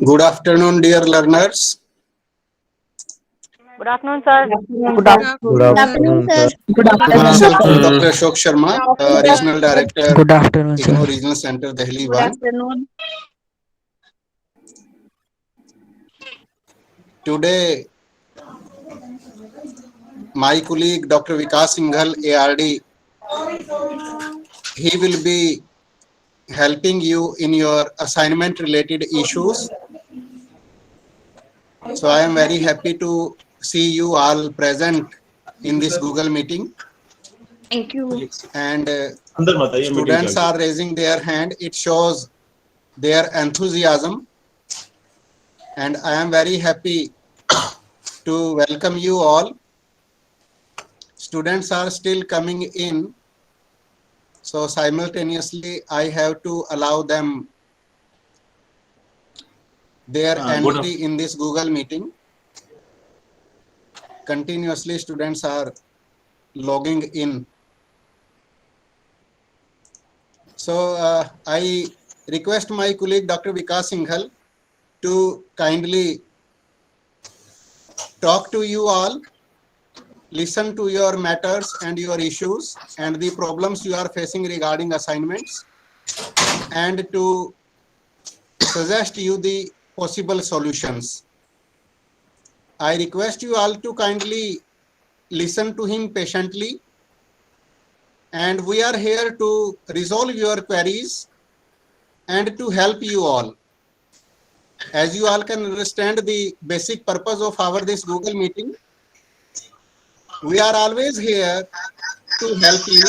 Good afternoon, dear learners. Good afternoon, sir. Good afternoon, sir. Myself, Dr. Ashok Sharma, Regional Director, Good afternoon, sir. IGNOU Regional Center, Delhi Good 1. afternoon. Today, my colleague, Dr. Vikas Singhal, ARD, he will be helping you in your assignment-related issues. So, I am very happy to see you all present in this Google meeting. Thank you. And students are raising their hand. It shows their enthusiasm. And I am very happy to welcome you all. Students are still coming in. So simultaneously, I have to allow them their entry in this Google meeting. Continuously, students are logging in. So I request my colleague Dr. Vikas Singhal to kindly talk to you all, listen to your matters and your issues and the problems you are facing regarding assignments, and to suggest you the possible solutions. I request you all to kindly listen to him patiently, and we are here to resolve your queries and to help you all. As you all can understand the basic purpose of our this Google meeting, we are always here to help you.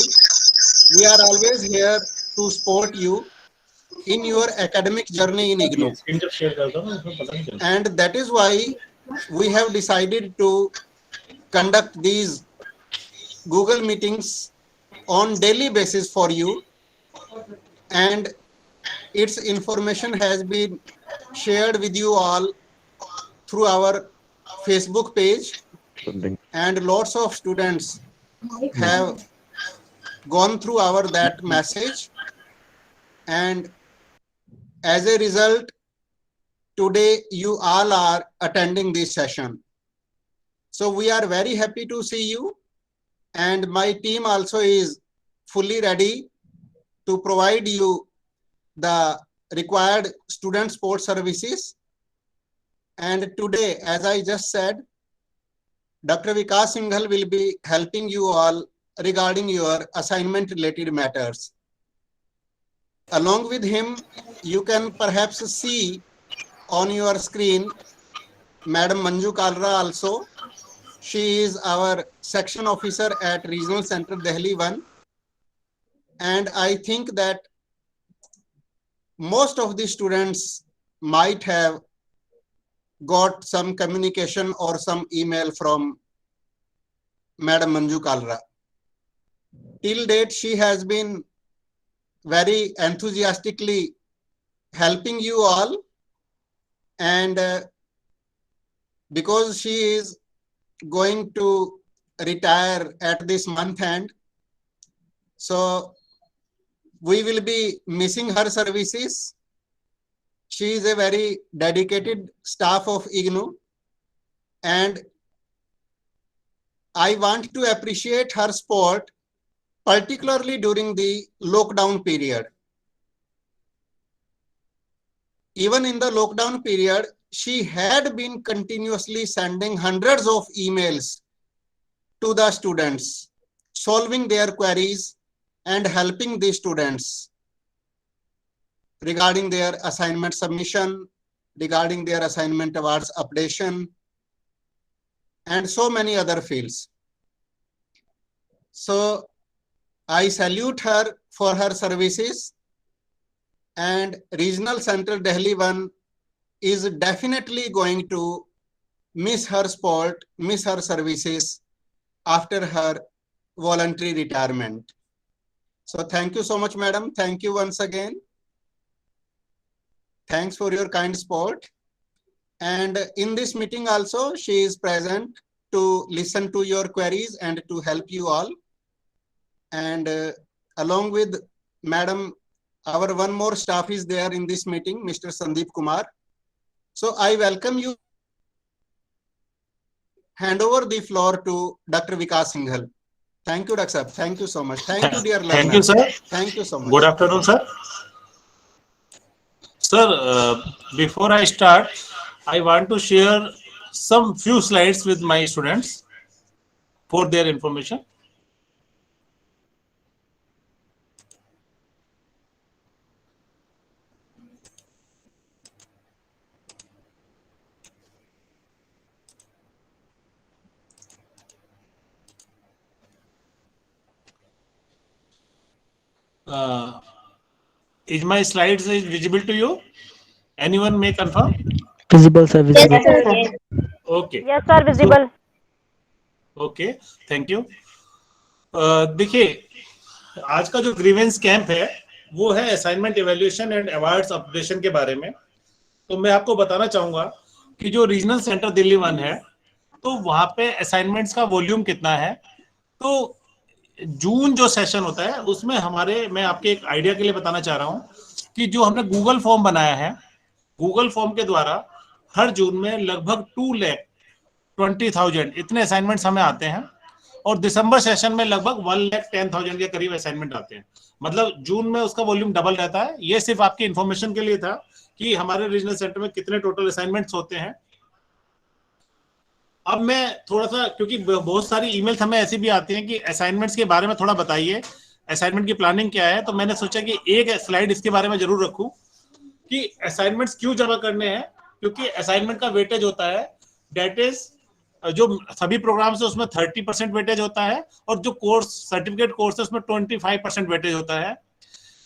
We are always here to support you in your academic journey in IGNOU. And that is why we have decided to conduct these Google meetings on daily basis for you, and its information has been shared with you all through our Facebook page, and lots of students have gone through our that message, and as a result, today you all are attending this session. So we are very happy to see you, and my team also is fully ready to provide you the required student support services. And today, as I just said, Dr. Vikas Singhal will be helping you all regarding your assignment related matters. Along with him, you can perhaps see on your screen Madam Manju Kalra also. She is our section officer at Regional Center Delhi 1. And I think that most of the students might have got some communication or some email from Madam Manju Kalra. Till date, she has been very enthusiastically helping you all, and because she is going to retire at this month end, so we will be missing her services. She is a very dedicated staff of IGNOU, and I want to appreciate her support, particularly during the lockdown period. Even in the lockdown period, she had been continuously sending hundreds of emails to the students, solving their queries and helping the students regarding their assignment submission, regarding their assignment awards updation, and so many other fields. So I salute her for her services, and Regional Center Delhi 1 is definitely going to miss her support, miss her services after her voluntary retirement. So thank you so much, madam. Thank you once again. Thanks for your kind support. And in this meeting also, she is present to listen to your queries and to help you all. And along with madam, our one more staff is there in this meeting, Mr. Sandeep Kumar. So I welcome you. Hand over the floor to Dr. Vikas Singhal. Thank you, Dr. Sir. Thank you so much. Thank you, dear learners. Thank you, sir. Thank you so much. Good afternoon, sir. Sir, before I start, I want to share some few slides with my students for their information. Is my slides is visible to you? Anyone may confirm? Visible, sir. Yes, Visible. sir. Yes. Okay. Yes, sir, visible. Okay, thank you. देखिए, आज का जो grievance camp है वो है assignment evaluation and awards updation के बारे में। तो मैं आपको बताना चाहूंगा कि जो रीजनल सेंटर दिल्ली 1 है तो वहां पे असाइनमेंट्स का वॉल्यूम कितना है। तो जून जो सेशन होता है उसमें मैं आपके एक आइडिया के लिए बताना चाह रहा हूं कि जो हमने गूगल फॉर्म बनाया है, गूगल फॉर्म के द्वारा हर जून में लगभग 2,20,000 इतने असाइनमेंट्स हमें आते हैं और दिसंबर सेशन में लगभग 1,10,000 के करीब असाइनमेंट आते हैं। मतलब जून में उसका वॉल्यूम डबल रहता है। ये सिर्फ आपकी इंफॉर्मेशन के लिए था कि हमारे रीजनल सेंटर में कितने टोटल असाइनमेंट्स होते हैं। अब मैं थोड़ा सा, क्योंकि बहुत सारी ईमेल्स हमें ऐसी भी आती हैं कि असाइनमेंट्स के बारे में थोड़ा बताइए, असाइनमेंट की प्लानिंग क्या है। तो मैंने सोचा कि एक स्लाइड इसके बारे में जरूर रखूं कि असाइनमेंट्स क्यों जमा करने हैं। क्योंकि असाइनमेंट का वेटेज होता है, दैट इज जो सभी प्रोग्राम्स है उसमें 30% वेटेज होता है और जो कोर्स सर्टिफिकेट कोर्स है उसमें 25% वेटेज होता है।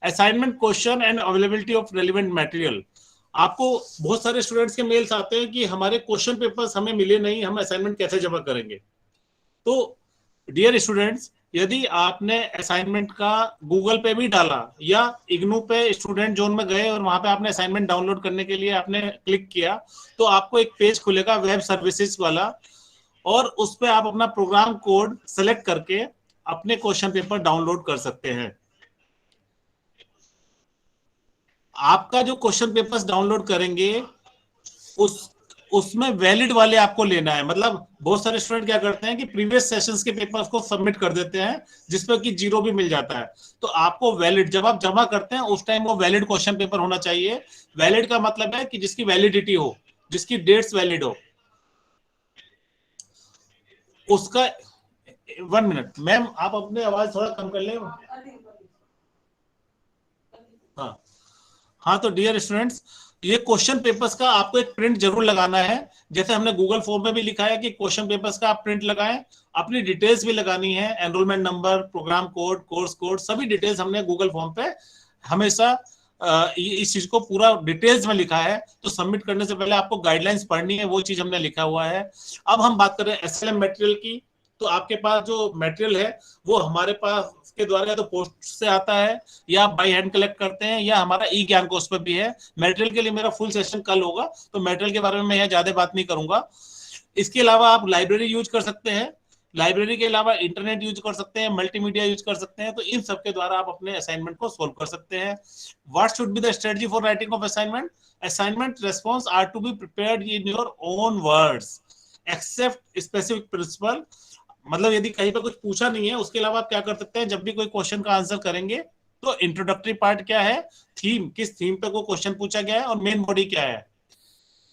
Assignment question and availability of relevant material. आपको बहुत सारे स्टूडेंट्स के मेल्स आते हैं कि हमारे क्वेश्चन पेपर्स हमें मिले नहीं, हम असाइनमेंट कैसे जमा करेंगे। तो डियर स्टूडेंट्स, यदि आपने असाइनमेंट का गूगल पे भी डाला या इग्नू पे स्टूडेंट जोन में गए और वहां पे आपने असाइनमेंट डाउनलोड करने के लिए आपने क्लिक किया तो आपको एक पेज खुलेगा वेब सर्विसेज वाला और उस पे आप अपना प्रोग्राम कोड सेलेक्ट करके अपने क्वेश्चन पेपर डाउनलोड कर सकते हैं। आपका जो क्वेश्चन पेपर्स डाउनलोड करेंगे उसमें वैलिड वाले आपको लेना है। मतलब बहुत सारे स्टूडेंट क्या करते हैं कि प्रीवियस सेशंस के पेपर्स को सबमिट कर देते हैं जिसपे कि 0 भी मिल जाता है। तो आपको वैलिड, जब आप जमा करते हैं उस टाइम वो वैलिड क्वेश्चन पेपर होना चाहिए। वैलिड का मतलब है कि जिसकी वैलिडिटी हो, जिसकी डेट्स वैलिड हो। उसका 1 मिनट मैम, आप अपने आवाज थोड़ा कम कर ले। हाँ, तो डियर स्टूडेंट्स, ये क्वेश्चन पेपर्स का आपको एक प्रिंट जरूर लगाना है। जैसे हमने गूगल फॉर्म में भी लिखा है कि क्वेश्चन पेपर्स का आप प्रिंट लगाएं, अपनी डिटेल्स भी लगानी है, enrolment number, programme code, course code, सभी डिटेल्स हमने गूगल फॉर्म पे हमेशा इस चीज को पूरा डिटेल्स में लिखा है। तो सबमिट करने से पहले आपको गाइडलाइंस पढ़नी है, वो चीज हमने लिखा हुआ है। अब हम बात करें एसएलएम मटेरियल की। तो आपके पास जो मटेरियल है वो हमारे पास के द्वारा या तो पोस्ट से आता है या आप बाय हैंड कलेक्ट करते हैं या हमारा ई ज्ञान कोर्स पर भी है। मटेरियल के लिए मेरा फुल सेशन कल होगा तो मटेरियल के बारे में मैं यहाँ ज्यादा बात नहीं करूंगा। इसके अलावा आप लाइब्रेरी यूज कर सकते हैं, लाइब्रेरी के अलावा इंटरनेट यूज कर सकते हैं, मल्टीमीडिया यूज कर सकते हैं। तो इन सब के द्वारा आप अपने असाइनमेंट को सोल्व कर सकते हैं। What should be the strategy for writing of assignment? Assignment response are to be prepared in your own words except specific principle. मतलब यदि कहीं पर कुछ पूछा नहीं है, उसके अलावा आप क्या कर सकते हैं, जब भी कोई क्वेश्चन का आंसर करेंगे तो इंट्रोडक्टरी पार्ट क्या है, थीम, किस थीम पे कोई क्वेश्चन पूछा गया है और मेन बॉडी क्या है,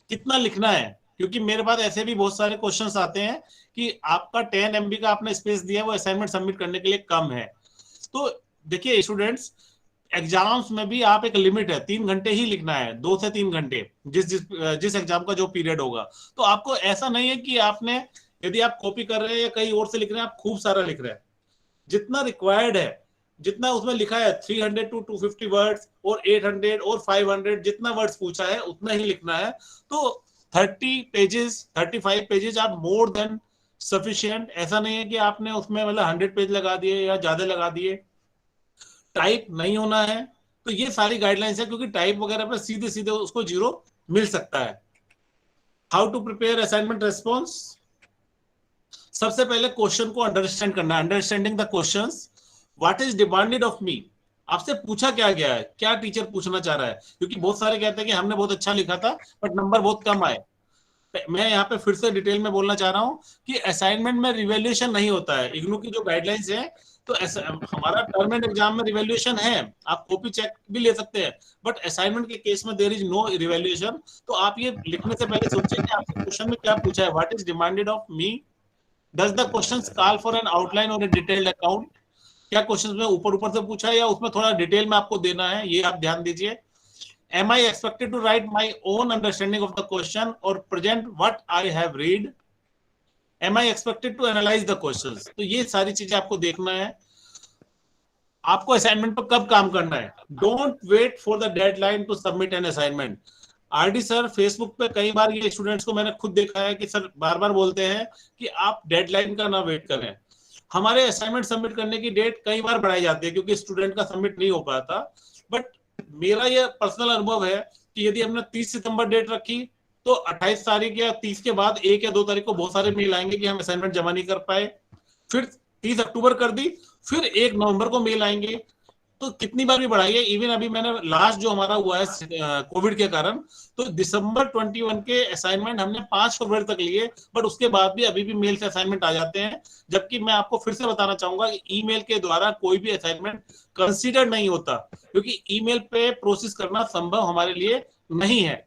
कितना लिखना है। क्योंकि मेरे पास ऐसे भी बहुत सारे क्वेश्चंस आते हैं कि आपका 10 MB का आपने स्पेस दिया, वो असाइनमेंट सबमिट करने के लिए कम है। तो देखिए स्टूडेंट्स, एग्जाम्स में भी आप एक लिमिट है, 3 घंटे ही लिखना है, 2 से 3 घंटे, जिस एग्जाम का जो पीरियड होगा। तो आपको ऐसा नहीं है कि आपने, यदि आप कॉपी कर रहे हैं या कहीं और से लिख रहे हैं, आप खूब सारा लिख रहे हैं। जितना रिक्वायर्ड है, जितना उसमें लिखा है 300 to 250 वर्ड्स और 800 और 500, जितना वर्ड्स पूछा है उतना ही लिखना है। तो 30 pages 35 pages are more than sufficient. ऐसा नहीं है कि आपने उसमें मतलब 100 पेज लगा दिए या ज्यादा लगा दिए। टाइप नहीं होना है। तो ये सारी गाइडलाइंस है, क्योंकि टाइप वगैरह पे सीधे सीधे उसको 0 मिल सकता है। How to prepare assignment response? सबसे पहले क्वेश्चन को अंडरस्टैंड करना, understanding the questions. What is demanded of me? आपसे पूछा क्या गया है, क्या टीचर पूछना चाह रहा है, क्योंकि बहुत सारे कहते हैं कि हमने बहुत अच्छा लिखा था बट नंबर बहुत कम आए। मैं यहाँ पे फिर से डिटेल में बोलना चाह रहा हूँ कि असाइनमेंट में रिवैल्यूएशन नहीं होता है। इग्नू की जो गाइडलाइंस है, तो ऐसा हमारा टर्म एंड एग्जाम में रिवैल्यूएशन है, आप कॉपी चेक भी ले सकते हैं, बट असाइनमेंट के केस में देयर इज नो रिवैल्यूएशन। तो आप ये लिखने से पहले सोचिए कि आपसे क्वेश्चन में क्या पूछा है, what is demanded of me, does the question call for an outline और ए डिटेल्ड अकाउंट। क्या क्वेश्चन में ऊपर ऊपर से पूछा है या उसमें थोड़ा डिटेल में आपको देना है, ये आप ध्यान दीजिए। Am I expected to write my own understanding of the question or present what I have read? Am I expected to analyze the questions? तो ये सारी चीजें आपको देखना है। आपको असाइनमेंट पर कब काम करना है, don't wait for the deadline to submit an assignment. RD sir Facebook पे कई बार ये स्टूडेंट्स को मैंने खुद देखा है कि सर बार बार बोलते हैं कि आप डेडलाइन का ना वेट करें। हमारे असाइनमेंट सबमिट करने की डेट कई बार बढ़ाई जाती है क्योंकि स्टूडेंट का सबमिट नहीं हो पाता, बट मेरा ये पर्सनल अनुभव है कि यदि हमने 30 सितंबर डेट रखी तो 28 तारीख या 30 के बाद 1 या 2 तारीख को बहुत सारे मेल आएंगे कि हम असाइनमेंट जमा नहीं कर पाए। फिर 30 अक्टूबर कर दी, फिर 1 नवंबर को मेल आएंगे। तो कितनी बार भी बढ़ाइए। इवन अभी मैंने लास्ट जो हमारा हुआ है कोविड के कारण, तो दिसंबर 21 के असाइनमेंट हमने 5 फरवरी तक लिए, बट उसके बाद भी अभी भी मेल से असाइनमेंट आ जाते हैं। जबकि मैं आपको फिर से बताना चाहूंगा कि ईमेल के द्वारा कोई भी असाइनमेंट कंसीडर नहीं होता, क्योंकि ईमेल पे प्रोसेस करना संभव हमारे लिए नहीं है।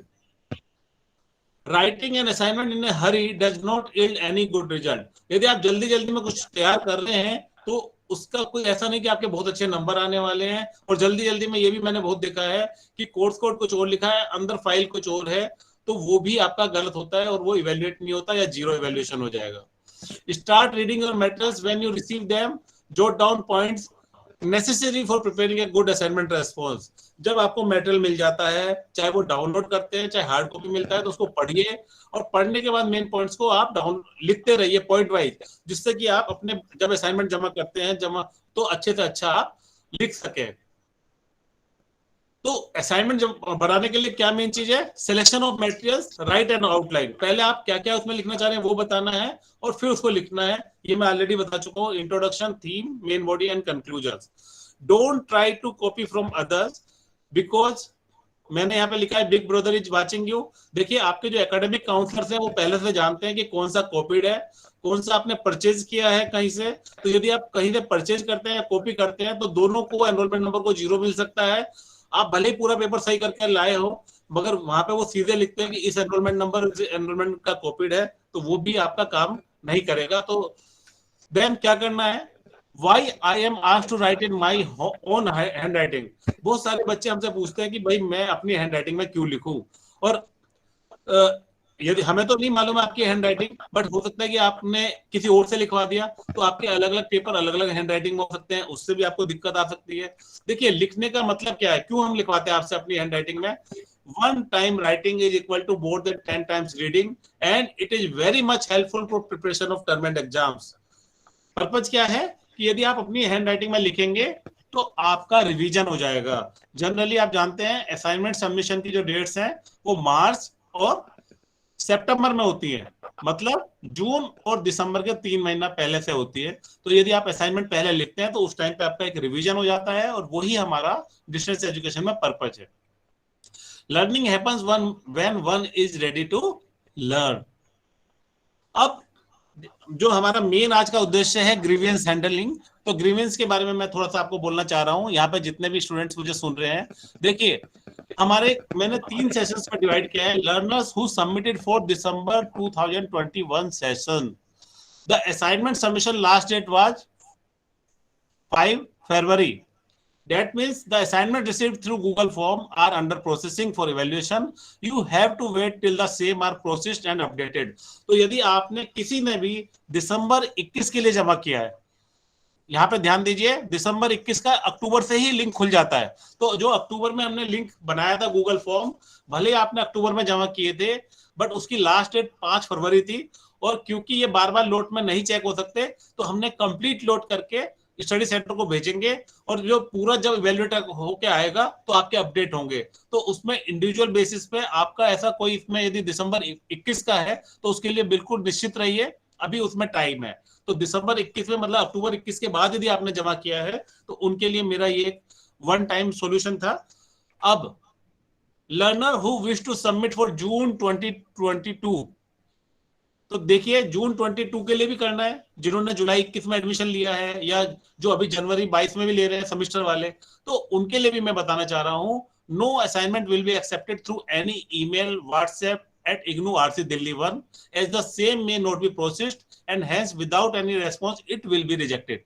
Writing an assignment in A Hari does not yield any good result. यदि आप जल्दी जल्दी में कुछ तैयार कर रहे हैं तो उसका कोई ऐसा नहीं कि आपके बहुत अच्छे नंबर आने वाले हैं। और जल्दी जल्दी में ये भी मैंने बहुत देखा है कि कोर्स कोड कुछ और लिखा है, अंदर फाइल कुछ और है, तो वो भी आपका गलत होता है और वो इवेल्युएट नहीं होता या जीरो इवेल्युएशन हो जाएगा। Start reading your materials when you receive them, jot down points necessary for preparing a good assignment response. जब आपको मटेरियल मिल जाता है, चाहे वो डाउनलोड करते हैं चाहे हार्ड कॉपी मिलता है, तो उसको पढ़िए और पढ़ने के बाद मेन पॉइंट्स को आप डाउन लिखते रहिए पॉइंट वाइज, जिससे कि आप अपने जब असाइनमेंट जमा करते हैं तो अच्छे से अच्छा आप लिख सके। तो असाइनमेंट जब बनाने के लिए क्या मेन चीज है, selection of materials, right and outline. पहले आप क्या क्या उसमें लिखना चाह रहे हैं वो बताना है और फिर उसको लिखना है। ये मैं ऑलरेडी बता चुका हूँ, introduction, theme, main body and conclusion. Don't try to copy from others because मैंने यहाँ पे लिखा है big brother is watching you. देखिए आपके जो एकेडमिक काउंसलर्स हैं वो पहले से जानते हैं कि कौन सा कॉपीड है, कौन सा आपने परचेज किया है कहीं से। तो यदि आप कहीं से परचेज करते हैं या कॉपी करते हैं तो दोनों को एनरोलमेंट नंबर को 0 मिल सकता है। आप भले ही पूरा पेपर सही करके लाए हो, मगर वहां पे वो सीधे लिखते हैं कि इस एनरोलमेंट नंबर एनरोलमेंट का कॉपीड है, तो वो भी आपका काम नहीं करेगा। तो देन क्या करना है, Why I am asked to write in my own handwriting। बहुत सारे बच्चे हमसे पूछते हैं कि भाई मैं अपनी हैंडराइटिंग में क्यों लिखूं, और यदि हमें तो नहीं मालूम है आपकी हैंडराइटिंग, बट हो सकता है कि आपने किसी और से लिखवा दिया, तो आपके अलग अलग पेपर अलग अलग हैंडराइटिंग में हो सकते हैं, उससे भी आपको दिक्कत आ सकती है। देखिए लिखने का मतलब क्या है, क्यों हम लिखवाते हैं आपसे अपनी हैंडराइटिंग में। 1 time writing is equal to more than 10 times reading and it is very much helpful for preparation of term and exams। Purpose क्या है कि यदि आप अपनी हैंड राइटिंग में लिखेंगे तो आपका रिवीजन हो जाएगा। जनरली आप जानते हैं असाइनमेंट सबमिशन की जो डेट्स हैं वो मार्च और सितंबर में होती है, मतलब जून और दिसंबर के 3 महीना पहले से होती है। तो यदि आप असाइनमेंट पहले लिखते हैं तो उस टाइम पे आपका एक रिवीजन हो जाता है, और वही हमारा डिस्टेंस एजुकेशन में पर्पज है। Learning happens when one is ready to learn. अब जो हमारा मेन आज का उद्देश्य है ग्रीवियंस हैंडलिंग, तो ग्रीवियंस के बारे में मैं थोड़ा सा आपको बोलना चाह रहा हूं। यहाँ पे जितने भी स्टूडेंट्स मुझे सुन रहे हैं, देखिए मैंने 3 सेशंस में डिवाइड किया है। Learners who submitted for December 2021 session, the assignment submission last date was 5 February. That means the assignment received through Google form are under processing for evaluation. You have to wait till the same are processed and updated। तो यदि आपने किसी ने भी दिसंबर 21 के लिए जमा किया है, यहाँ पे ध्यान दीजिए, दिसंबर 21 का अक्टूबर से ही लिंक खुल जाता है। तो जो अक्टूबर में हमने लिंक बनाया था गूगल फॉर्म, भले ही आपने अक्टूबर में जमा किए थे, बट उसकी लास्ट डेट 5 फरवरी थी। और क्योंकि ये बार बार लोड में नहीं चेक हो सकते, तो हमने कंप्लीट लोड करके स्टडी सेंटर को भेजेंगे, और जो पूरा जब इवैल्यूएट होके आएगा तो आपके अपडेट होंगे। तो उसमें इंडिविजुअल बेसिस पे आपका ऐसा कोई, इसमें यदि दिसंबर 21 का है तो उसके लिए बिल्कुल निश्चित रहिए, अभी उसमें टाइम है। तो दिसंबर 21 में मतलब अक्टूबर 21 के बाद यदि आपने जमा किया है तो उनके लिए मेरा ये वन टाइम सॉल्यूशन था। अब learner who wish to submit for June 2022, तो देखिए जून 22 के लिए भी करना है, जिन्होंने जुलाई 21 में एडमिशन लिया है या जो अभी जनवरी 22 में भी ले रहे हैं सेमेस्टर वाले, तो उनके लिए भी मैं बताना चाह रहा हूं, no assignment will be accepted through any email, WhatsApp at IGNOU RC Delhi 1 as the same may not be processed and hence without any response it will be rejected।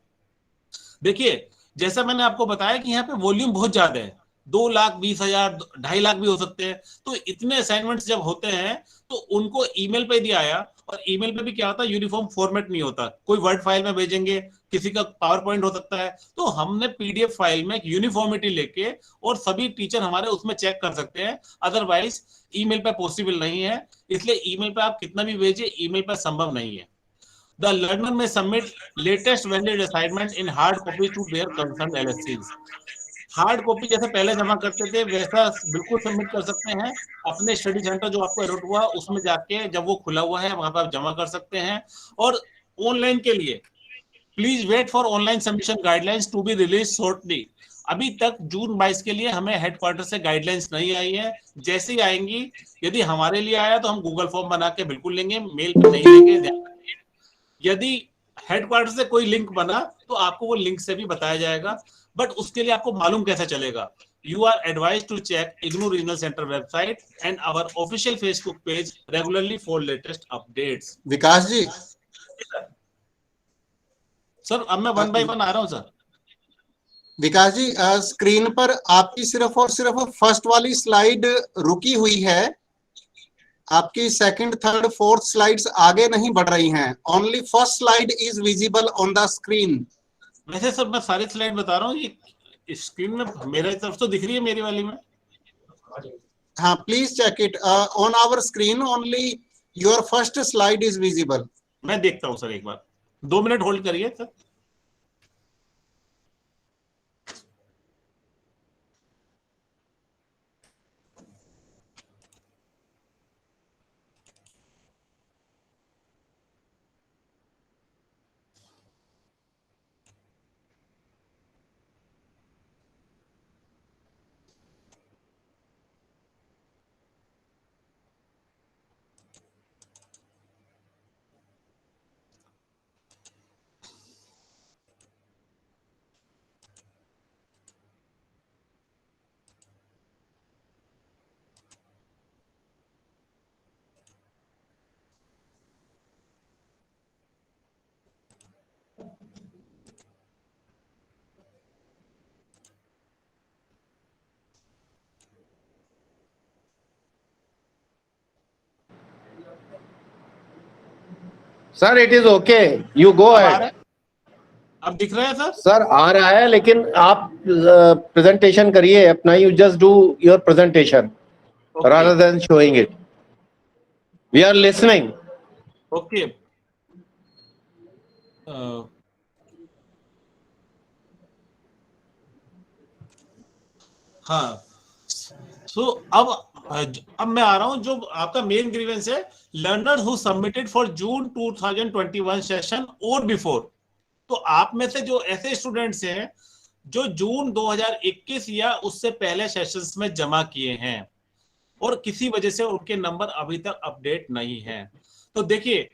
देखिए जैसा मैंने आपको बताया कि यहाँ पे वॉल्यूम बहुत ज्यादा है, 2,20,000 2.5 लाख भी हो सकते हैं। तो इतने असाइनमेंट्स जब होते हैं तो उनको ईमेल पे दिया आया, और ईमेल पे भी क्या होता है, यूनिफॉर्म फॉर्मेट नहीं होता, कोई वर्ड फाइल में भेजेंगे, किसी का पावर पॉइंट हो सकता है, तो हमने पीडीएफ फाइल में एक यूनिफॉर्मिटी लेके और सभी टीचर हमारे उसमें चेक कर सकते हैं, अदरवाइज ईमेल पे पॉसिबल नहीं है। इसलिए ईमेल पे आप कितना भी भेजिए, ईमेल पे संभव नहीं है। The learner may submit latest valid assignment in hard copy to their concerned LSCs। Hard copy जैसे पहले जमा करते थे वैसा बिल्कुल सबमिट कर सकते हैं, अपने स्टडी सेंटर जो आपको अलॉट हुआ उसमें जाके, जब वो खुला हुआ है वहां पर आप जमा कर सकते हैं। और ऑनलाइन के लिए please wait for online submission guidelines to be release shortly. अभी तक जून 22 के लिए हमें हेडक्वार्टर से गाइडलाइंस नहीं आई है, जैसे ही आएंगी, यदि हमारे लिए आया तो हम गूगल फॉर्म बना के बिल्कुल लेंगे, मेल पे नहीं लेंगे। यदि हेडक्वार्टर से कोई लिंक बना तो आपको वो लिंक से भी बताया जाएगा, बट उसके लिए आपको मालूम कैसे चलेगा? You are advised to check IGNOU Regional Center website and our official Facebook page regularly for latest updates। Vikas ji, sir अब मैं 1 by 1 आ रहा हूं सर। विकास जी, स्क्रीन पर आपकी सिर्फ और सिर्फ फर्स्ट वाली स्लाइड रुकी हुई है, आपकी सेकंड, थर्ड, फोर्थ स्लाइड्स आगे नहीं बढ़ रही हैं। Only first slide is visible on the screen. वैसे सर मैं सारी स्लाइड बता रहा हूँ, ये स्क्रीन में मेरे तरफ तो दिख रही है, मेरी वाली में। हाँ, please check it on our screen, only your first slide is visible. मैं देखता हूँ सर, एक बार 2 मिनट होल्ड करिए सर। Sir it is okay, you go ahead. अब दिख रहा है सर? सर आ रहा है, लेकिन आप प्रेजेंटेशन करिए अपना, you just do your presentation rather than showing it. We are listening. Okay हाँ, सो अब मैं आ रहा हूं, जो आपका मेन ग्रीवेंस है, learner who submitted for June 2021 session और बिफोर। तो आप में से जो ऐसे स्टूडेंट्स हैं जो जून 2021 या उससे पहले सेशंस में जमा किए हैं और किसी वजह से उनके नंबर अभी तक अपडेट नहीं है, तो देखिए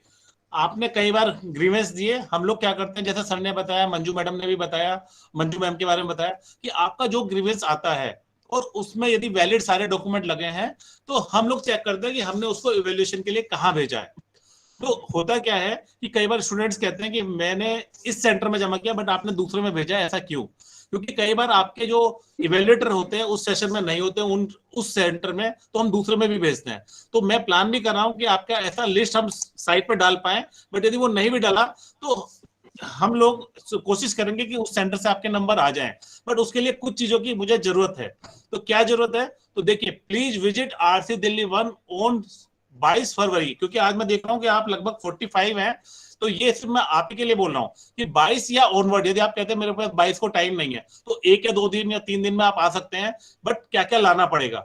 आपने कई बार ग्रीवेंस दिए। हम लोग क्या करते हैं, जैसे सर ने बताया, मंजू मैडम ने भी बताया, मंजू मैम के बारे में बताया, कि आपका जो ग्रीवेंस आता है और उसमें यदि वैलिड सारे डॉक्यूमेंट लगे हैं तो हम लोग चेक करते हैं कि हमने उसको इवैल्यूएशन के लिए कहाँ भेजा है। तो होता क्या है कि कई बार स्टूडेंट्स कहते हैं कि मैंने इस सेंटर में जमा किया बट आपने दूसरे में भेजा है, ऐसा क्यों? क्योंकि कई बार आपके जो इवेल्युएटर होते हैं उस सेशन में नहीं होते उस सेंटर में, तो हम दूसरे में भी भेजते हैं। तो मैं प्लान भी कर रहा हूं कि आपका ऐसा लिस्ट हम साइट पर डाल पाए, बट यदि वो नहीं भी डाला तो हम लोग कोशिश करेंगे कि उस सेंटर से आपके नंबर आ जाएं, बट उसके लिए कुछ चीजों की मुझे जरूरत है। तो क्या जरूरत है? तो देखिए, please visit RC Delhi 1 on 22 फरवरी, क्योंकि आज मैं देख रहा हूं कि आप लगभग 45 हैं, तो ये सिर्फ मैं आप ही के लिए बोल रहा हूं कि 22 या ऑनवर्ड, यदि आप कहते हैं मेरे पास 22 को टाइम नहीं है, तो 1 या 2 दिन या 3 दिन में आप आ सकते हैं। बट क्या क्या लाना पड़ेगा?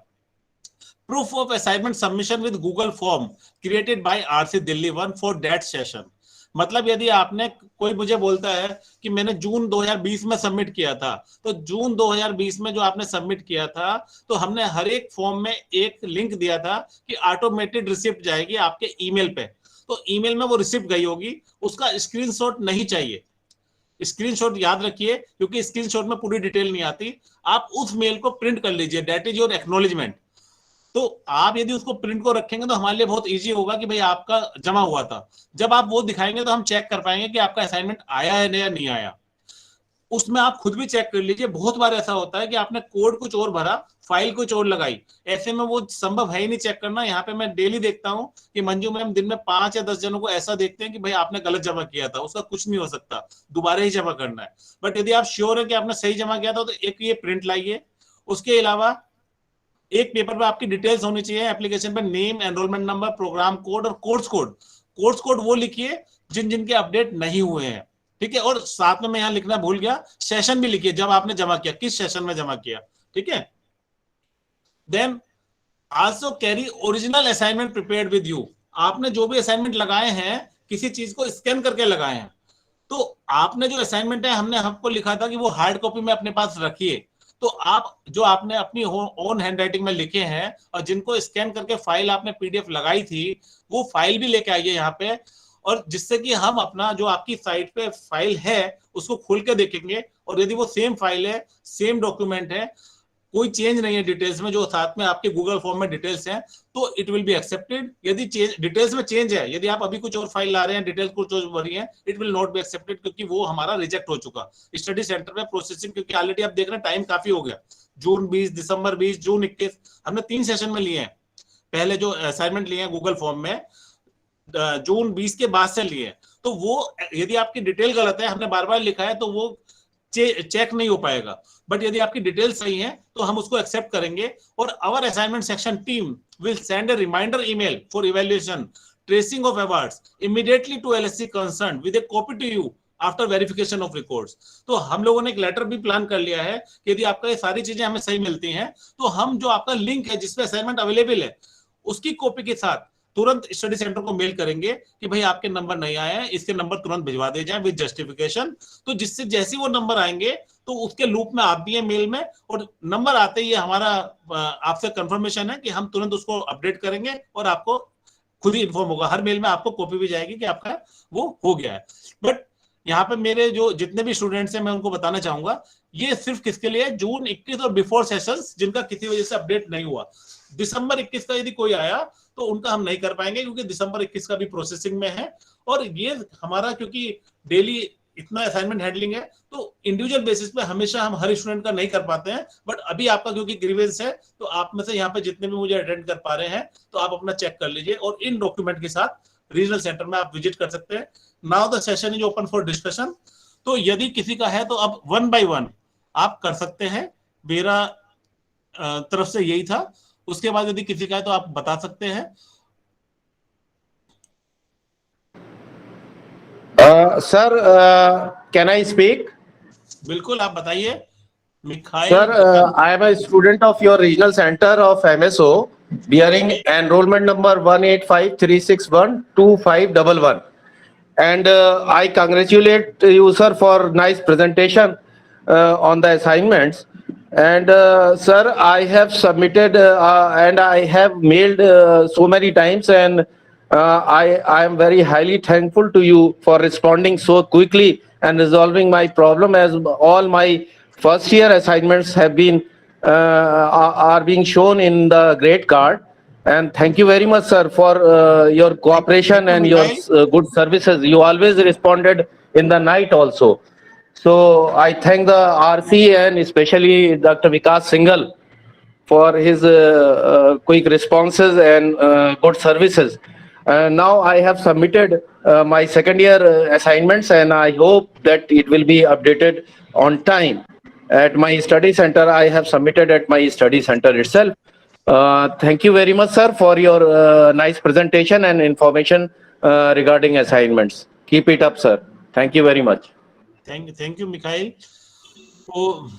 Proof of assignment submission with Google form created by RC Delhi 1 for that session. मतलब यदि आपने, कोई मुझे बोलता है कि मैंने जून 2020 में सबमिट किया था, तो जून 2020 में जो आपने सबमिट किया था, तो हमने हर एक फॉर्म में एक लिंक दिया था कि ऑटोमेटेड रिसिप्ट जाएगी आपके ईमेल पे, तो ईमेल में वो रिसिप्ट गई होगी, उसका स्क्रीनशॉट नहीं चाहिए। स्क्रीनशॉट याद रखिए, क्योंकि स्क्रीनशॉट में पूरी डिटेल नहीं आती। आप उस मेल को प्रिंट कर लीजिए, दैट इज योर एक्नॉलेजमेंट। तो आप यदि उसको प्रिंट को रखेंगे तो हमारे लिए बहुत इजी होगा कि भाई आपका जमा हुआ था। जब आप वो दिखाएंगे तो हम चेक कर पाएंगे कि आपका असाइनमेंट आया है या नहीं आया। उसमें आप खुद भी चेक कर लीजिए, बहुत बार ऐसा होता है कि आपने कोड कुछ और भरा, फाइल कुछ और लगाई, ऐसे में वो संभव है ही नहीं चेक करना। यहाँ पे मैं डेली देखता हूँ कि मंजू मैम दिन में 5 या 10 जनों को ऐसा देखते हैं कि भाई आपने गलत जमा किया था, उसका कुछ नहीं हो सकता, दोबारा ही जमा करना है। बट यदि आप श्योर है कि आपने सही जमा किया था तो एक ये प्रिंट लाइए। उसके अलावा एक पेपर पे आपकी डिटेल्स होनी चाहिए, एप्लीकेशन पे name, enrolment number, programme code और कोर्स कोड। कोर्स कोड वो लिखिए जिन जिनके अपडेट नहीं हुए हैं, ठीक है। और साथ में मैं यहाँ लिखना भूल गया, सेशन भी लिखिए, जब आपने जमा किया, किस सेशन में जमा किया, ठीक है। Then also carry original assignment prepared with you. आपने जो भी असाइनमेंट लगाए हैं, किसी चीज को स्कैन करके लगाए हैं, तो आपने जो असाइनमेंट है, हमने आपको लिखा था कि वो हार्ड कॉपी में अपने पास रखिए। तो आप जो आपने अपनी ओन हैंडराइटिंग में लिखे हैं और जिनको स्कैन करके फाइल आपने पीडीएफ लगाई थी, वो फाइल भी लेके आइए यहाँ पे, और जिससे कि हम अपना जो आपकी साइट पे फाइल है उसको खोल के देखेंगे, और यदि वो सेम फाइल है, सेम डॉक्यूमेंट है, कोई चेंज नहीं है डिटेल्स में, जो साथ में आपके गूगल फॉर्म में डिटेल्स हैं, तो इट विल बी एक्सेप्टेड। यदि डिटेल्स में चेंज है, यदि आप अभी कुछ और फाइल ला रहे हैं, डिटेल्स कुछ और भरी है, it will not be accepted, क्योंकि वो हमारा रिजेक्ट हो चुका स्टडी सेंटर में प्रोसेसिंग। क्योंकि ऑलरेडी आप देख रहे हैं टाइम काफी हो गया, जून 20, दिसंबर 20, जून 21, हमने 3 सेशन में लिए हैं। पहले जो असाइनमेंट लिए हैं गूगल फॉर्म में जून 20 के बाद से लिए, तो वो यदि आपकी डिटेल गलत है, हमने बार बार लिखा है, तो वो चेक नहीं हो पाएगा। बट यदि आपकी डिटेल सही है तो हम उसको एक्सेप्ट करेंगे, और our assignment section team will send a reminder email for evaluation, tracing of awards immediately to LSC concern with a copy to you after verification of records. तो हम लोगों ने एक लेटर भी प्लान कर लिया है कि यदि आपका ये सारी चीजें हमें सही मिलती हैं, तो हम जो आपका लिंक है जिसपे असाइनमेंट अवेलेबल है, उसकी कॉपी के साथ तुरंत स्टडी सेंटर को मेल करेंगे कि भाई आपके नंबर नहीं आए हैं, इसके नंबर तुरंत भिजवा दे जाएं विद जस्टिफिकेशन। तो जिससे जैसे वो नंबर आएंगे तो उसके लूप में आप भी हैं मेल में, और नंबर आते ही हमारा आपसे कंफर्मेशन है कि हम तुरंत उसको अपडेट करेंगे, और आपको खुद ही इन्फॉर्म होगा, हर मेल में आपको कॉपी भी जाएगी कि आपका वो हो गया है। बट यहाँ पे मेरे जो जितने भी स्टूडेंट्स हैं, मैं उनको बताना चाहूंगा, ये सिर्फ किसके लिए, जून 21 और बिफोर सेशंस जिनका किसी वजह से अपडेट नहीं हुआ। दिसंबर 21 का यदि कोई आया तो उनका हम नहीं कर पाएंगे, क्योंकि दिसंबर 21 का भी प्रोसेसिंग में है। और ये हमारा क्योंकि डेली इतना असाइनमेंट हैंडलिंग है, तो इंडिविजुअल बेसिस पे हमेशा हम हर स्टूडेंट का नहीं कर पाते हैं। बट अभी आपका क्योंकि ग्रीवेंस है, तो आप में से यहाँ पे जितने भी मुझे अटेंड कर पा रहे हैं, तो आप अपना चेक कर लीजिए, और इन डॉक्यूमेंट के साथ रीजनल सेंटर में आप विजिट कर सकते हैं। Now the session is open for discussion. तो यदि किसी का है तो अब 1 by 1 आप कर सकते हैं। मेरा तरफ से यही था। उसके बाद यदि किसी का है तो आप बता सकते हैं। Sir, can I speak? बिल्कुल, आप बताइए Mikhail. Sir, I am a student of your regional center of MSO, bearing enrollment number 18536125511. And I congratulate you, sir, for nice presentation on the assignments. And sir, I have submitted and I have mailed so many times, and I am very highly thankful to you for responding so quickly and resolving my problem, as all my first year assignments have been are being shown in the grade card. And thank you very much, sir, for your cooperation and your good services. You always responded in the night also. So I thank the RC and especially Dr. Vikas Singhal for his quick responses and good services. Now I have submitted my second year assignments, and I hope that it will be updated on time. At my study center, I have submitted at my study center itself. Thank you very much, sir, for your nice presentation and information regarding assignments. Keep it up, sir. Thank you very much. Thank you Mikhail. तो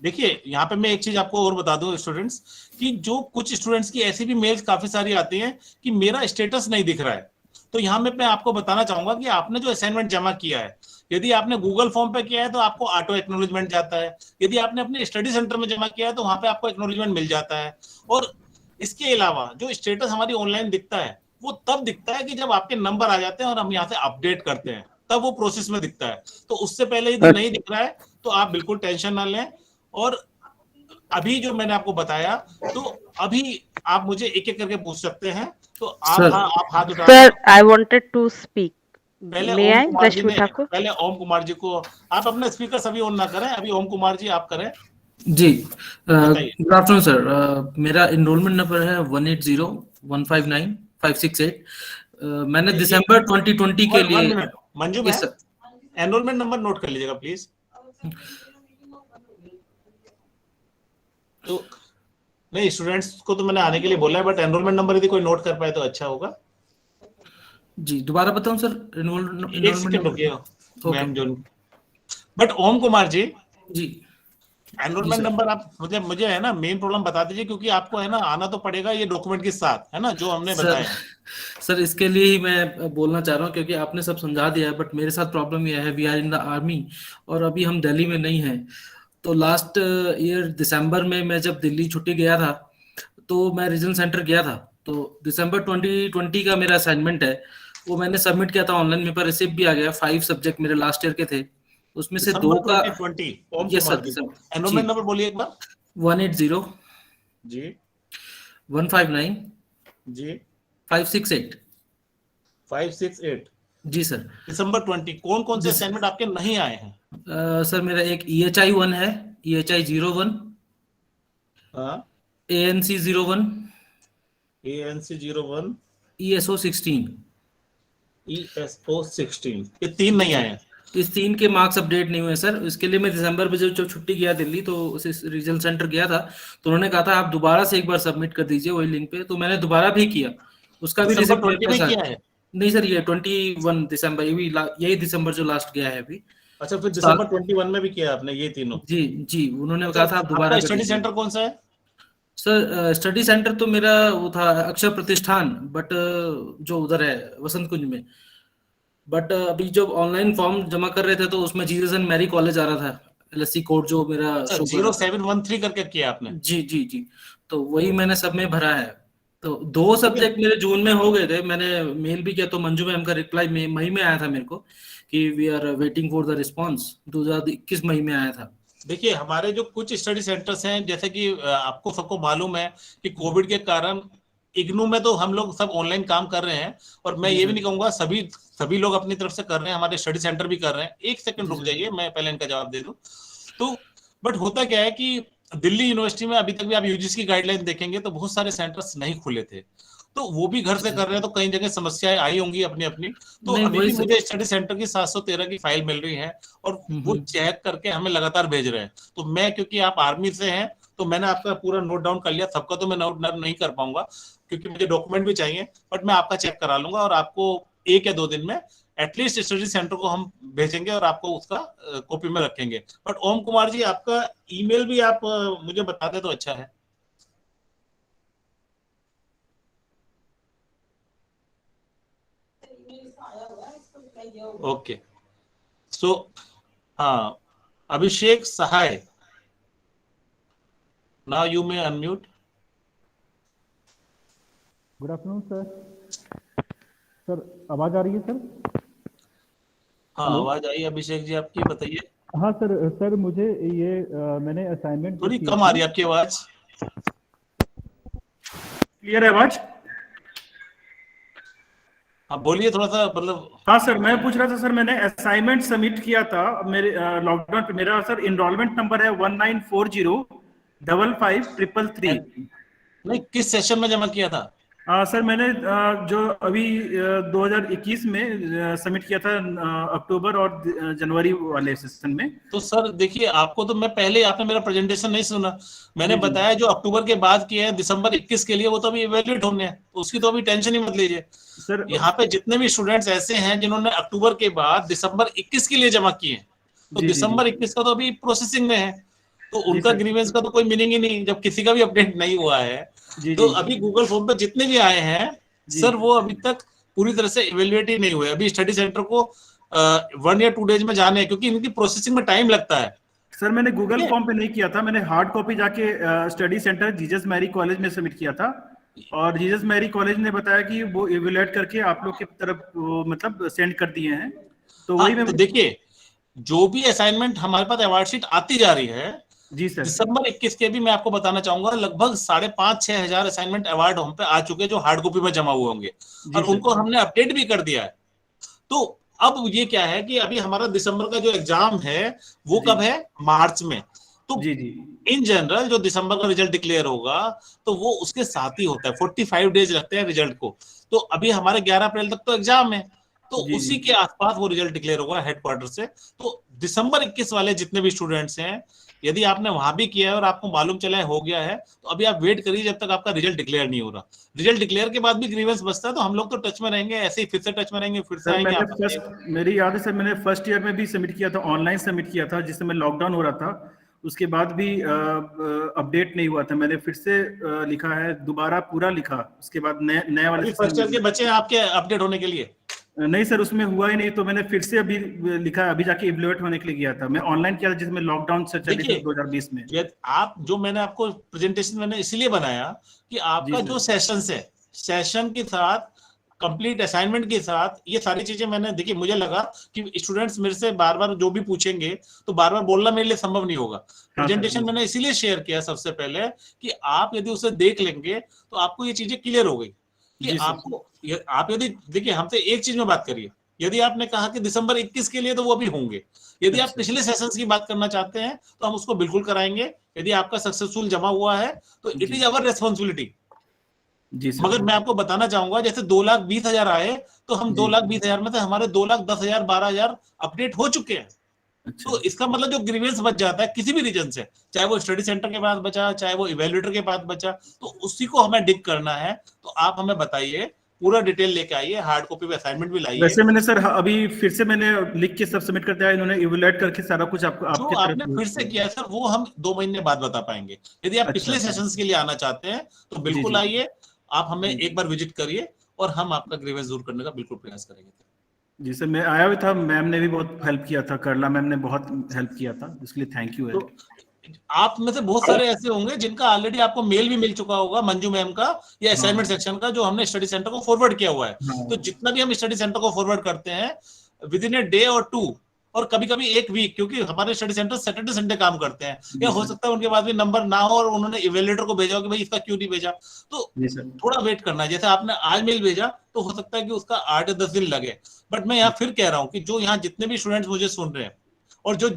देखिए, यहाँ पे मैं एक चीज आपको और बता दूं स्टूडेंट्स, कि जो कुछ स्टूडेंट्स की ऐसी भी मेल्स काफी सारी आती हैं कि मेरा स्टेटस नहीं दिख रहा है। तो यहाँ मैं आपको बताना चाहूंगा कि आपने जो असाइनमेंट जमा किया है, यदि आपने गूगल फॉर्म पे किया है तो आपको ऑटो एक्नॉलेजमेंट जाता है, यदि आपने अपने स्टडी सेंटर में जमा किया है तो वहां पे आपको एक्नॉलेजमेंट मिल जाता है। और इसके अलावा जो स्टेटस हमारी ऑनलाइन दिखता है वो तब दिखता है कि जब आपके नंबर आ जाते हैं और हम यहाँ से अपडेट करते हैं, तब वो प्रोसेस में दिखता है। तो उससे पहले यदि नहीं दिख रहा है तो आप बिल्कुल टेंशन ना लें। और अभी जो मैंने आपको बताया, तो अभी आप मुझे एक एक करके पूछ सकते हैं। तो आप हाथ उठा। Sir, I wanted to speak. पहले May Om I, Kumar ji Rashmi ने, Thakur? पहले ओम कुमार जी को, आप अपना स्पीकर सभी ऑन ना करें, अभी ओम कुमार जी आप करें। जी, बताइए। Good afternoon sir. मेरा एनरोलमेंट नंबर है 180159568। मैंने दिसंबर 2020 के लिए। 1 minute Manju yes ma'am, sir. Enrolment number note कर लीजिएगा प्लीज। तो नहीं, स्टूडेंट्स को तो मैंने आने के लिए बोला है, बट एनरोलमेंट नंबर यदि कोई नोट कर पाए तो अच्छा होगा। जी, दोबारा बताऊं सर? एक एनरोलमेंट सेकंड रुकिए ओके। मैम जो। बट ओम कुमार जी, जी एनरोलमेंट सर। नंबर आप मुझे है ना मेन प्रॉब्लम बता दीजिए, क्योंकि आपको है ना आना तो पड़ेगा ये डॉक्यूमेंट के साथ, है ना, जो हमने सर बताया। सर इसके लिए ही मैं बोलना चाह रहा हूँ, क्योंकि आपने सब समझा दिया है, बट मेरे साथ प्रॉब्लम यह है, we are in the army और अभी हम दिल्ली में नहीं हैं। तो लास्ट ईयर दिसंबर में मैं जब दिल्ली छुट्टी गया था तो मैं रीजनल सेंटर गया था। तो दिसंबर 2020 का मेरा असाइनमेंट है, वो मैंने सबमिट किया था ऑनलाइन, मेरे पास रिसिप्ट भी आ गया। 5 सब्जेक्ट मेरे लास्ट ईयर के थे, उसमें से 2 का। 2020 ओम यस कुमार सर, जी, दिसंबर। एनरोलमेंट नंबर बोलिए एक बार। 180 जी 159 जी 568। 568। जी सर। दिसंबर 20 कौन कौन से असाइनमेंट आपके नहीं आए हैं? सर मेरा एक EHI 1 है, EHI 01, हाँ, ANC 01, ANC 01, ESO 16। ESO 16, ये 3 नहीं आए हैं। इस 3 के मार्क्स अपडेट नहीं हुए सर। इसके लिए मैं दिसंबर में जो छुट्टी गया दिल्ली, तो उस रीजनल सेंटर गया था, तो उन्होंने कहा था आप दोबारा से एक बार सबमिट कर दीजिए वही लिंक पे। तो मैंने दोबारा भी किया, उसका भी दिसंबर रिसिप्ट मेरे 20 पास में आ। किया है? नहीं सर, ये 21 दिसंबर, यही दिसंबर जो लास्ट गया है अभी। अच्छा, फिर दिसंबर 21 में भी किया है आपने ये तीनों? जी जी, उन्होंने अच्छा, कहा था आप दोबारा आपका कर स्टडी दीजिए। सेंटर कौन सा है? सर स्टडी सेंटर तो मेरा वो था अक्षर प्रतिष्ठान, बट जो उधर है वसंत कुंज में। बट अभी जब ऑनलाइन फॉर्म जमा कर रहे थे तो उसमें जीसस एंड मैरी कॉलेज आ रहा था, LSC कोड जो मेरा अच्छा, शो कर रहा था। 0713 करके किया आपने? जी जी जी, तो वही मैंने सब में भरा है। तो 2 सब्जेक्ट मेरे जून में हो गए थे, मैंने मेल भी किया, तो मंजू मैम का रिप्लाई मई में आया था मेरे को कि we are waiting for the response. 2021 मई में आया था। देखिए, हमारे जो कुछ स्टडी सेंटर्स हैं, जैसे कि आपको सबको मालूम है कि कोविड के कारण इग्नू में तो हम लोग सब ऑनलाइन काम कर रहे हैं, और मैं ये भी नहीं कहूंगा सभी लोग अपनी तरफ से कर रहे हैं, हमारे स्टडी सेंटर भी कर रहे हैं। एक सेकंड रुक जाइए, मैं पहले इनका जवाब दे दूं। तो बट होता क्या है कि दिल्ली यूनिवर्सिटी में अभी तक भी आप यूजीसी की गाइडलाइन देखेंगे तो बहुत सारे सेंटर्स नहीं खुले थे, तो वो भी घर से कर रहे हैं, तो कई जगह समस्याएं आई होंगी अपनी अपनी। तो नहीं, अभी वही भी मुझे स्टडी सेंटर की 713 की फाइल मिल रही है, और वो चेक करके हमें लगातार भेज रहे हैं। तो मैं, क्योंकि आप आर्मी से हैं, तो मैंने आपका पूरा नोट डाउन कर लिया। सबका तो मैं नोट डाउन नहीं कर पाऊंगा क्योंकि मुझे डॉक्यूमेंट भी चाहिए, बट मैं आपका चेक करा लूंगा और आपको 1 या 2 दिन में एटलीस्ट स्टडी सेंटर को हम भेजेंगे और आपको उसका कॉपी में रखेंगे। बट ओम कुमार जी, आपका ईमेल भी आप मुझे बता दे तो अच्छा है। ओके, सो हाँ, Abhishek Sahay, now you may unmute. Good afternoon sir. Sir आवाज आ रही है सर? हाँ, आवाज आई अभिषेक जी आपकी, बताइए। हाँ सर। सर मुझे ये मैंने असाइनमेंट थोड़ी कम आ रही है आपकी आवाज। क्लियर है आवाज? हाँ बोलिए, थोड़ा सा मतलब। हाँ सर, मैं पूछ रहा था सर, मैंने असाइनमेंट सबमिट किया था मेरे लॉकडाउन पे। मेरा सर इनरोलमेंट नंबर है 1940553333। नहीं, किस सेशन में जमा किया था? सर मैंने जो अभी 2021 में सबमिट किया था, अक्टूबर और जनवरी वाले सेशन में। तो सर देखिए, आपको तो मैं पहले, आपने मेरा प्रेजेंटेशन नहीं सुना। मैंने बताया जो अक्टूबर के बाद किए हैं दिसंबर 21 के लिए, वो तो अभी इवैल्यूएट होने हैं, उसकी तो अभी टेंशन ही मत लीजिए सर। यहाँ पे जितने भी स्टूडेंट्स ऐसे हैं जिन्होंने अक्टूबर के बाद दिसंबर 21 के लिए जमा किए हैं, तो दिसंबर 21 का तो अभी प्रोसेसिंग में है, तो उनका ग्रीवेंस का तो कोई मीनिंग ही नहीं जब किसी का भी अपडेट नहीं हुआ है। तो अभी गूगल फॉर्म पे जितने भी आए हैं सर, वो अभी तक पूरी तरह से इवेल्युएट ही नहीं हुए। अभी स्टडी सेंटर को 1 या 2 डेज में जाने हैं, क्योंकि इनकी प्रोसेसिंग में टाइम लगता है। सर मैंने गूगल फॉर्म पे नहीं किया था, मैंने हार्ड कॉपी जाके study centre Jesus Mary college में सबमिट किया था, और जीसस मैरी कॉलेज ने बताया कि वो इवेल्युएट करके आप लोग की तरफ वो मतलब सेंड कर दिए हैं। तो वही हाँ, मैं तो देखिए जो भी असाइनमेंट हमारे पास अवार्ड शीट आती जा रही है, जी सर, दिसंबर 21 के भी मैं आपको बताना चाहूंगा लगभग 5,500-6 हजार असाइनमेंट अवार्ड हम पे आ चुके हैं जो हार्ड कॉपी में जमा हुए होंगे, और सर। उनको हमने अपडेट भी कर दिया है। तो अब ये क्या है कि अभी हमारा दिसंबर का जो एग्जाम है वो जी। कब है? मार्च में। तो जी जी इन जनरल जो दिसंबर का रिजल्ट डिक्लेयर होगा तो वो उसके साथ ही होता है, 45 डेज लगते हैं रिजल्ट को। तो अभी हमारे 11 अप्रैल तक तो एग्जाम है, तो जी, उसी जी। के आसपास वो रिजल्ट डिक्लेयर होगा हेडक्वार्टर से। तो दिसंबर 21 वाले जितने भी स्टूडेंट्स हैं, यदि आपने वहां भी किया है और आपको मालूम चला है हो गया है, तो अभी आप वेट करिए जब तक आपका रिजल्ट डिक्लेयर नहीं हो रहा। रिजल्ट डिक्लेयर के बाद भी ग्रीवेंस बचता है, तो हम लोग तो टच में रहेंगे, ऐसे ही फिर से टच में रहेंगे, फिर से सर आएंगे मैंने आप। मेरी याद है सर, मैंने फर्स्ट ईयर में भी सबमिट किया था, ऑनलाइन सबमिट किया था, जिस समय लॉकडाउन हो रहा था, उसके बाद भी अपडेट नहीं हुआ था। मैंने फिर से लिखा है, दोबारा पूरा लिखा, उसके बाद नए वाले फर्स्ट ईयर के बच्चे हैं आपके अपडेट होने के लिए? नहीं सर, उसमें हुआ ही नहीं, तो मैंने फिर से अभी लिखा, अभी जाके इवैल्यूएट होने के लिए गया था। मैं ऑनलाइन किया था जिसमें लॉकडाउन से चली थी 2020 में। आप जो मैंने आपको प्रेजेंटेशन मैंने इसलिए बनाया कि आपका जी, जो सेशंस है, सेशन के साथ कंप्लीट असाइनमेंट के साथ ये सारी चीजें मैंने देखी, मुझे लगा कि स्टूडेंट्स मेरे से बार बार जो भी पूछेंगे तो बार बार बोलना मेरे लिए संभव नहीं होगा। प्रेजेंटेशन मैंने इसीलिए शेयर किया सबसे पहले कि आप यदि उसे देख लेंगे तो आपको ये चीजें क्लियर हो गई कि आपको आप यदि देखिए हमसे एक चीज में बात करिए, यदि आपने कहा कि दिसंबर 21 के लिए तो वो भी होंगे, यदि आप पिछले सेशंस की बात करना चाहते हैं तो हम उसको बिल्कुल कराएंगे। यदि आपका सक्सेसफुल जमा हुआ है तो इट इज अवर रेस्पॉन्सिबिलिटी। मगर मैं आपको बताना चाहूंगा जैसे 2,20,000 आए तो हम 2,20,000 में से हमारे 2,10,000 12,000 अपडेट हो चुके हैं। तो इसका मतलब जो ग्रीवेंस बच जाता है किसी भी रीजन से, चाहे वो स्टडी सेंटर के पास बचा, चाहे वो इवेल्युएटर के पास बचा, तो उसी को हमें डिग करना है। तो आप हमें बताइए, पूरा डिटेल लेके आइए, हार्ड कॉपी पे असाइनमेंट भी लाइए। वैसे मैंने सर अभी फिर से मैंने लिख के सब सबमिट कर दिया, इन्होंने इवैल्यूएट करके सारा कुछ आपको जो आपके आपने फिर से किया सर वो हम 2 महीने बाद बता पाएंगे। यदि आप पिछले सेशंस के लिए आना चाहते हैं तो बिल्कुल आइए, आप हमें एक बार विजिट करिए और हम आपका ग्रीवेंस दूर करने का बिल्कुल प्रयास करेंगे। जी सर, मैं आया हुआ था, मैम ने भी बहुत हेल्प किया था, करला मैम ने बहुत हेल्प किया था, इसलिए थैंक यू। तो आप में से बहुत सारे ऐसे होंगे जिनका ऑलरेडी आपको मेल भी मिल चुका होगा मंजू मैम का या असाइनमेंट सेक्शन का, जो हमने स्टडी सेंटर को फॉरवर्ड किया हुआ है। तो जितना भी हम स्टडी सेंटर को फॉरवर्ड करते हैं विद इन ए डे और 2 और कभी कभी 1 वीक, क्योंकि हमारे स्टडी सेंटर सैटरडे संडे काम करते हैं, या हो सकता है उनके पास भी नंबर ना हो और उन्होंने इवैल्यूएटर को भेजा हो कि भाई इसका क्यों नहीं भेजा, तो थोड़ा वेट करना है। जैसे आपने आज मेल भेजा तो हो सकता है कि उसका 8 या 10 दिन लगे। बट मैं यहाँ फिर कह रहा हूँ कि जो यहाँ जितने भी स्टूडेंट्स मुझे सुन रहे हैं और जो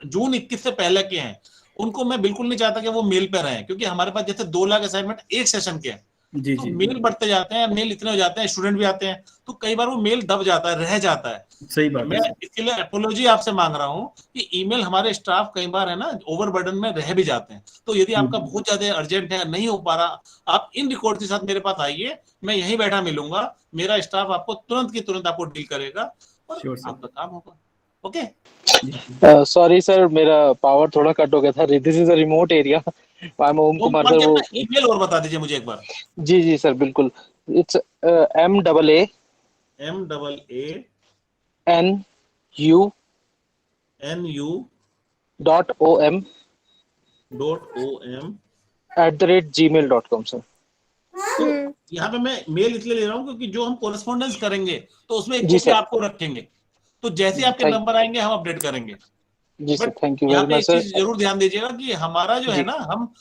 जून 21 से पहले के हैं, उनको मैं बिल्कुल नहीं चाहता कि वो मेल पे रहें, क्योंकि हमारे पास जैसे 2 लाख असाइनमेंट एक सेशन के हैं, तो मेल बढ़ते जाते हैं, मेल इतने हो जाते हैं, स्टूडेंट भी आते हैं, तो कई बार वो मेल दब जाता है, रह जाता है। सही बात मैं इसके लिए अपोलॉजी आपसे मांग रहा हूँ कि ईमेल हमारे स्टाफ कई बार है ना ओवरबर्डन में रह भी जाते हैं। तो यदि आपका बहुत ज्यादा अर्जेंट है, नहीं हो पा रहा, आप इन रिकॉर्ड के साथ मेरे पास आइए, मैं यहीं बैठा मिलूंगा, मेरा स्टाफ आपको तुरंत की तुरंत आपको डील करेगा और आपका काम होगा। ओके सॉरी सर, मेरा पावर थोड़ा कट हो गया था। This is a remote area. I am Om Kumar sir. वो ईमेल और बता दीजिए मुझे एक बार। जी जी सर, बिल्कुल। It's MAA NU.OM@gmail.com sir. तो यहाँ पे मैं मेल इसलिए ले रहा हूँ क्योंकि जो हम कोरेस्पोंडेंस करेंगे तो उसमें एक कॉपी आपको रखेंगे, तो जैसे आपके नंबर आएंगे हम अपडेट करेंगे। जी sir, thank you very much sir. जरूर ध्यान दीजिएगा कि हमारा जो है ना, हम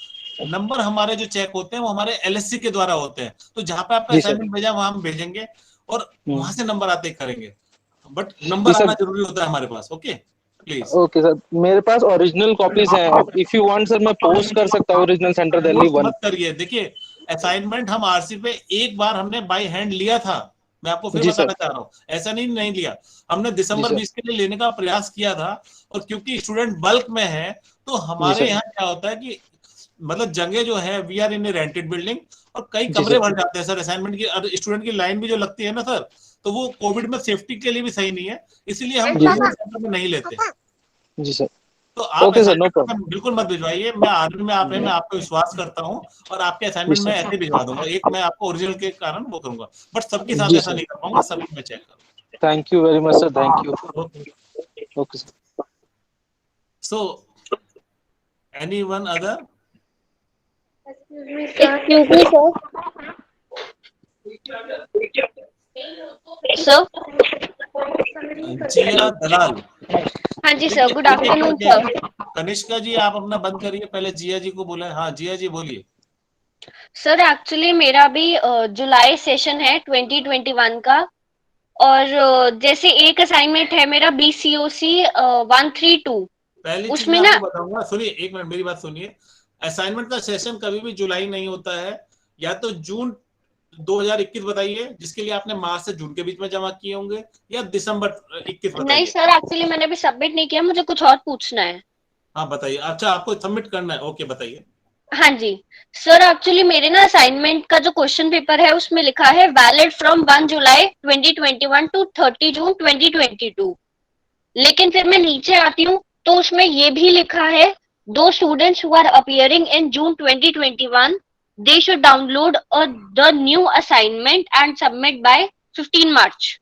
नंबर हमारे जो चेक होते हैं वो हमारे LSC के द्वारा होते हैं, तो जहाँ पे आपका असाइनमेंट भेजा वहां हम भेजेंगे और वहां से नंबर आते करेंगे, बट नंबर आना जरूरी होता है हमारे पास। Okay please. ओके सर, मेरे पास ओरिजिनल कॉपीज हैं, इफ यू वांट सर मैं पोस्ट कर सकता हूँ ओरिजिनल सेंटर दिल्ली 1। मत करिए, देखिए असाइनमेंट हम RC पे एक बार हमने बाय हैंड लिया था, मैं आपको फिर बताना चाह रहा हूँ, ऐसा नहीं लिया हमने। दिसंबर 20 के लिए लेने का प्रयास किया था, और क्योंकि स्टूडेंट बल्क में है तो हमारे यहाँ क्या होता है कि मतलब जगह जो है, we are in a rented building और कई कमरे भर जाते हैं सर असाइनमेंट की, स्टूडेंट की लाइन भी जो लगती है ना सर, तो वो कोविड में सेफ्टी के लिए भी सही नहीं है, इसलिए हम सेंटर में नहीं लेते। जी सर। तो आप Okay, sir, no assignment problem. बिल्कुल मत भिजवाइए, मैं आर्मी में आप हैं, मैं आपको विश्वास करता हूँ और आपके असाइनमेंट जी, में sir. ऐसे भिजवा दूंगा, एक मैं आपको ओरिजिनल के कारण वो करूंगा, बट सबके साथ जी, ऐसा sir. नहीं कर पाऊंगा, सबकी मैं check Thank you very much, sir. Thank you. करूंगा. Okay, sir. So, anyone other? Excuse me, sir. Sir. जिया दलाल. हाँ जी सर, गुड एक एक आफ्टरनून करके सर. कनिष्का जी आप अपना बंद करिए, पहले जिया जी को बोले. हाँ जिया जी बोलिए. सर एक्चुअली मेरा भी जुलाई सेशन है 2021 का, और जैसे एक असाइनमेंट है मेरा BCOC 132, पहली चीज मैं उसमें ना आपको बताऊंगा, सुनिए एक मिनट मेरी बात सुनिए. असाइनमेंट का सेशन कभी भी जुलाई नहीं होता है, या तो जून 2021 बताइए जिसके लिए आपने मार्च से जून के बीच में जमा किए होंगे, या दिसंबर 21 नहीं बताइए. सर, एक्चुअली मैंने अभी सबमिट नहीं किया, मुझे कुछ और पूछना है. हाँ बताइए. अच्छा आपको सबमिट करना है, ओके बताइए. हाँ जी सर, एक्चुअली मेरे ना असाइनमेंट का जो क्वेश्चन पेपर है उसमें लिखा है वैलिड फ्रॉम 1 जुलाई 2021 टू 30 जून 2022, लेकिन फिर मैं नीचे आती हूँ तो उसमें ये भी लिखा है दो students who are appearing in June 2021 they should download the new assignment and submit by 15 March.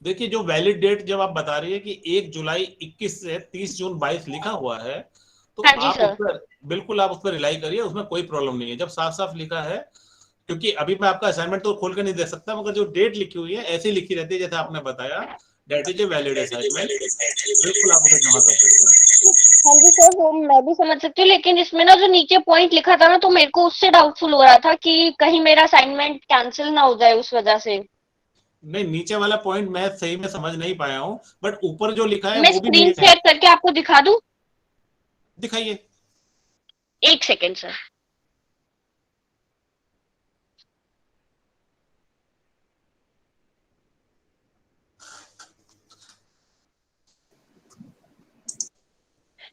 देखिए जो वैलिड डेट जब आप बता रही है कि 1 जुलाई 21 से 30 जून 22 लिखा हुआ है, तो हाँ जी आप सर. उस पर बिल्कुल आप उस पर रिलाई करिए, उसमें कोई प्रॉब्लम नहीं है जब साफ साफ लिखा है. क्योंकि अभी मैं आपका असाइनमेंट तो खोल कर नहीं दे सकता, मगर जो डेट लिखी हुई है ऐसी लिखी रहती है जैसे आपने बताया, that is a valid assignment, बिल्कुल आप उसे जमा कर सकते हैं. हाँ जी सर, वो मैं भी समझ सकती हूँ, लेकिन इसमें ना जो नीचे पॉइंट लिखा था ना, तो मेरे को उससे डाउटफुल हो रहा था कि कहीं मेरा असाइनमेंट कैंसिल ना हो जाए उस वजह से. नहीं नीचे वाला पॉइंट मैं सही में समझ नहीं पाया हूँ, बट ऊपर जो लिखा है मैं वो भी स्क्रीन नहीं है. शेयर करके आपको दिखा दूं? दिखाइए. एक second sir.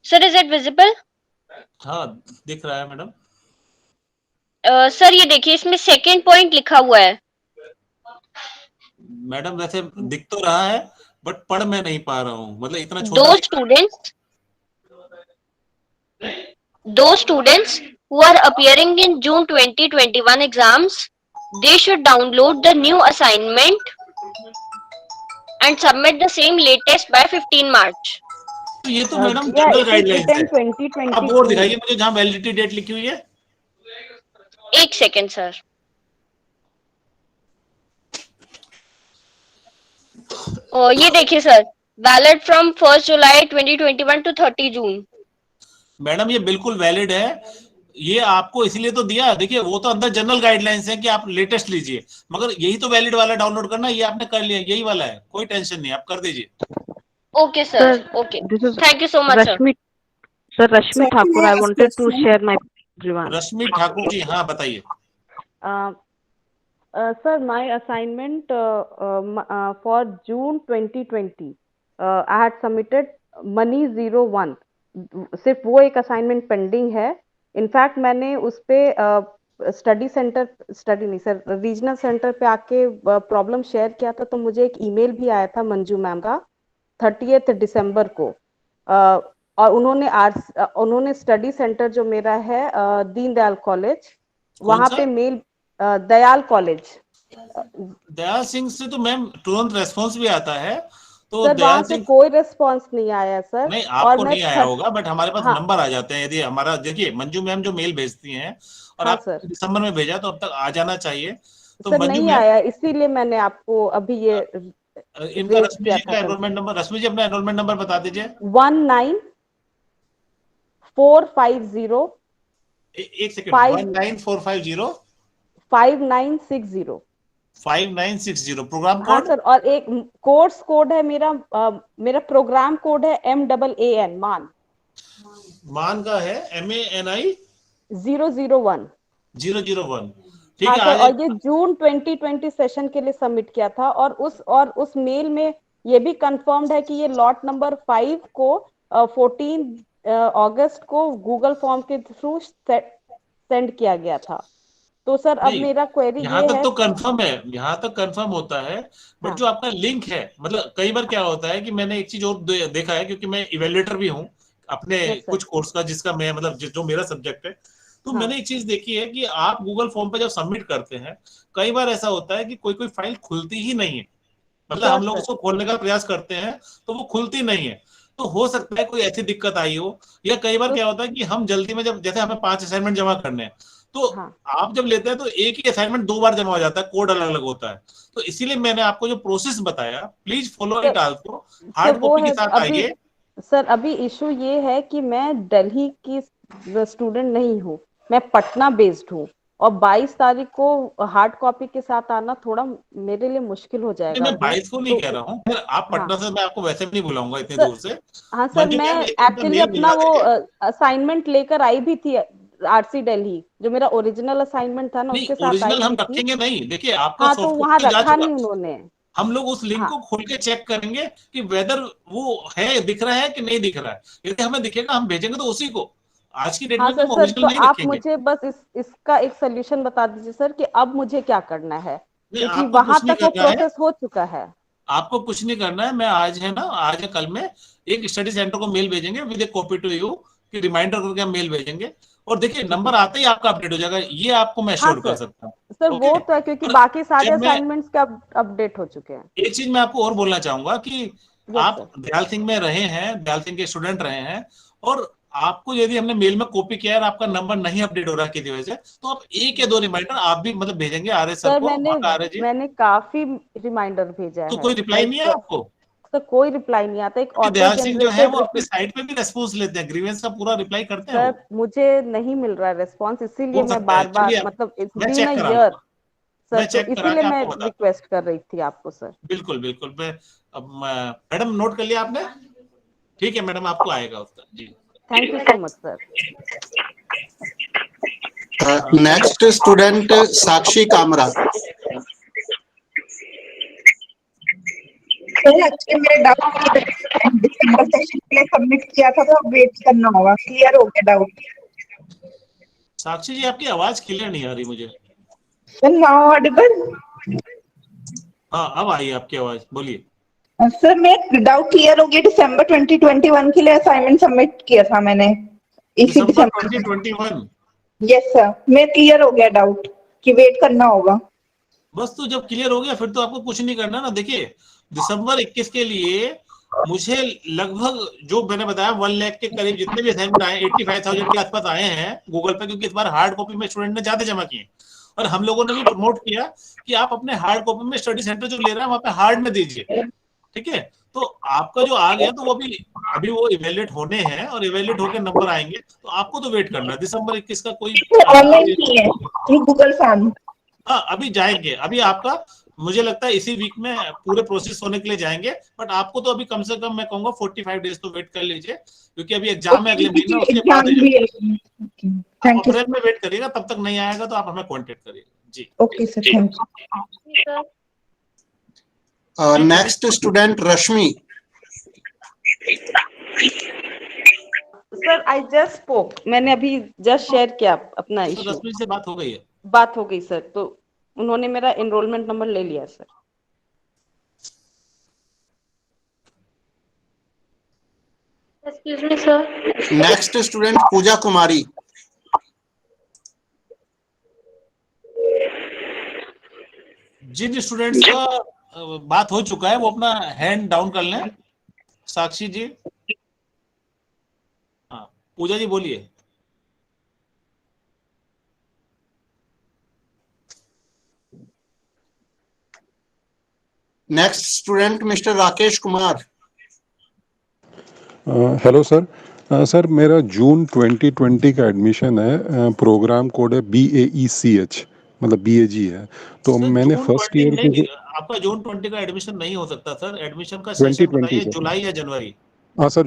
Sir is it visible? हाँ दिख रहा है मैडम. सर ये देखिए, इसमें सेकेंड पॉइंट लिखा हुआ है. मैडम वैसे दिख तो रहा है, बट पढ़ मैं नहीं पा रहा हूँ, मतलब इतना दो छोटा. Students who are appearing in June 2021 exams, they should download the new assignment and submit the same latest by 15 March. तो ये तो मैडम जनरल गाइडलाइंस है. आप और दिखाइए मुझे जहाँ वैलिडिटी डेट लिखी हुई है. एक सेकेंड सर. ये देखिए sir, valid from 1 July 2021 to 30 June. Madam ये बिल्कुल वैलिड है, ये आपको इसलिए तो दिया. देखिए वो तो अंदर जनरल गाइडलाइंस है कि आप लेटेस्ट लीजिए, मगर यही तो वैलिड वाला डाउनलोड करना, ये आपने कर लिया, यही वाला है, कोई टेंशन नहीं, आप कर दीजिए. Okay sir, okay, This is thank you so much sir. Rashmi. Sir, Rashmi Thakur. I wanted to share my everyone. रश्मि ठाकुर जी हाँ बताइए. Sir, my assignment for June 2020, I had submitted Money 01. सिर्फ वो एक असाइनमेंट पेंडिंग है. In fact मैंने उस पे regional centre पे आके प्रॉब्लम शेयर किया था, तो मुझे एक ईमेल भी आया था मंजू मैम का 30 दिसंबर को. और उन्होंने स्टडी सेंटर जो मेरा है दीनदयाल कॉलेज, वहां पे मेल दयाल कॉलेज. दयाल सिंह से तो मैम तुरंत रेस्पॉन्स भी आता है, तो सर दयाल वहां से सिंह कोई रिस्पांस नहीं आया सर. नहीं और आपको मैं नहीं आया होगा, बट हमारे पास हाँ. नंबर आ जाते हैं. यदि हमारा देखिए मंजू मैम जो मेल भेजती हैं और हाँ, आप सर. दिसंबर में भेजा तो अब तक आ जाना चाहिए. तो सर मंजू नहीं मैम आया, इसीलिए मैंने आपको अभी ये इनका रेज रश्मि किया जी का था. एनरोलमेंट नंबर, रश्मि जी अपना एनरोलमेंट नंबर बता दीजिए. 19450 एक सेकंड. 19450 5960. 5960 प्रोग्राम हाँ कोड. सर, और एक कोर्स कोड है मेरा प्रोग्राम कोड है MAAN मान मान का है MANI 001. 001. ठीक हाँ है. सर, आज और ये जून 2020 सेशन के लिए सबमिट किया था, और उस मेल में ये भी कंफर्म्ड है कि ये लॉट नंबर 5 को 14 अगस्त को गूगल फॉर्म के थ्रू सेंड किया गया था. तो सर अब नहीं, मेरा क्वेरी यहाँ ये तक है, तो कंफर्म है, यहाँ तक कंफर्म होता है, बट हाँ, जो आपका लिंक है, मतलब कई बार क्या होता है कि मैंने एक चीज और देखा है, क्योंकि मैं इवेल्युएटर भी हूँ अपने यस सर, कुछ कोर्स का, जिसका मैं मतलब जो मेरा सब्जेक्ट है, तो हाँ, मैंने एक चीज देखी है कि आप गूगल फॉर्म पे जब सबमिट करते हैं, कई बार ऐसा होता है कि कोई कोई फाइल खुलती ही नहीं है, मतलब श्योर हम लोग सर, उसको खोलने का प्रयास करते हैं तो वो खुलती नहीं है। तो हो सकता है कोई ऐसी दिक्कत आई हो, या कई बार तो क्या होता है कि हम जल्दी में, जब जैसे हमें 5 असाइनमेंट जमा करने हैं, तो हाँ, आप जब लेते हैं तो एक ही असाइनमेंट 2 बार जमा हो जाता है, कोड अलग अलग होता है। तो इसीलिए मैंने आपको जो प्रोसेस बताया, please follow sir it also, sir hard वो कॉपी के है साथ अभी, आइए। सर अभी इशू ये है कि मैं दिल्ली की स्टूडेंट नहीं हूँ, मैं पटना बेस्ड हूँ, और 22 तारीख को हार्ड कॉपी के साथ आना थोड़ा मेरे लिए मुश्किल हो नहीं, जाएगा मैं अभी। 22 को नहीं तो कह रहा हूँ, फिर आप हाँ पटना से, मैं आपको वैसे भी नहीं बुलाऊंगा इतनी सर, दूर से। हाँ सर, मंजू मैं मैम, एक उनका एक्चुअली मेल अपना मिलवा वो देंगे। असाइनमेंट लेकर आई भी थी आरसी दिल्ली, जो मेरा ओरिजिनल असाइनमेंट था ना नहीं, उसके साथ आई ओरिजिनल हम भी थी। रखेंगे नहीं, देखिए आपका हाँ तो सॉफ्ट वहां कॉपी जा रखा चुका, नहीं उन्होंने। हम लोग उस लिंक हाँ को खोल के चेक करेंगे कि वेदर वो है, दिख रहा है कि नहीं दिख रहा है। यदि हमें दिखेगा हम भेजेंगे तो उसी को, आज की डेट हाँ में भी सर, हम सर तो ओरिजिनल नहीं आप रखेंगे। मुझे बस इसका एक सोल्यूशन बता दीजिए सर कि अब मुझे क्या करना है, नहीं, क्योंकि आपको वहां कुछ नहीं तक वो करना है, प्रोसेस हो चुका है। आपको कुछ नहीं करना है। मैं आज है ना, आज या कल में एक स्टडी सेंटर को मेल भेजेंगे with a copy to you, कि रिमाइंडर करके हम मेल भेजेंगे, और देखिए नंबर आते ही आपका अपडेट हो जाएगा, ये आपको मैं हाँ श्योर कर सर, सकता हूँ। Sir okay. वो तो है क्योंकि और बाकी सारे जब मैं असाइनमेंट्स का अपडेट हो चुके हैं। एक चीज मैं आपको और बोलना चाहूंगा कि यस आप सर, दयाल सिंह में रहे हैं, दयाल सिंह के स्टूडेंट रहे हैं, और आपको यदि हमने मेल में कॉपी किया है और आपका नंबर नहीं अपडेट हो रहा किसी वजह से, तो आप एक या दो रिमाइंडर आप भी मतलब भेजेंगे आर्य सर सर को, मैंने आर्य जी। मैंने काफी रिमाइंडर भेजा तो है, कोई रिप्लाई नहीं है लाइक आपको? सर कोई रिप्लाई नहीं आता, एक क्योंकि ऑटो दयाल सिंह जो है जनरेटेड वो अपनी रिप्लाई। साइट पे भी रेस्पॉन्स लेते हैं, ग्रीवेंस का पूरा रिप्लाई करते हैं सर वो। मुझे नहीं मिल रहा है रेस्पॉन्स, इसीलिए हो मैं सकता है, बार बार, चलिए मतलब इट्स मैं बीन अ चेक करा ईयर लूंगा, सर, मैं तो चेक करा इसीलिए के मैं आपको बताता हूँ। रिक्वेस्ट कर रही थी आपको सर। बिल्कुल बिल्कुल, मैं अब मैडम नोट कर लिया आपने? ठीक है मैडम, आपको आएगा उसका जी। Thank you so much sir. Next student Sakshi Kamra. Sir actually मेरे डाउट दिसंबर सेशन के लिए सबमिट किया था तो अब वेट करना होगा, क्लियर हो गया डाउट। साक्षी जी, आपकी आवाज क्लियर नहीं आ रही मुझे। Sir now Audible? हाँ, अब आई आपकी आवाज, बोलिए। सर मैं डाउट क्लियर हो गया, दिसंबर 2021 के लिए असाइनमेंट सबमिट किया था मैंने इसी दिसंबर दिसंबर में। 2021? यस सर, मैं क्लियर हो गया डाउट कि वेट करना होगा। बस, तो जब क्लियर हो गया फिर तो आपको कुछ नहीं करना ना। देखिए, दिसंबर 21 के लिए मुझे लगभग, जो मैंने बताया, 1 लाख के करीब जितने भी असाइनमेंट आए, 85,000 के आसपास आए हैं गूगल पे, क्योंकि इस बार हार्ड कॉपी में स्टूडेंट ने ज्यादा जमा किए, और हम लोगों ने भी प्रमोट किया कि आप अपने हार्ड कॉपी में स्टडी सेंटर जो ले रहे हैं वहां पे हार्ड में दीजिए, ठीक है। तो आपका जो आ गया, तो वो अभी वो इवेल्युएट होने हैं, और इवेल्युएट होकर नंबर आएंगे, तो आपको तो वेट करना है। दिसंबर 21 का कोई ऑनलाइन की है थ्रू गूगल फॉर्म। हाँ, अभी जाएंगे, अभी आपका मुझे लगता है इसी वीक में पूरे प्रोसेस होने के लिए जाएंगे, बट आपको तो अभी कम से कम मैं कहूंगा 45 डेज तो वेट कर लीजिए, क्योंकि अभी एग्जाम है अगले महीने, उसके बाद एग्जाम भी है। थैंक यू अप्रैल में वेट करिएगा, तब तक नहीं आएगा तो आप हमें कांटेक्ट करिएगा जी। Okay sir, thank you. Next student Rashmi. Sir I just spoke, मैंने अभी जस्ट शेयर किया अपना तो इशू, रश्मि से बात हो गई है? बात हो गई सर, तो उन्होंने मेरा एनरोलमेंट नंबर ले लिया सर। Excuse me sir. Next student Pooja Kumari. जिन स्टूडेंट्स का बात हो चुका है वो अपना हैंड डाउन कर लें। साक्षी जी, हाँ, पूजा जी बोलिए। Next student mister Rakesh Kumar. Hello sir. Sir मेरा जून 2020 का एडमिशन है, प्रोग्राम कोड है BAECH, मतलब BAG है, तो सर मैंने जून फर्स्ट 20 ईयर नहीं, के आपका जून 20 का एडमिशन नहीं हो सकता सर। एडमिशन का सेशन 2020 बताइए, का जुलाई या जनवरी? हाँ सर,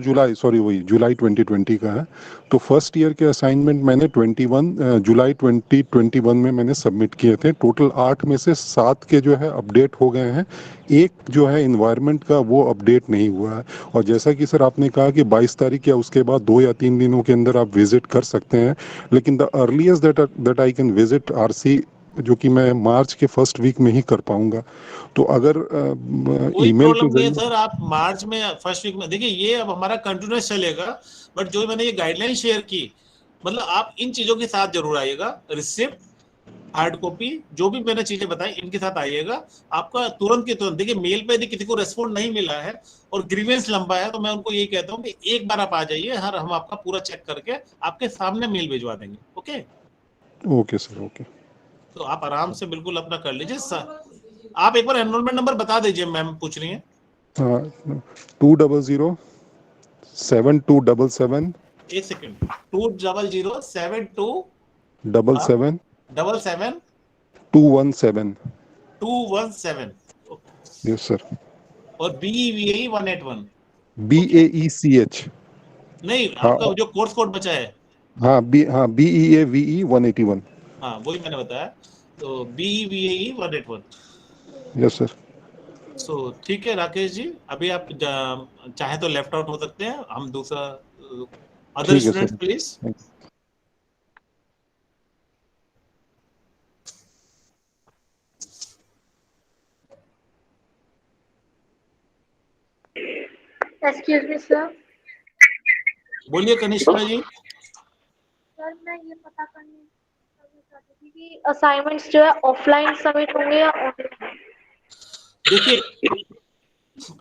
वही जुलाई 2020 का है। तो फर्स्ट ईयर के असाइनमेंट मैंने 21 जुलाई 2021 में मैंने सबमिट किए थे। टोटल 8 में से 7 के जो है अपडेट हो गए हैं, एक जो है इन्वायरमेंट का वो अपडेट नहीं हुआ है। और जैसा कि सर आपने कहा कि 22 तारीख या उसके बाद 2 या 3 दिनों के अंदर आप विजिट कर सकते हैं, लेकिन the earliest that I can visit RC, जो कि मैं मार्च के फर्स्ट वीक में ही कर पाऊंगा। तो अगर कोई ईमेल प्रॉब्लम के नहीं है जरिए सर, आप मार्च में फर्स्ट वीक में देखिए, ये अब हमारा कंटिन्यूस चलेगा। बट जो मैंने ये गाइडलाइन शेयर की, मतलब आप इन चीजों के साथ जरूर आइएगा, रिसिप्ट, हार्ड कॉपी, जो भी मैंने चीजें बताई इनके साथ आइएगा। आपका तुरंत के तुरंत, देखिए मेल पे यदि किसी को रेस्पॉन्ड नहीं मिला है और ग्रीवेंस लंबा है, तो मैं उनको यही कहता हूँ कि एक बार आप आ जाइए, हम आपका पूरा चेक करके आपके सामने मेल भिजवा देंगे। Okay, okay sir, okay. तो आप आराम से बिल्कुल अपना कर लीजिए सर। आप एक बार एनरोलमेंट नंबर बता दीजिए, मैम पूछ रही है। 2007277 एक सेकंड, 20072 77 77 217। 217। Yes sir. और BEVAE 181। BAECH। नहीं, हाँ आपका जो कोर्स कोड बचा है, हाँ BEAVE 181। हाँ वही मैंने बताया, तो BEVAE 181। Yes sir. सो ठीक है राकेश जी, अभी आप चाहे तो लेफ्ट आउट हो सकते हैं, हम दूसरा अदर ठीक है students sir. Please. Excuse me sir. बोलिए कनिष्का जी। सर मैं ये पता करना चाहती थी कि असाइनमेंट्स जो है ऑफलाइन सबमिट होंगे या ऑनलाइन? देखिए,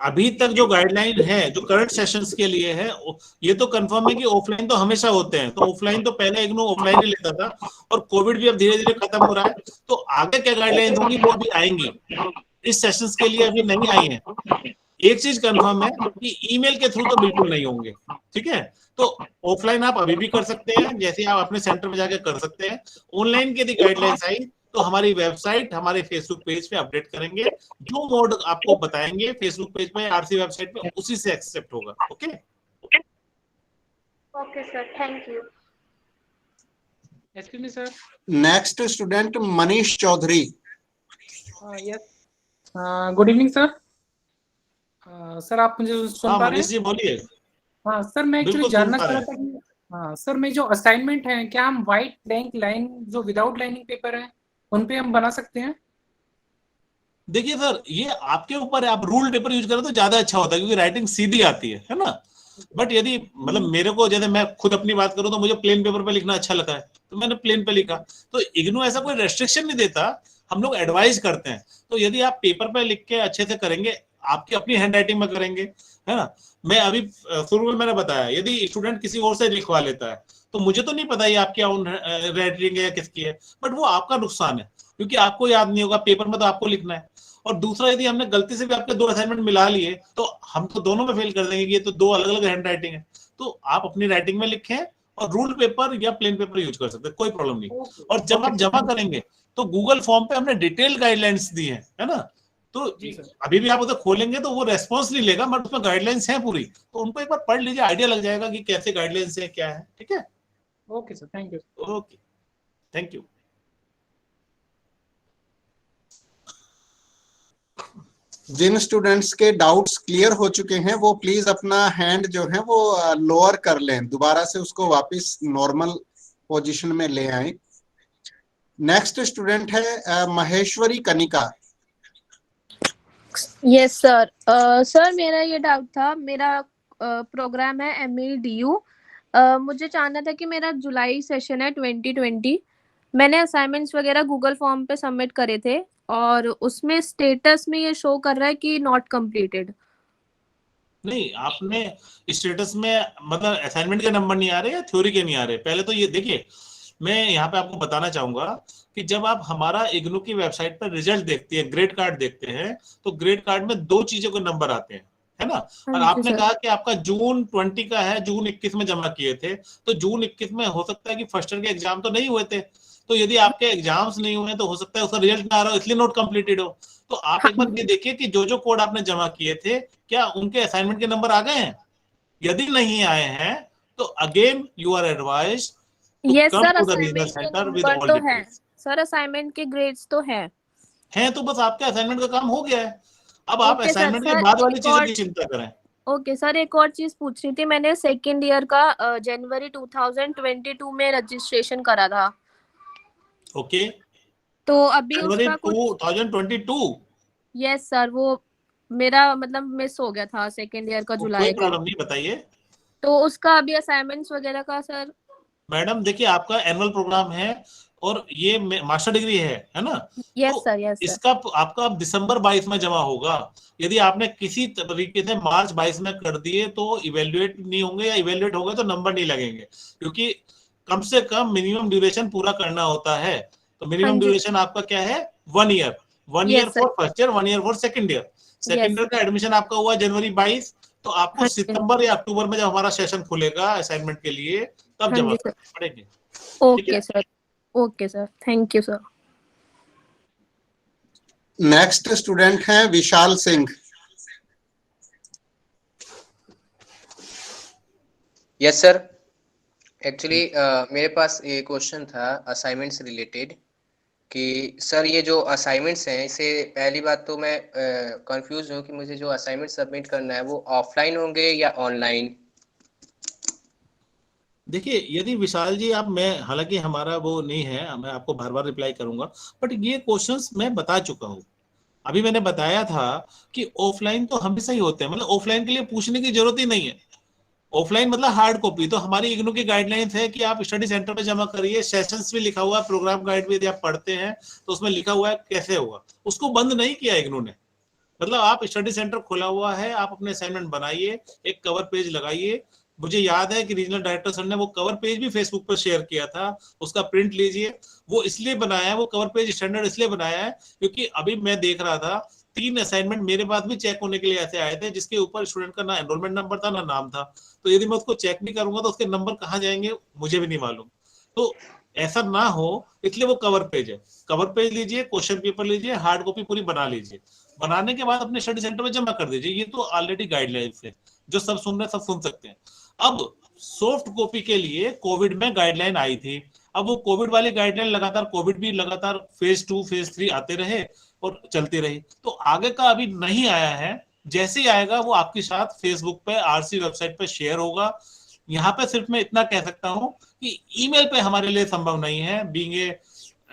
अभी तक जो गाइडलाइन है, जो करंट सेशंस के लिए है, ये तो कंफर्म है कि ऑफलाइन तो हमेशा होते हैं। तो ऑफलाइन तो पहले इग्नू ऑफलाइन ही लेता था, और कोविड भी अब धीरे धीरे खत्म हो रहा है। तो आगे क्या गाइडलाइन होंगी वो अभी आएंगी, इस सेशंस के लिए अभी नहीं आई है। एक चीज कंफर्म है कि ईमेल के थ्रू तो बिल्कुल नहीं होंगे, ठीक है। तो ऑफलाइन आप अभी भी कर सकते हैं, जैसे आप अपने सेंटर में जाकर कर सकते हैं। ऑनलाइन की गाइडलाइंस आई तो हमारी वेबसाइट, हमारे फेसबुक पेज पे अपडेट करेंगे, जो मोड आपको बताएंगे फेसबुक पेज पे, आरसी वेबसाइट पे, उसी से एक्सेप्ट होगा। Okay okay sir, thank you. Excuse me sir. Next student Manish Chaudhary. Yes, good evening sir. Sir आप मुझे सुन हाँ पा रहे मनीष जी बोलिए। हैं? हाँ सर, मैं एक्चुअली बिल्कुल सुन जानना पा चाह रहे रहा था कि हाँ सर, मैं जो असाइनमेंट है, क्या हम व्हाइट ब्लैंक लाइन जो विदाउट लाइनिंग पेपर है उन पे हम बना सकते हैं? देखिए सर, ये आपके ऊपर है, आप रूल पेपर यूज करें तो ज्यादा अच्छा होता है, क्योंकि राइटिंग सीधी आती है ना। बट यदि मतलब मेरे को, जैसे मैं खुद अपनी बात करूं तो मुझे प्लेन पेपर पे लिखना अच्छा लगता है, तो मैंने प्लेन पे लिखा। तो इग्नू ऐसा कोई रेस्ट्रिक्शन नहीं देता, हम लोग एडवाइस करते हैं। तो यदि आप पेपर पे लिख के अच्छे से करेंगे, आपकी अपनी हैंड राइटिंग में करेंगे, है ना। मैं अभी शुरू में मैंने बताया, यदि स्टूडेंट किसी और से लिखवा लेता है तो मुझे तो नहीं पता ये आपकी ओन राइटिंग है या किसकी है, बट वो आपका नुकसान है, क्योंकि आपको याद नहीं होगा, पेपर में तो आपको लिखना है। और दूसरा, यदि हमने गलती से भी आपके 2 असाइनमेंट मिला लिए तो हम तो दोनों में फेल कर देंगे कि ये तो 2 अलग अलग हैंड राइटिंग है। तो आप अपनी राइटिंग में लिखें, और रूल पेपर या प्लेन पेपर यूज कर सकते हैं, कोई प्रॉब्लम नहीं। और जब आप जमा करेंगे तो गूगल फॉर्म पे हमने डिटेल गाइडलाइंस दी है ना। तो अभी भी आप उसे खोलेंगे तो वो रेस्पॉन्स नहीं लेगा, बट उसमें गाइडलाइंस है पूरी, तो उनको एक बार पढ़ लीजिए, आइडिया लग जाएगा कि कैसे गाइडलाइंस है, क्या है। ठीक है, okay sir, thank you. Okay, thank you. जिन स्टूडेंट्स के डाउट्स क्लियर हो चुके हैं वो प्लीज अपना हैंड जो है वो लोअर कर लें, दोबारा से उसको वापस नॉर्मल पोजीशन में ले आए। नेक्स्ट स्टूडेंट है Maheshwari Kanika. Yes sir. Sir मेरा ये डाउट था, मेरा प्रोग्राम है MEDU। मुझे जानना था कि मेरा जुलाई सेशन है 2020। मैंने असाइनमेंट्स वगैरह गूगल फॉर्म पे सबमिट करे थे, और उसमें स्टेटस में ये शो कर रहा है कि नॉट कंप्लीटेड। नहीं, आपने स्टेटस में मतलब असाइनमेंट के नंबर नहीं आ रहे या थ्योरी के नहीं आ रहे। पहले तो ये देखिए, मैं यहाँ पे आपको बताना चाहूंगा कि जब आप हमारा इग्नू की वेबसाइट पर रिजल्ट देखते हैं, ग्रेड कार्ड देखते हैं, तो ग्रेड कार्ड में 2 चीजों के नंबर आते हैं, है ना। और आपने कहा कि आपका जून 20 का है, जून 21 में जमा किए थे, तो जून 21 में हो सकता है कि फर्स्ट ईयर के एग्जाम तो नहीं हुए थे। तो यदि आपके एग्जाम्स नहीं हुए तो हो सकता है उसका रिजल्ट ना आ रहा हो, इसलिए नोट कंप्लीटेड हो। तो आप एक बार ये देखिए कि जो कोड आपने जमा किए थे, क्या उनके असाइनमेंट के नंबर आ गए हैं? यदि नहीं आए हैं तो again you are advise yes come sir, to the regional assignment के सेंटर विद नंबर ऑल तो है डिटेल्स। सर, असाइनमेंट के ग्रेड्स तो है। हैं तो बस आपके असाइनमेंट का काम हो गया है। अब आप ओके सर। असाइनमेंट के सर बाद वाली एक चीजों और की चिंता करें। ओके सर, एक और चीज पूछ रही थी। मैंने सेकेंड ईयर का जनवरी 2022 में रजिस्ट्रेशन करा था, ओके, तो अभी जनवरी उसका कुछ 2022। यस सर, वो मेरा मतलब मिस हो गया था सेकेंड ईयर का, कोई जुलाई का। प्रॉब्लम नहीं, बताइए। तो उसका अभी असाइनमेंट्स वगैरह का सर? मैडम देखिए, आपका एनुअल प्रोग्राम है और ये मास्टर डिग्री है ना? यस तो सर, यस सर। इसका आपका दिसंबर 22 में जमा होगा। यदि आपने किसी तरीके से मार्च 22 में कर दिए तो इवेल्युएट नहीं होंगे, या इवेल्युएट हो गए तो नंबर नहीं लगेंगे, क्योंकि कम से कम मिनिमम ड्यूरेशन पूरा करना होता है। तो हाँ मिनिमम जी ड्यूरेशन आपका क्या है? 1 year. 1 year yes sir, for first year, 1 year for second year. Second yes year का एडमिशन आपका हुआ जनवरी 22, तो आपको हाँ जी सितंबर या अक्टूबर में जब हमारा सेशन खुलेगा असाइनमेंट के लिए, तब हाँ जमा जी सर। करने पड़ेंगे। ठीक है। Okay sir, okay sir, thank you sir. Next student हैं Vishal Singh. Yes sir, actually मेरे पास ये क्वेश्चन था असाइनमेंट से रिलेटेड कि सर ये जो असाइनमेंट्स हैं, इसे पहली बात तो मैं कंफ्यूज हूँ कि मुझे जो असाइनमेंट सबमिट करना है वो ऑफलाइन होंगे या ऑनलाइन। देखिए, यदि विशाल जी आप, मैं हालांकि हमारा वो नहीं है, मैं आपको बार बार रिप्लाई करूंगा, बट ये क्वेश्चंस मैं बता चुका हूँ। अभी मैंने बताया था कि ऑफलाइन तो हमेशा ही होते हैं, मतलब ऑफलाइन के लिए पूछने की जरूरत ही नहीं है। ऑफलाइन मतलब हार्ड कॉपी, तो हमारी इग्नू की गाइडलाइंस है कि आप स्टडी सेंटर पे जमा करिए। सेशंस भी लिखा हुआ है, प्रोग्राम गाइड भी यदि आप पढ़ते हैं तो उसमें लिखा हुआ है कैसे होगा। उसको बंद नहीं किया इग्नू ने, मतलब आप स्टडी सेंटर खुला हुआ है, आप अपने असाइनमेंट बनाइए, एक कवर पेज लगाइए। मुझे याद है कि रीजनल डायरेक्टर सर ने वो कवर पेज भी फेसबुक पर शेयर किया था, उसका प्रिंट लीजिए। वो इसलिए बनाया है, वो कवर पेज स्टैंडर्ड इसलिए बनाया है क्योंकि अभी मैं देख रहा था 3 असाइनमेंट मेरे पास भी चेक होने के लिए ऐसे आए थे जिसके ऊपर स्टूडेंट का ना एनरोलमेंट नंबर था ना नाम था। तो यदि मैं उसको चेक नहीं करूंगा तो उसके नंबर कहाँ जाएंगे मुझे भी नहीं मालूम। तो ऐसा ना हो इसलिए वो कवर पेज है। कवर पेज लीजिए, क्वेश्चन पेपर लीजिए, हार्ड कॉपी पूरी बना लीजिए। बनाने के बाद अपने स्टडी सेंटर में जमा कर दीजिए। ये तो ऑलरेडी गाइडलाइंस है, जो सब सुन रहे हैं सब सुन सकते हैं। अब सॉफ्ट कॉपी के लिए कोविड में गाइडलाइन आई थी। अब वो कोविड वाली गाइडलाइन लगातार, कोविड भी लगातार फेज 2 फेज 3 आते रहे और चलती रही। तो आगे का अभी नहीं आया है, जैसे ही आएगा वो आपके साथ फेसबुक पे, आरसी वेबसाइट पे शेयर होगा। यहाँ पे सिर्फ मैं इतना कह सकता हूँ कि ईमेल पे हमारे लिए संभव नहीं है, बीइंग ए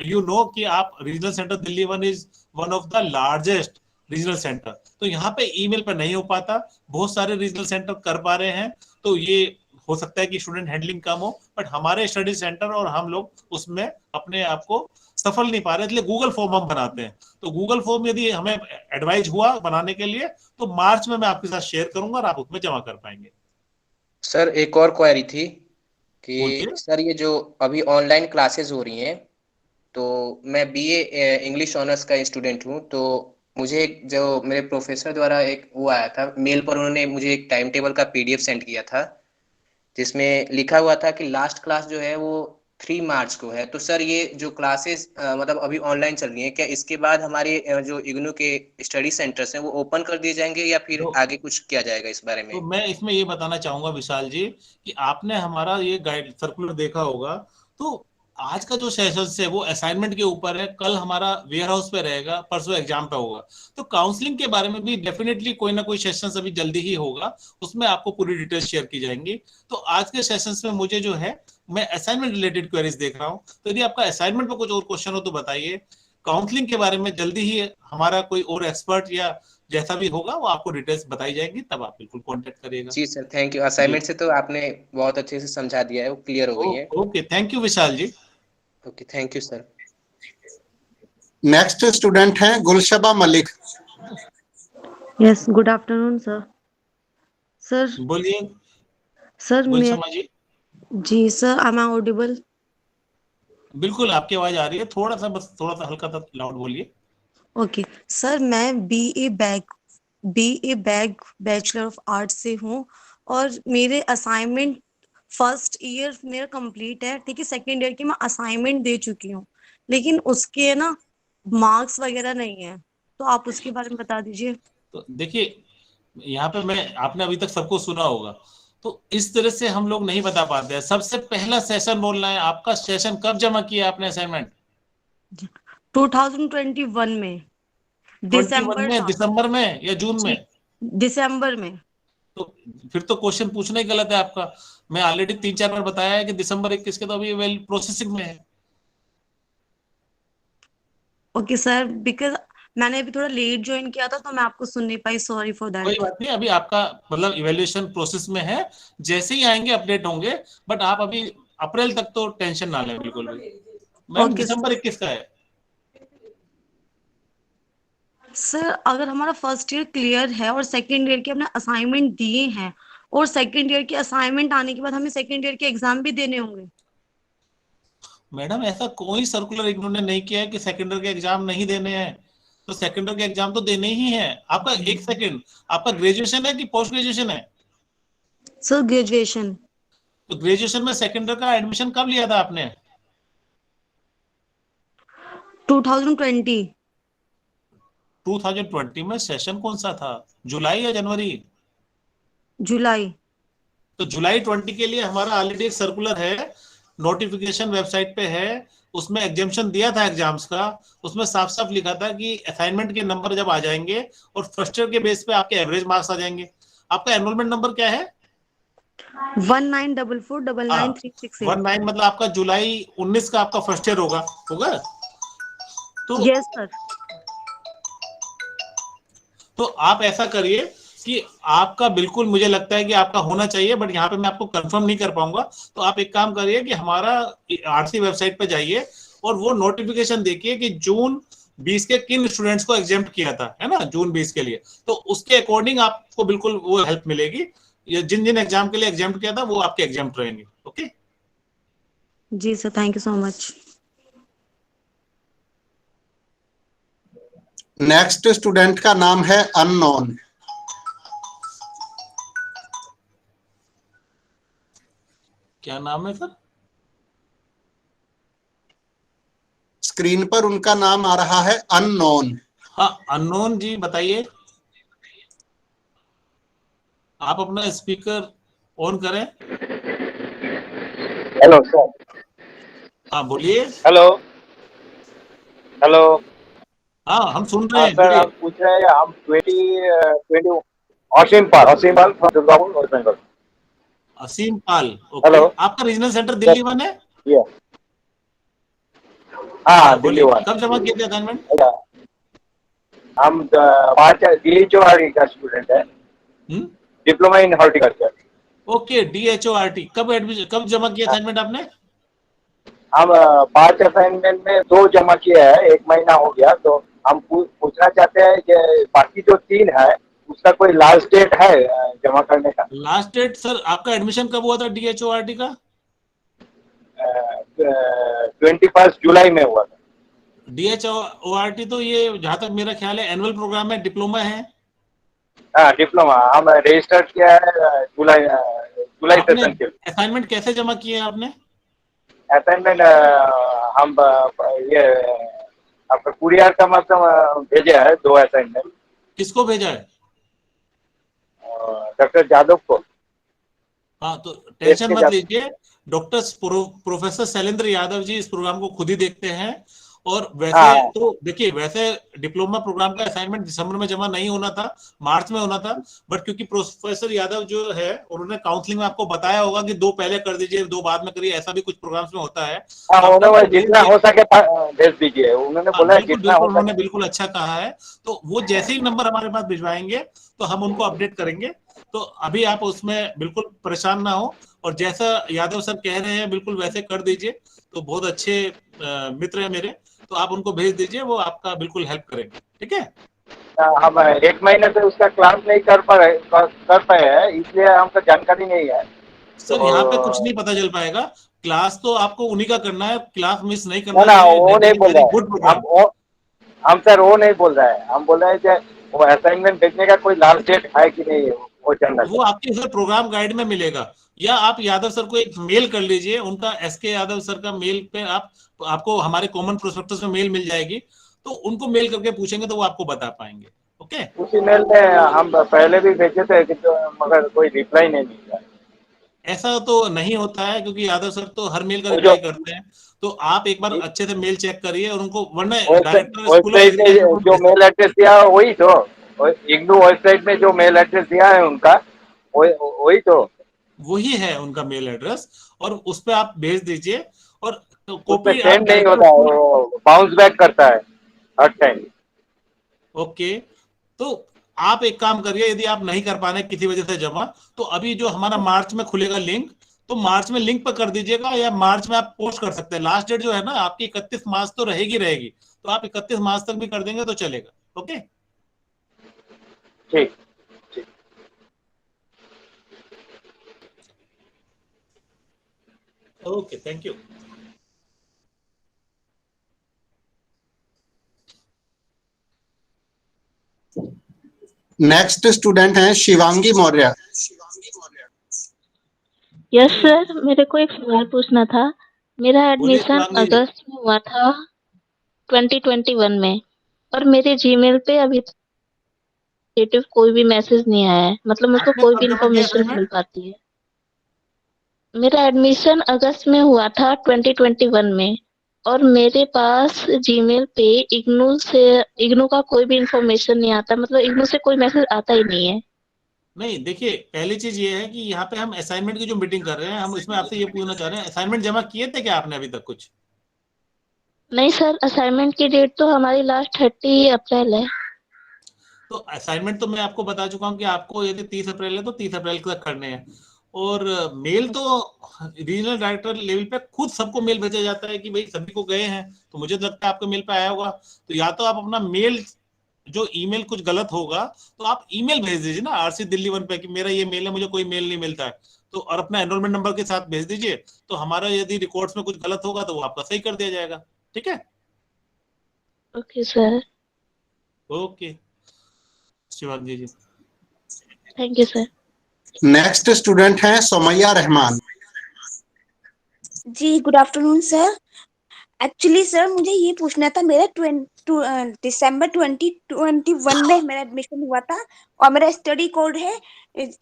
यू नो कि आप regional centre Delhi 1 is one of the largest regional centre, तो यहाँ पे ईमेल पे नहीं हो पाता। बहुत सारे रीजनल सेंटर कर पा रहे हैं, तो ये हो सकता है कि स्टूडेंट हैंडलिंग कम हो, बट हमारे स्टडी सेंटर और हम लोग उसमें अपने आप को सफल नहीं पा रहे, इसलिए गूगल फॉर्म हम बनाते हैं। तो गूगल फॉर्म यदि हमें एडवाइस हुआ बनाने के लिए तो मार्च में मैं आपके साथ शेयर करूंगा और आप उसमें जमा कर पाएंगे। सर एक और क्वेरी थी कि सर ये जो अभी ऑनलाइन क्लासेस हो रही हैं, तो मैं बीए इंग्लिश ऑनर्स का स्टूडेंट हूँ, तो मुझे जो मेरे प्रोफेसर द्वारा एक वो आया था मेल पर, उन्होंने मुझे एक टाइम टेबल का पीडीएफ सेंड किया था जिसमें लिखा हुआ था कि लास्ट क्लास जो है वो 3 मार्च को है। तो सर ये जो क्लासेस मतलब अभी ऑनलाइन चल रही हैं, क्या इसके बाद हमारे जो इग्नू के स्टडी सेंटर्स हैं वो ओपन कर दिए जाएंगे या फिर आगे कुछ किया जाएगा इस बारे में? तो मैं इसमें ये बताना चाहूंगा विशाल जी कि आपने हमारा ये गाइड सर्कुलर देखा होगा, तो आज का जो सेशन है वो असाइनमेंट के ऊपर है। कल हमारा वेयर हाउस पे रहेगा, परसों एग्जाम पे होगा। तो काउंसलिंग के बारे में भी डेफिनेटली कोई ना कोई सेशन अभी जल्दी ही होगा, उसमें आपको पूरी डिटेल्स शेयर की जाएंगी। तो आज के सेशंस में मुझे जो है, मैं असाइनमेंट रिलेटेड क्वेरीज देख रहा हूँ, तो यदि आपका असाइनमेंट पे कुछ और क्वेश्चन हो तो बताइए। काउंसलिंग के बारे में जल्दी ही हमारा कोई और एक्सपर्ट या जैसा भी होगा वो आपको डिटेल्स बताई जाएंगी, तब आप बिल्कुल कांटेक्ट करिएगा। जी सर, थैंक यू। असाइनमेंट से तो आपने बहुत अच्छे से समझा दिया है, वो क्लियर हो गई है। Okay, thank you Vishal ji. Okay, thank you sir. Next student हैं Gulshaba Malik. Yes, good afternoon sir. Sir बोलिए सर गुलशमा जी। जी सर, आई एम ऑडिबल? बिल्कुल आपकी आवाज आ रही है, थोड़ा सा, बस थोड़ा सा हल्का सा लाउड बोलिए। ओके सर, मैं बीए बैचलर ऑफ आर्ट्स से हूँ और मेरे असाइनमेंट फर्स्ट ईयर मेरा कंप्लीट है, ठीक है। सेकेंड ईयर की मैं असाइनमेंट दे चुकी हूँ, लेकिन उसके ना मार्क्स वगैरह नहीं है, तो आप उसके बारे में बता दीजिए। तो देखिए, यहाँ पे मैं, आपने अभी तक सबको सुना होगा, तो इस तरह से हम लोग नहीं बता पाते हैं। सबसे पहला सेशन बोलना है आपका, सेशन कब जमा किया आपने असाइनमेंट? 2021 में 21 में, दिसंबर में या जून में? दिसंबर में। तो फिर तो क्वेश्चन पूछना ही गलत है आपका। मैं ऑलरेडी 3-4 बार बताया है कि दिसंबर 21 के तो अभी वेल प्रोसेसिंग में है। ओके सर, बिकॉज मैंने अभी थोड़ा लेट ज्वाइन किया था तो मैं आपको सुन नहीं पाई, सॉरी फॉर कोई दैट। बात नहीं, अभी आपका मतलब इवैल्यूएशन प्रोसेस में है, जैसे ही आएंगे अपडेट होंगे। बट आप अभी अप्रैल तक तो टेंशन ना लें बिल्कुल भी। मैम Okay, दिसंबर 21 का है। सर अगर हमारा फर्स्ट ईयर क्लियर है और सेकेंड ईयर के हमने असाइनमेंट दिए हैं और सेकेंड ईयर के असाइनमेंट आने के बाद हमें सेकेंड ईयर के एग्जाम भी देने होंगे। मैडम ऐसा कोई सर्कुलर इन्होंने नहीं किया है कि सेकेंडरी के एग्जाम नहीं देने हैं। तो सेकेंडरी के एग्जाम तो देने ही है। आपका एक सेकेंड, आपका ग्रेजुएशन है कि पोस्ट ग्रेजुएशन है? Sir graduation. तो ग्रेजुएशन में सेकेंडरी का एडमिशन कब लिया था आपने? 2020। 2020 में सेशन कौन सा था, जुलाई या जनवरी? जुलाई। तो जुलाई 20 के लिए हमारा ऑलरेडी एक सर्कुलर है, नोटिफिकेशन वेबसाइट पे है, उसमें एग्जाम्शन दिया था एग्जाम्स का। उसमें साफ साफ लिखा था कि असाइनमेंट के नंबर जब आ जाएंगे और फर्स्ट ईयर के बेस पे आपके एवरेज मार्क्स आ जाएंगे। आपका एनरोलमेंट नंबर क्या है? 1944999368। 19 मतलब आपका जुलाई 19 का आपका फर्स्ट ईयर होगा तो यस सर। तो आप ऐसा करिए कि आपका बिल्कुल मुझे लगता है कि आपका होना चाहिए, बट यहाँ पे मैं आपको कंफर्म नहीं कर पाऊंगा। तो आप एक काम करिए कि हमारा आरसी वेबसाइट पे जाइए और वो नोटिफिकेशन देखिए कि जून 20 के किन स्टूडेंट्स को एग्जाम्प्ट किया था, है ना, जून 20 के लिए। तो उसके अकॉर्डिंग आपको बिल्कुल वो हेल्प मिलेगी। ये जिन जिन एग्जाम के लिए एग्जाम्प्ट किया था वो आपके एग्जाम्प्ट रहेंगे। ओके जी sir, thank you so much. Next student का नाम है अननोन। क्या नाम है सर? स्क्रीन पर उनका नाम आ रहा है अननोन। हाँ अननोन जी, बताइए। आप अपना स्पीकर ऑन करें। Hello sir. हाँ बोलिए। Hello hello. हाँ हम सुन रहे हैं, सर बोलिए। हम पूछ रहे हैं, हम 20 Aseem Pal from Durgapur West Bengal. Aseem Pal, okay. Hello. आपका रीजनल सेंटर दिल्ली वन है? हाँ दिल्ली बोलिए, वन। कब जमा किए थे असाइनमेंट? हम 5 DHORT का स्टूडेंट है, diploma in horticulture. Okay, DHORT। कब जमा किया असाइनमेंट आपने? हम 5 असाइनमेंट में 2 जमा किए हैं, 1 महीना हो गया। तो हम पूछना चाहते हैं कि बाकी जो 3 है उसका कोई लास्ट डेट है जमा करने का? लास्ट डेट सर, आपका एडमिशन कब हुआ था DHORT का? 21 जुलाई में हुआ था। DHORT तो ये जहां तक मेरा ख्याल है एनुअल प्रोग्राम है, डिप्लोमा है। हाँ डिप्लोमा हम रजिस्टर किया है जुलाई सेशन के लिए। असाइनमेंट कैसे जमा किए हैं आपने? असाइनमेंट हम ये आपका कुरियर का मतलब भेजा है 2 असाइनमेंट। किसको भेजा है? डॉक्टर यादव को। हाँ तो टेंशन मत लीजिए, डॉक्टर प्रोफेसर शैलेंद्र यादव जी इस प्रोग्राम को खुद ही देखते हैं। और वैसे तो देखिए, वैसे डिप्लोमा प्रोग्राम का असाइनमेंट दिसंबर में जमा नहीं होना था, मार्च में होना था। बट क्योंकि प्रोफेसर यादव जो है उन्होंने काउंसलिंग में आपको बताया होगा कि 2 पहले कर दीजिए 2 बाद में करिए, ऐसा भी कुछ प्रोग्राम्स में होता है। उन्होंने जितना हो सके भेज दीजिए, उन्होंने बोला जितना हो उन्होंने बिल्कुल अच्छा कहा है। तो वो जैसे ही नंबर हमारे पास भिजवाएंगे तो हम उनको अपडेट करेंगे। तो अभी आप उसमें बिल्कुल परेशान ना हो, और जैसा यादव सर कह रहे हैं बिल्कुल वैसे कर दीजिए। तो बहुत अच्छे मित्र है मेरे, तो आप उनको भेज दीजिए, वो आपका बिल्कुल हेल्प करेंगे। ठीक है। हम 1 महीने से उसका क्लास नहीं कर पाए हैं, इसलिए हमको जानकारी नहीं है। सर तो यहाँ पे कुछ नहीं पता चल पाएगा। क्लास तो आपको उन्हीं का करना है, क्लास मिस नहीं करना ना, है। वो नहीं बोल रहा है। हम सर वो नहीं बोल रहा है, हम बोल रहे हैं कि वो असाइनमेंट भेजने का कोई लास्ट डेट है कि नहीं, वो जानना। वो आपके सर प्रोग्राम गाइड में मिलेगा, या आप यादव सर को एक मेल कर लीजिए, उनका SK यादव सर का मेल पे आपको हमारे कॉमन प्रोस्पेक्टस में मेल मिल जाएगी। तो उनको मेल करके पूछेंगे तो वो आपको बता पाएंगे। ओके। उसी मेल में हम पहले भी भेजे थे, मगर कोई रिप्लाई नहीं मिला। ऐसा तो नहीं होता है, क्योंकि यादव सर तो हर मेल का रिप्लाई करते हैं। तो आप एक बार अच्छे से मेल चेक करिए और उनको, वरना डायरेक्टर स्कूल ऑफ वेबसाइट में एजुकेशन को जो भेज मेल एड्रेस दिया है वही तो, इग्नू वेबसाइट में जो मेल एड्रेस दिया है उनका वही तो, वही है उनका मेल एड्रेस, और उस पे आप भेज दीजिए। और उसमें कॉपी आप सेंड नहीं डायरेक्टर होता है, स्कूल, वो बाउंस बैक करता है हर टाइम। ओके। तो आप एक काम करिए, यदि आप नहीं कर पा रहे किसी वजह से जमा, तो अभी जो हमारा मार्च में खुलेगा लिंक, तो मार्च में लिंक पर कर दीजिएगा, या मार्च में आप पोस्ट कर सकते हैं। लास्ट डेट जो है ना आपकी 31 मार्च तो रहेगी, तो आप 31 मार्च तक भी कर देंगे तो चलेगा। ओके, ठीक। Okay, thank you. Next student हैं शिवांगी मौर्य। यस सर, मेरे को एक सवाल पूछना था। मेरा बोलिए एडमिशन शिवांगी जी। अगस्त में हुआ था 2021 में, और मेरे जीमेल पे अभी तक कोई भी मैसेज नहीं आया है, मतलब मुझको आपने कोई कब भी जमा किया इंफॉर्मेशन नहीं मिल असाइनमेंट? पाती है। मेरा एडमिशन अगस्त में हुआ था 2021 में, और मेरे पास जीमेल पे इग्नू का कोई भी इंफॉर्मेशन नहीं आता, मतलब इग्नू से कोई मैसेज आता ही नहीं है। नहीं, देखिए, पहली चीज ये है कि यहाँ पे हम असाइनमेंट की जो मीटिंग कर रहे हैं, हम इसमें आपसे ये पूछना चाह रहे हैं, असाइनमेंट जमा किए थे क्या आपने अभी तक कुछ? नहीं सर, असाइनमेंट की डेट तो हमारी लास्ट 30 अप्रैल है। तो असाइनमेंट तो मैं आपको बता चुका हूँ कि आपको यदि 30 अप्रैल है तो 30 अप्रैल तक करने हैं। और मेल तो रीजनल डायरेक्टर लेवल पे खुद सबको मेल भेजा जाता है कि भाई सभी को गए हैं, तो मुझे तो लगता है आपको मेल पे आया होगा। तो या तो आप अपना मेल, जो ईमेल कुछ गलत होगा तो आप ईमेल भेज दीजिए ना आरसी दिल्ली 1 पे कि मेरा ये मेल है, मुझे कोई मेल नहीं मिलता है, तो और अपना एनरोलमेंट नंबर के साथ भेज दीजिए। तो हमारा यदि रिकॉर्ड्स में कुछ गलत होगा तो वो आपका सही कर दिया जाएगा। ठीक है, okay sir. Okay Shivangi ji. Thank you sir. Next student हैं सोमैया रहमान। जी good afternoon sir. Actually sir मुझे ये पूछना था, मेरा दिसंबर 2021 में मेरा एडमिशन हुआ था, और मेरा स्टडी कोड है,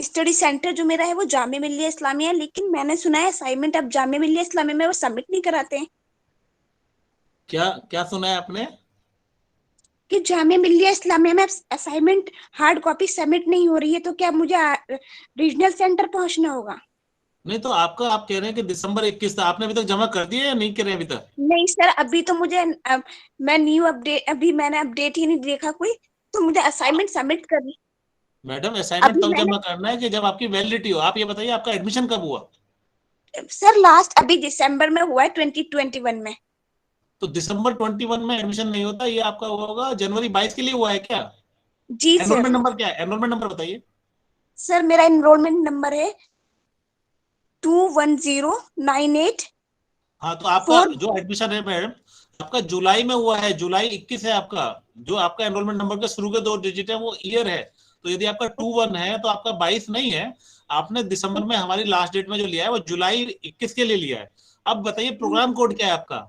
स्टडी सेंटर जो मेरा है वो जामिया मिल्लिया इस्लामिया, लेकिन मैंने सुना है असाइनमेंट अब जामिया मिल्लिया इस्लामिया में वो सबमिट नहीं कराते हैं। क्या क्या सुना है आपने? कि जामिया मिल्लिया इस्लामिया में असाइनमेंट हार्ड कॉपी सबमिट नहीं हो रही है, तो क्या मुझे रीजनल सेंटर पहुंचना होगा? नहीं, तो आपका, आप कह रहे हैं कि दिसंबर 21 था, आपने अभी तक जमा कर दिया या नहीं करे अभी तक? नहीं सर, अभी तो मुझे मैं न्यू अपडेट, अभी मैंने अपडेट ही नहीं देखा कोई, तो मुझे असाइनमेंट सबमिट करनी। मैडम, असाइनमेंट अभी तब मैंने जमा करना है कि जब आपकी वैलिडिटी हो। आप ये बताइए आपका एडमिशन कब हुआ? सर लास्ट अभी दिसंबर में हुआ है 2021 में। तो दिसंबर 21 में एडमिशन नहीं होता, ये आपका हुआ होगा जनवरी 22 के लिए हुआ है क्या? जी सर। एनरोलमेंट नंबर क्या है? एनरोलमेंट नंबर बताइए। सर मेरा एनरोलमेंट नंबर है 21098। हाँ, तो आपका जो एडमिशन है मैडम, आपका जुलाई में हुआ है, जुलाई 21 है आपका। जो आपका एनरोलमेंट नंबर के शुरू के 2 डिजिट है वो ईयर है। तो यदि आपका 21 है तो आपका 22 नहीं है। आपने दिसंबर में हमारी लास्ट डेट में जो लिया है वो जुलाई 21 के लिए लिया है। अब बताइए प्रोग्राम कोड क्या है आपका?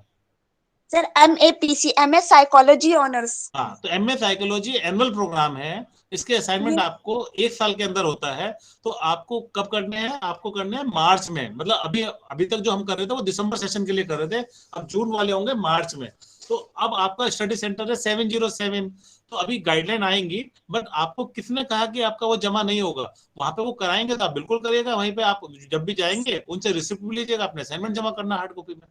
Sir MAPC, MS psychology honours. हाँ, तो MS साइकोलॉजी एनुअल प्रोग्राम है। इसके असाइनमेंट आपको 1 साल के अंदर होता है। तो आपको कब करने हैं? आपको करने हैं मार्च में। मतलब अभी तक जो हम कर रहे थे वो दिसंबर सेशन के लिए कर रहे थे, अब जून वाले होंगे मार्च में। तो अब आपका स्टडी सेंटर है 707। तो अभी गाइडलाइन आएंगी, बट आपको किसने कहा कि आपका वो जमा नहीं होगा? वहां पे वो कराएंगे तो आप बिल्कुल करिएगा। वहीं पे आप जब भी जाएंगे उनसे रिसिप्ट भी लीजिएगा, अपने असाइनमेंट जमा करना हार्ड कॉपी में।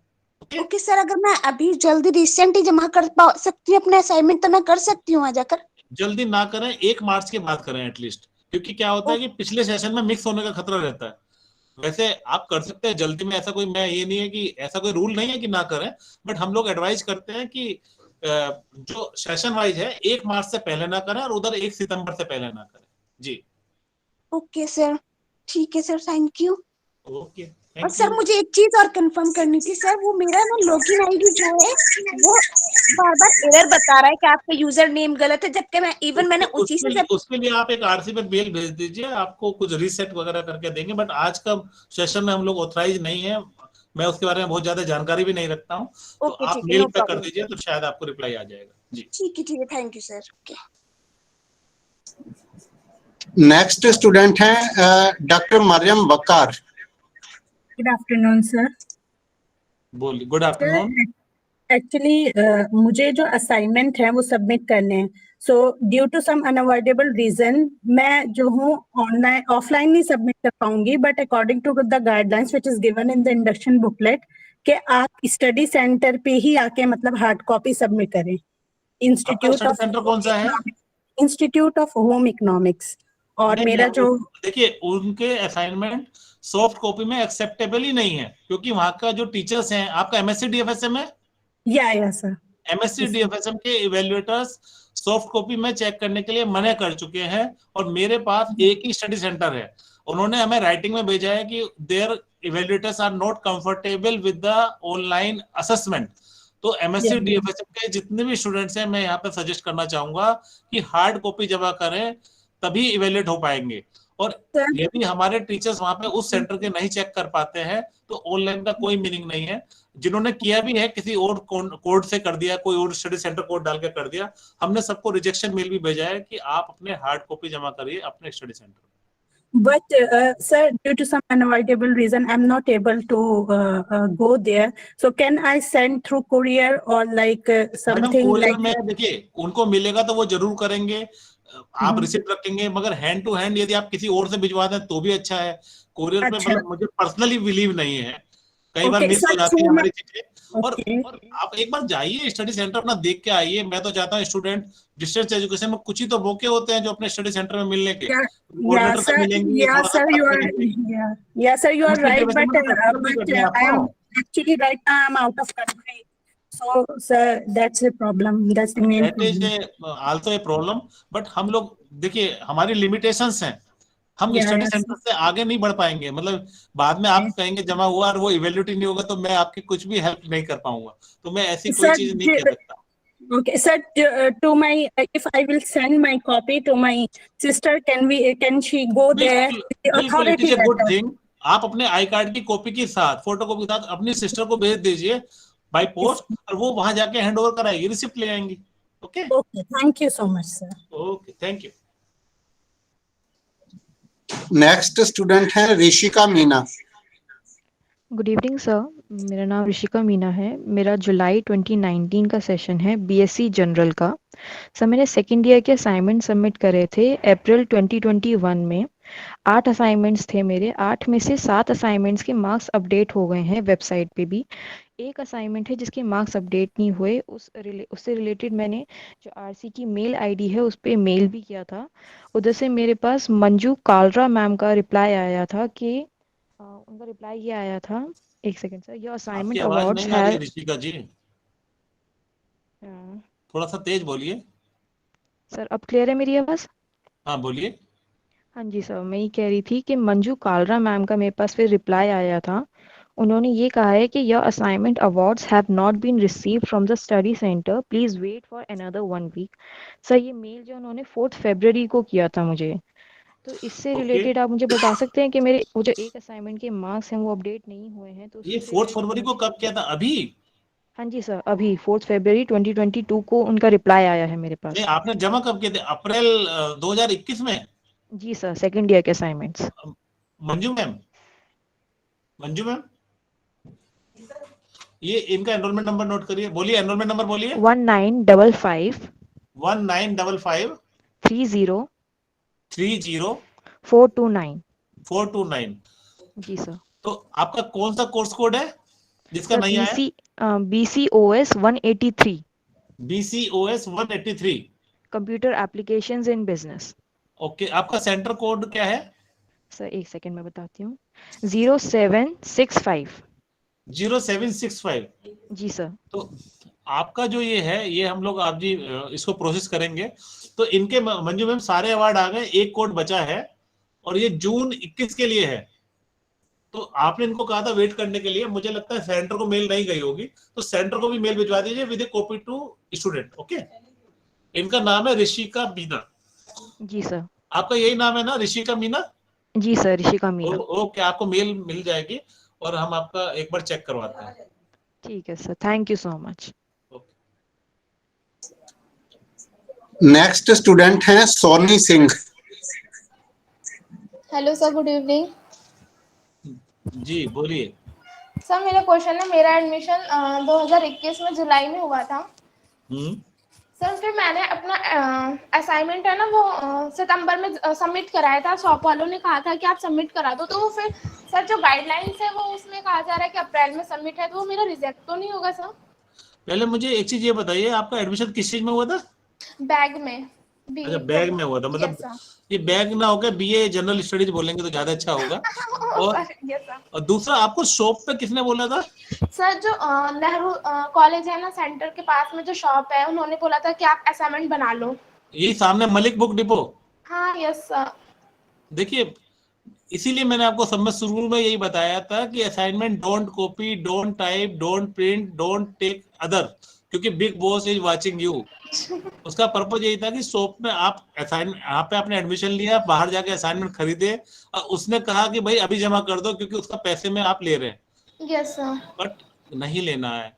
ओके सर, अगर मैं अभी जल्दी रिसेंट ही जमा कर सकती हूँ अपने असाइनमेंट, तो मैं कर सकती हूँ वहां जाकर? जल्दी ना करें, 1 मार्च के बाद करें एटलीस्ट, क्योंकि क्या होता है कि पिछले सेशन में मिक्स होने का खतरा रहता है। वैसे आप कर सकते हैं जल्दी में, ऐसा कोई, मैं ये नहीं है कि ऐसा कोई रूल नहीं है कि ना करें, बट हम लोग एडवाइज करते हैं कि जो सेशन वाइज है 1 मार्च से पहले ना करें और उधर 1 सितंबर से पहले ना करें। जी ओके सर, ठीक है सर, थैंक यू। ओके, और सर मुझे एक चीज और कंफर्म करनी थी सर, वो मेरा ना लॉगिन आईडी जो है वो बार बार एरर बता रहा है कि आपका यूजर नेम गलत है, जबकि मैंने उसी से जब उसके लिए आप एक आरसी पे मेल भेज दीजिए, आपको कुछ रीसेट वगैरह करके देंगे। बट आज का सेशन में हम लोग ऑथराइज नहीं है, मैं उसके बारे में बहुत ज्यादा जानकारी भी नहीं रखता हूँ। तो ओके आप ठीक है, मेल नो पे कर प्रॉब्लम। दीजिए तो शायद आपको रिप्लाई आ जाएगा। जी ठीक है, thank you sir. Okay, next student हैं doctor Mariyam Waqar. Good afternoon sir. बोलिए। Good afternoon. एक्चुअली मुझे जो असाइनमेंट है वो सबमिट करने हैं, so due to some unavoidable reason मैं जो हूँ ऑनलाइन ऑफलाइन नहीं सबमिट कर पाऊंगी, but according to the guidelines which is given in the induction booklet कि आप स्टडी सेंटर पे ही आके मतलब हार्ड कॉपी सबमिट करें। स्टडी सेंटर कौन सा है? Institute of home economics. और नहीं, मेरा जो देखिए उनके असाइनमेंट सॉफ्ट कॉपी में एक्सेप्टेबल ही नहीं है, क्योंकि वहां का जो टीचर्स हैं, आपका एमएससी डीएफएसएम है? या सर, एमएससी डीएफएसएम के इवेल्युएटर्स सॉफ्ट कॉपी में चेक करने के लिए मना कर चुके हैं, और मेरे पास एक ही स्टडी सेंटर है। उन्होंने हमें राइटिंग में भेजा है कि their evaluators are not comfortable with the online assessment. तो एमएससी डीएफएसएम के जितने भी स्टूडेंट्स हैं, मैं यहाँ पे सजेस्ट करना चाहूंगा कि हार्ड कॉपी जमा करें, तभी इवेल्युएट हो पाएंगे। और यदि हमारे टीचर्स वहां पे उस सेंटर के नहीं चेक कर पाते हैं, तो ऑनलाइन का कोई मीनिंग नहीं है। जिन्होंने किया भी है किसी और कोड से कर दिया, कोई और स्टडी सेंटर कोड डाल के कर दिया, हमने सबको रिजेक्शन मेल भी भेजा है कि आप अपने हार्ड कॉपी जमा करिए अपने study centre. But sir, due to some unavoidable reason, I'm not able to go there. So can I send through courier or like something courier like में that? देखिए, उनको मिलेगा तो वो जरूर करेंगे, आप रिसिप्ट रखेंगे, मगर हैंड टू हैंड यदि आप किसी और से भिजवा दें तो भी अच्छा है। कोरियर पे मतलब मुझे पर्सनली बिलीव नहीं है, कई बार मिस हो जाती है हमारी चीजें। और आप एक बार जाइए स्टडी सेंटर, अपना देख के आइए। मैं तो चाहता हूँ स्टूडेंट डिस्टेंस एजुकेशन में कुछ ही तो मौके होते हैं जो अपने स्टडी सेंटर में मिलने के, कोऑर्डिनेटर से मिलेंगे, Yeah, sir, you are. Yeah, sir, you are right. But I am actually right now I'm out of country. So, sir, that's a problem. That's the main That is problem. also a problem. But हम लोग देखिए, हमारी limitations हैं, हम study centre से आगे नहीं बढ़ पाएंगे। मतलब बाद में आप कहेंगे जमा हुआ और वो इवेल्युएट नहीं होगा, तो मैं आपकी कुछ भी हेल्प नहीं कर पाऊंगा। तो मैं ऐसी कोई चीज नहीं कह सकता। Okay, sir, to my if I will send my copy to my sister, can she go there? बिल्कुल, it is a good thing. आप अपने आई कार्ड की कॉपी के साथ, फोटो कॉपी के साथ अपनी सिस्टर को भेज दीजिए बाय पोस्ट, और वो वहां जाके हैंड ओवर कराएगी, रिसिप्ट ले आएंगी। Okay, thank you so much sir. Okay, thank you. Next student है Rishika Meena. Good evening sir, मेरा नाम ऋषिका मीना है। मेरा जुलाई 2019 का सेशन है बीएससी जनरल का। सर मैंने सेकेंड ईयर के असाइनमेंट सबमिट करे थे अप्रैल 2021 में। 8 असाइनमेंट्स थे मेरे, 8 में से 7 असाइनमेंट्स के मार्क्स अपडेट हो गए हैं वेबसाइट पे भी। एक असाइनमेंट है जिसके मार्क्स अपडेट नहीं हुए, उससे रिलेटेड मैंने जो आरसी की मेल आईडी है उस पर मेल भी किया था। उधर से मेरे पास मंजू कालरा मैम का रिप्लाई आया था कि उनका रिप्लाई ये आया था, एक second sir, your assignment awards है। ऋषिका जी थोड़ा सा तेज बोलिए। सर अब क्लियर है मेरी आवाज? हाँ बोलिए। हाँ जी सर, मैं ये कह रही थी कि मंजू कालरा मैम का मेरे पास फिर रिप्लाई आया था। उन्होंने ये कहा है कि your assignment awards have not been received from the study centre, please wait for another 1 week. Sir ये मेल जो उन्होंने 4 फरवरी को किया था मुझे, तो इससे रिलेटेड आप मुझे बता सकते हैं कि मेरे वो जो एक असाइनमेंट के मार्क्स हैं वो अपडेट नहीं हुए हैं। तो ये 4 फरवरी को कब किया था? अभी? हाँ जी सर, अभी 4 फरवरी 2022 को उनका रिप्लाई आया है मेरे पास। नहीं, आपने जमा कब किए थे? अप्रैल 2021 में? जी सर, सेकंड ईयर के असाइनमेंट्स। मंजू मैम, ये इनका एनरोलमेंट नंबर नोट करिए। बोलिए एनरोलमेंट नंबर बोलिए। 1955 30 429। जी सर। तो आपका कौन सा कोर्स कोड है जिसका नहीं आया? BCOS 183। BCOS 183 computer applications in business. Okay, आपका सेंटर कोड क्या है? सर एक सेकंड में बताती हूँ। 0765। 0765। जी सर। तो आपका जो ये है, ये हम लोग आप जी इसको प्रोसेस करेंगे। तो इनके मंजू मैम सारे अवार्ड आ गए, एक कोड बचा है और ये जून 21 के लिए है। तो आपने इनको कहा था वेट करने के लिए, मुझे लगता है सेंटर को मेल नहीं गई होगी, तो सेंटर को भी मेल भिजवा दीजिए with a copy to student. Okay, इनका नाम है ऋषिका मीना। जी सर। आपका यही नाम है ना, ऋषिका मीना? जी सर, ऋषिका मीना। ओके, आपको मेल मिल जाएगी और हम आपका एक बार चेक करवाते हैं। ठीक है sir, thank you so much. Next student हैं Soni Singh. Hello sir, good evening. जी बोलिए। सर मेरा क्वेश्चन है, मेरा एडमिशन 2021 में जुलाई में हुआ था सर। फिर मैंने अपना असाइनमेंट है ना वो सितंबर में सबमिट कराया था। शॉप वालों ने कहा था कि आप सबमिट करा दो, तो वो फिर सर जो गाइडलाइंस है वो उसमें कहा जा रहा है कि अप्रैल में सबमिट है, तो वो मेरा रिजेक्ट तो नहीं होगा सर? पहले मुझे एक चीज ये बताइए, आपका एडमिशन किस चीज में हुआ था? बैग में। अच्छा बैग में हुआ था, मतलब ये बैग ना होकर बीए जनरल स्टडीज बोलेंगे तो ज्यादा अच्छा होगा। और दूसरा आपको शॉप पे किसने बोला था? सर जो नेहरू कॉलेज है ना सेंटर के पास में जो शॉप है, उन्होंने बोला था कि आप असाइनमेंट बना लो। यही सामने मलिक बुक डिपो। हाँ यस सर। देखिए इसीलिए मैंने आपको सब में शुरू में यही बताया था कि assignment don't copy, don't type, don't print, don't take other, क्योंकि big boss is watching you. उसका पर्पज यही था कि शॉप में आप यहाँ पे आपने एडमिशन लिया, बाहर जाके असाइनमेंट खरीदे और उसने कहा कि भाई अभी जमा कर दो क्योंकि उसका पैसे में आप ले रहे हैं। Yes sir. बट नहीं लेना है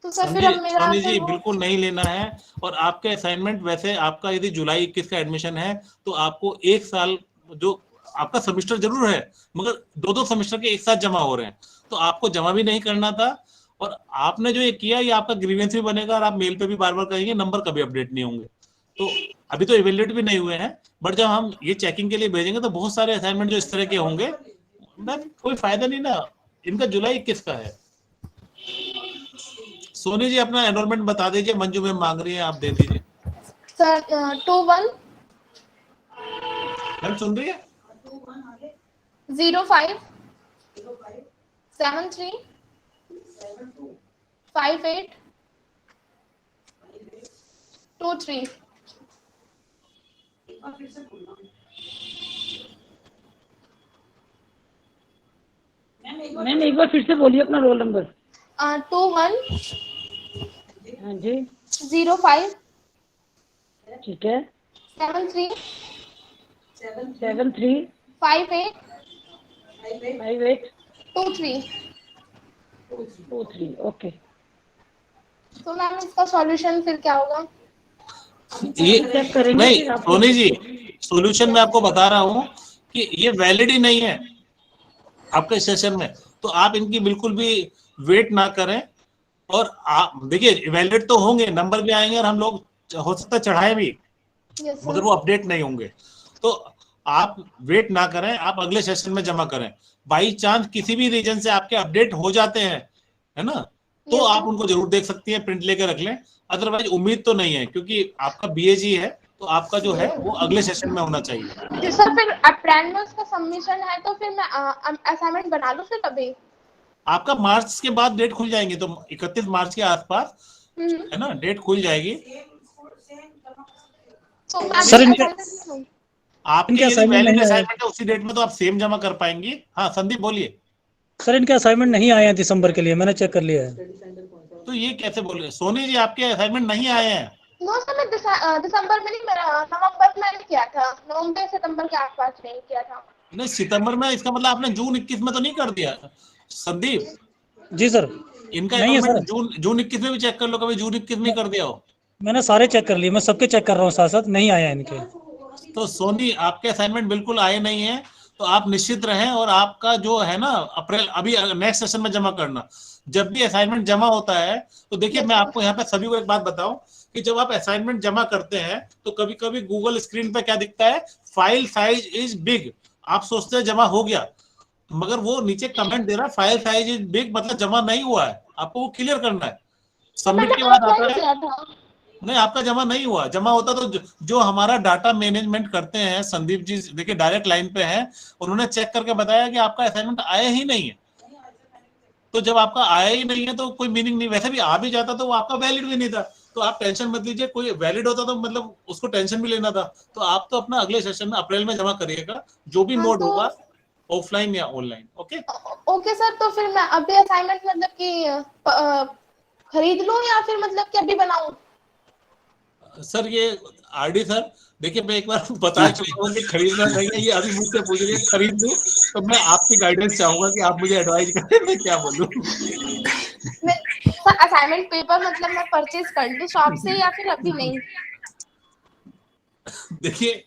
तो सर फिर अब मेरा सोनी जी, बिल्कुल नहीं लेना है। और आपके असाइनमेंट वैसे आपका यदि जुलाई 21 का एडमिशन है तो आपको एक साल जो आपका सेमेस्टर जरूर है मगर दो सेमेस्टर के एक साथ जमा हो रहे हैं, तो आपको जमा भी नहीं करना था। और आपने जो ये किया ये आपका ग्रीवेंस भी बनेगा और आप मेल पे भी बार बार करेंगे, नंबर कभी अपडेट नहीं होंगे। तो अभी तो इवेल्युएट भी नहीं हुए हैं, बट जब हम ये चेकिंग के लिए भेजेंगे तो बहुत सारे असाइनमेंट जो इस तरह के होंगे, कोई फायदा नहीं ना। इनका जुलाई 21 का है। सोनी जी अपना एनरोलमेंट बता दीजिए, मंजू मैम मांग रही है, आप दे दीजिए। सर 21 मैम सुन रही है? 05 73 58 23। मैम एक बार फिर से बोलिए अपना रोल नंबर। 21 हाँ जी 05 ठीक है 73 73 58 23 ओके। तो मैम इसका सॉल्यूशन फिर क्या होगा? ये नहीं सोनी जी, सॉल्यूशन मैं आपको बता रहा हूँ कि ये वैलिड ही नहीं है आपके सेशन में, तो आप इनकी बिल्कुल भी वेट ना करें। और आप देखिए वैलिड तो होंगे, नंबर भी आएंगे और हम लोग हो सकता है चढ़ाए भी, मगर वो अपडेट नहीं होंगे। तो आप वेट ना करें, आप अगले सेशन में जमा करें। बाई चांस किसी भी रीजन से आपके अपडेट हो जाते हैं, है ना, तो आप उनको जरूर देख सकती हैं, प्रिंट लेकर रख लें। अदरवाइज उम्मीद तो नहीं है, क्योंकि आपका बीएजी है तो आपका जो है वो अगले सेशन में होना चाहिए। सर फिर अप्रैल में उसका सबमिशन है तो फिर मैं असाइनमेंट बना लूं फिर कभी? आपका मार्च के बाद डेट खुल जाएंगे, तो 31 मार्च के आसपास है ना डेट खुल जाएगी। सर इनके आपके असाइनमेंट है उसी डेट में तो आप सेम जमा कर पाएंगे। हाँ संदीप बोलिए। सर इनके असाइनमेंट नहीं आए हैं दिसंबर के लिए, मैंने चेक कर लिया है। तो ये कैसे बोल रहे हैं सोनी जी, आपके असाइनमेंट नहीं आए हैं? नो सर मैं दिसंबर में नहीं, मेरा नवंबर में किया था, नवंबर सितंबर के आसपास नहीं किया था। नहीं सितंबर में, इसका मतलब आपने जून 21 में तो नहीं कर दिया संदीप? जी सर इनका नहीं है सर। जून 21 में भी चेक कर लो, कभी जून 21 में कर दिया हो। मैंने सारे चेक कर लिए, मैं सबके चेक कर रहा हूँ साथ साथ, नहीं आया है इनके। तो सोनी आपके असाइनमेंट बिल्कुल आए नहीं है, तो आप निश्चित रहें। और आपका जो है ना अप्रैल, अभी नेक्स्ट सेशन में जमा करना। जब भी असाइनमेंट जमा होता है तो देखिए मैं आपको यहाँ पे सभी को एक बात बताऊं कि जब आप असाइनमेंट जमा करते हैं तो कभी कभी गूगल स्क्रीन पे क्या दिखता है, फाइल साइज इज बिग। आप सोचते हैं जमा हो गया, मगर वो नीचे कमेंट दे रहा है फाइल साइज इज बिग, मतलब जमा नहीं हुआ है। आपको वो क्लियर करना है। सबमिट के बाद आता है नहीं, आपका जमा नहीं हुआ। जमा होता तो जो हमारा डाटा मैनेजमेंट करते हैं संदीप जी, देखिए डायरेक्ट लाइन पे हैं, उन्होंने चेक करके बताया कि आपका असाइनमेंट आया ही नहीं है। तो जब आपका आया ही नहीं है तो कोई मीनिंग नहीं, वैसे भी आ भी जाता तो वो आपका वैलिड भी नहीं था। तो आप टेंशन मत लीजिए, कोई वैलिड होता तो मतलब उसको टेंशन भी लेना था। तो आप तो अपना अगले सेशन में अप्रैल में जमा करिएगा, जो भी मोड होगा ऑफलाइन या ऑनलाइन। ओके ओके सर, तो फिर मैं अभी असाइनमेंट मतलब कि खरीद लूं या फिर मतलब कि अभी बनाऊं? सर ये आरडी सर देखिए, मैं एक बार बता चुका हूँ कि खरीदना नहीं है। ये अभी मुझसे पूछ रही है खरीद लूं, तो मैं आपकी गाइडेंस चाहूंगा कि आप मुझे एडवाइस करें मैं क्या बोलूं। सर असाइनमेंट पेपर मतलब मैं परचेज कर लूं शॉप से या फिर अभी नहीं? देखिए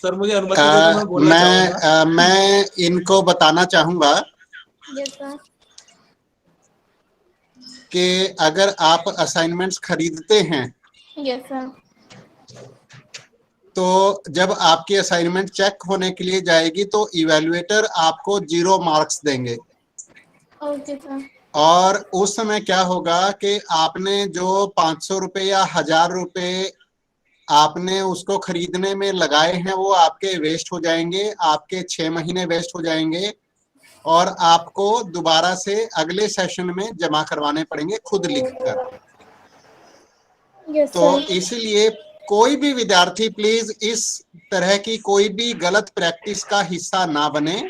सर मुझे अनुमति दे तो मैं बोलना चाहूंगा। मैं इनको बताना चाहूंगा यस सर। कि अगर आप असाइनमेंट्स खरीदते हैं यस सर। तो जब आपकी असाइनमेंट चेक होने के लिए जाएगी तो इवैल्यूएटर आपको 0 मार्क्स देंगे। Okay sir. और उस समय क्या होगा कि आपने जो 500 रुपए या 1000 रुपए आपने उसको खरीदने में लगाए हैं वो आपके वेस्ट हो जाएंगे, आपके 6 महीने वेस्ट हो जाएंगे और आपको दोबारा से अगले सेशन में जमा करवाने पड़ेंगे खुद लिखकर। यस तो सर। इसलिए कोई भी विद्यार्थी प्लीज इस तरह की कोई भी गलत प्रैक्टिस का हिस्सा ना बने।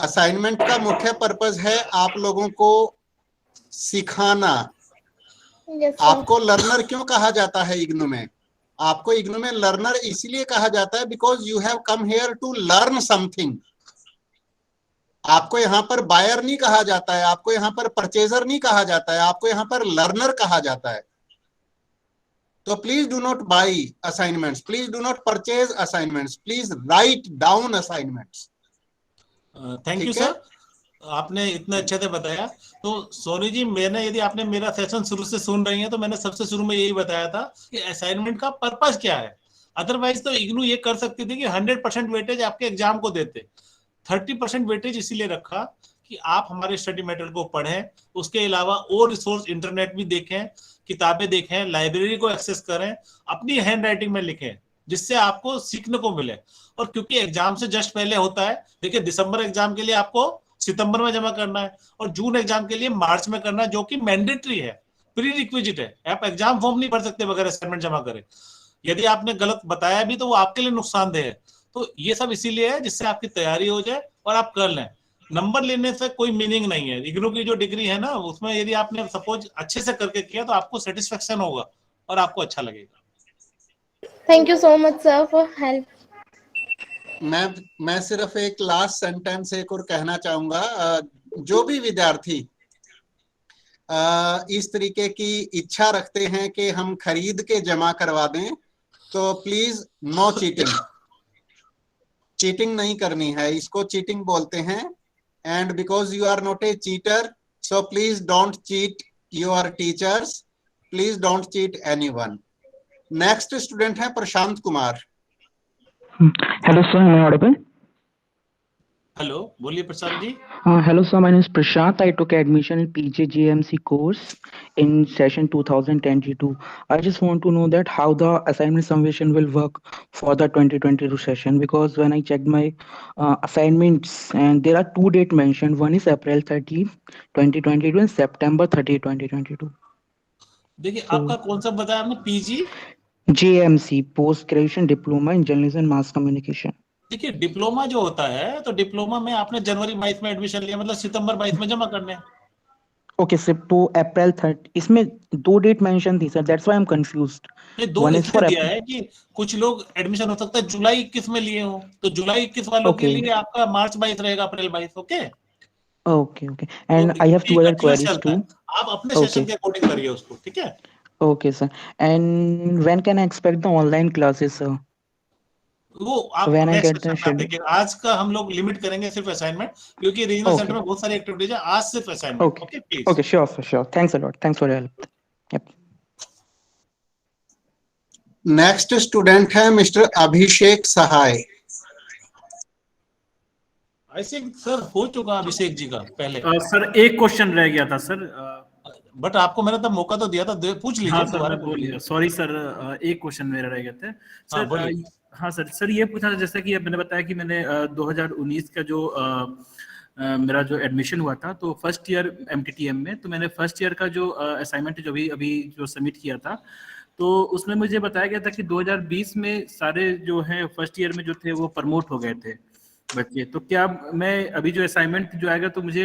असाइनमेंट का मुख्य पर्पस है आप लोगों को सिखाना। Yes sir. आपको लर्नर क्यों कहा जाता है इग्नू में? आपको इग्नू में लर्नर इसलिए कहा जाता है because you have come here to learn something. आपको यहाँ पर बायर नहीं कहा जाता है, आपको यहाँ पर परचेजर नहीं कहा जाता है, आपको यहाँ पर लर्नर कहा जाता है। तो please do not by assignments, please do not purchase assignments, please write down assignments. Thank you sir, आपने इतने अच्छे से बताया। तो सोनी जी, मैंने यदि आपने मेरा सेशन शुरू से सुन रही हैं तो मैंने सबसे शुरू में यही बताया था कि असाइनमेंट का पर्पस क्या है। अदरवाइज तो इग्नू ये कर सकती थी कि 100% वेटेज आपके एग्जाम को देते। 30% वेटेज इसीलिए रखा कि आप हमारे स्टडी मटेरियल को पढ़ें, उसके अलावा और रिसोर्स इंटरनेट भी देखें, किताबें देखें, लाइब्रेरी को एक्सेस करें, अपनी हैंड राइटिंग में लिखें जिससे आपको सीखने को मिले। और क्योंकि एग्जाम से जस्ट पहले होता है, देखिए दिसंबर एग्जाम के लिए आपको सितंबर में जमा करना है और जून एग्जाम के लिए मार्च में करना है, जो कि मैंडेटरी है, प्री रिक्विजिट है। आप एग्जाम फॉर्म नहीं भर सकते बगैर असाइनमेंट जमा करें। यदि आपने गलत बताया भी तो वो आपके लिए नुकसानदेह है। तो ये सब इसीलिए है जिससे आपकी तैयारी हो जाए और आप कर लें। नंबर लेने से कोई मीनिंग नहीं है। इग्नू की जो डिग्री है ना, उसमें यदि आपने सपोज अच्छे से करके किया तो आपको सेटिस्फेक्शन होगा और आपको अच्छा लगेगा। Thank you so much sir for help. मैं सिर्फ एक लास्ट सेंटेंस एक और कहना चाहूंगा। जो भी विद्यार्थी इस तरीके की इच्छा रखते हैं कि हम खरीद के जमा करवा दें, तो प्लीज नो चीटिंग। चीटिंग नहीं करनी है, इसको चीटिंग बोलते हैं। And because you are not a cheater, so please don't cheat your teachers, please don't cheat anyone. Next student है Prashant Kumar. Hello sir, am I audible? Hello, बोलिए प्रशांत जी। Hello sir, my name is Prashant. I took admission in PGGMC course in session 2022. I just want to know that how the assignment summation will work for the 2022 session, because when I checked my assignments and there are 2 dates mentioned. One is April 30, 2022 and September 30, 2022. देखिए आपका कौन सा बताया आपने? PG JMC, post graduation diploma in journalism and mass communication. देखिए diploma जो होता है, तो डिप्लोमा में आपने जनवरी 22 में एडमिशन लिया, मतलब सितंबर 22 में जमा करने हैं। ओके सर, तो अप्रैल 30 इसमें 2 डेट मेंशन थी sir, that's why I am confused. 2 इसलिए दिया है कि कुछ लोग एडमिशन हो सकता है जुलाई 21 में लिए हो, तो जुलाई 21 वालों के लिए आपका मार्च 22 रहेगा, अप्रैल 22। Okay okay okay, and I have 2 other queries too. आप अपने सेशन के अकॉर्डिंग करिए उसको, ठीक है? Okay sir, and when can I expect the online classes sir? वो आप नेक्स्ट सेशन में देखिए। आज का हम लोग लिमिट करेंगे सिर्फ असाइनमेंट, क्योंकि रीजनल सेंटर में बहुत सारी एक्टिविटीज है। आज सिर्फ assignment. Okay please. Okay sure sir, sure. Thanks a lot, thanks for your help. Yup. Next student है मिस्टर Abhishek Sahay. I think sir हो चुका अभिषेक जी का पहले। सर एक क्वेश्चन रह गया था सर, बट आपको मैंने तब मौका तो दिया था, पूछ लीजिए। हाँ सर, बोलिए। सॉरी सर, एक क्वेश्चन मेरा रह गया था सर। हाँ सर ये पूछा था, जैसा कि मैंने बताया कि मैंने 2019 का जो मेरा जो एडमिशन हुआ था, तो फर्स्ट ईयर MTTM में, तो मैंने फर्स्ट ईयर का जो असाइनमेंट जो अभी जो सबमिट किया था, तो उसमें मुझे बताया गया था कि 2020 में सारे जो है फर्स्ट ईयर में जो थे वो प्रमोट हो गए थे बच्चे। तो क्या मैं अभी जो असाइनमेंट जो आएगा तो मुझे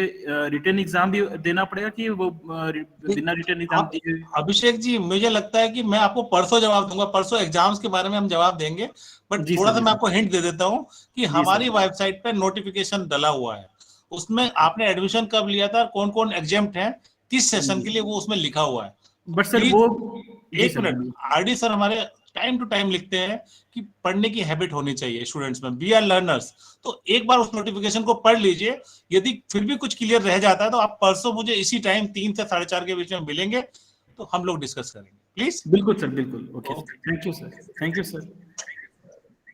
रिटर्न एग्जाम भी देना पड़ेगा कि वो बिना रिटर्न एग्जाम दिए? अभिषेक जी, मुझे लगता है कि मैं आपको परसों जवाब दूंगा। परसों एग्जाम्स के बारे में हम जवाब देंगे, बट थोड़ा सा मैं आपको हिंट दे देता हूँ कि हमारी वेबसाइट पे नोटिफिकेशन डला हुआ है। उसमें आपने एडमिशन कब लिया था, कौन कौन एग्जाम्प्ट है, किस सेशन के लिए, वो उसमें लिखा हुआ है। बट सर वो एक मिनट, आरडी सर हमारे टाइम टू टाइम लिखते हैं कि पढ़ने की हैबिट होनी चाहिए स्टूडेंट्स में, वी आर लर्नर्स। तो एक बार उस नोटिफिकेशन को पढ़ लीजिए, यदि फिर भी कुछ क्लियर रह जाता है तो आप परसों मुझे इसी टाइम 3 से 4:30 के बीच में मिलेंगे, तो हम लोग डिस्कस करेंगे, प्लीज। बिल्कुल सर, बिल्कुल। Okay, thank you sir, thank you sir.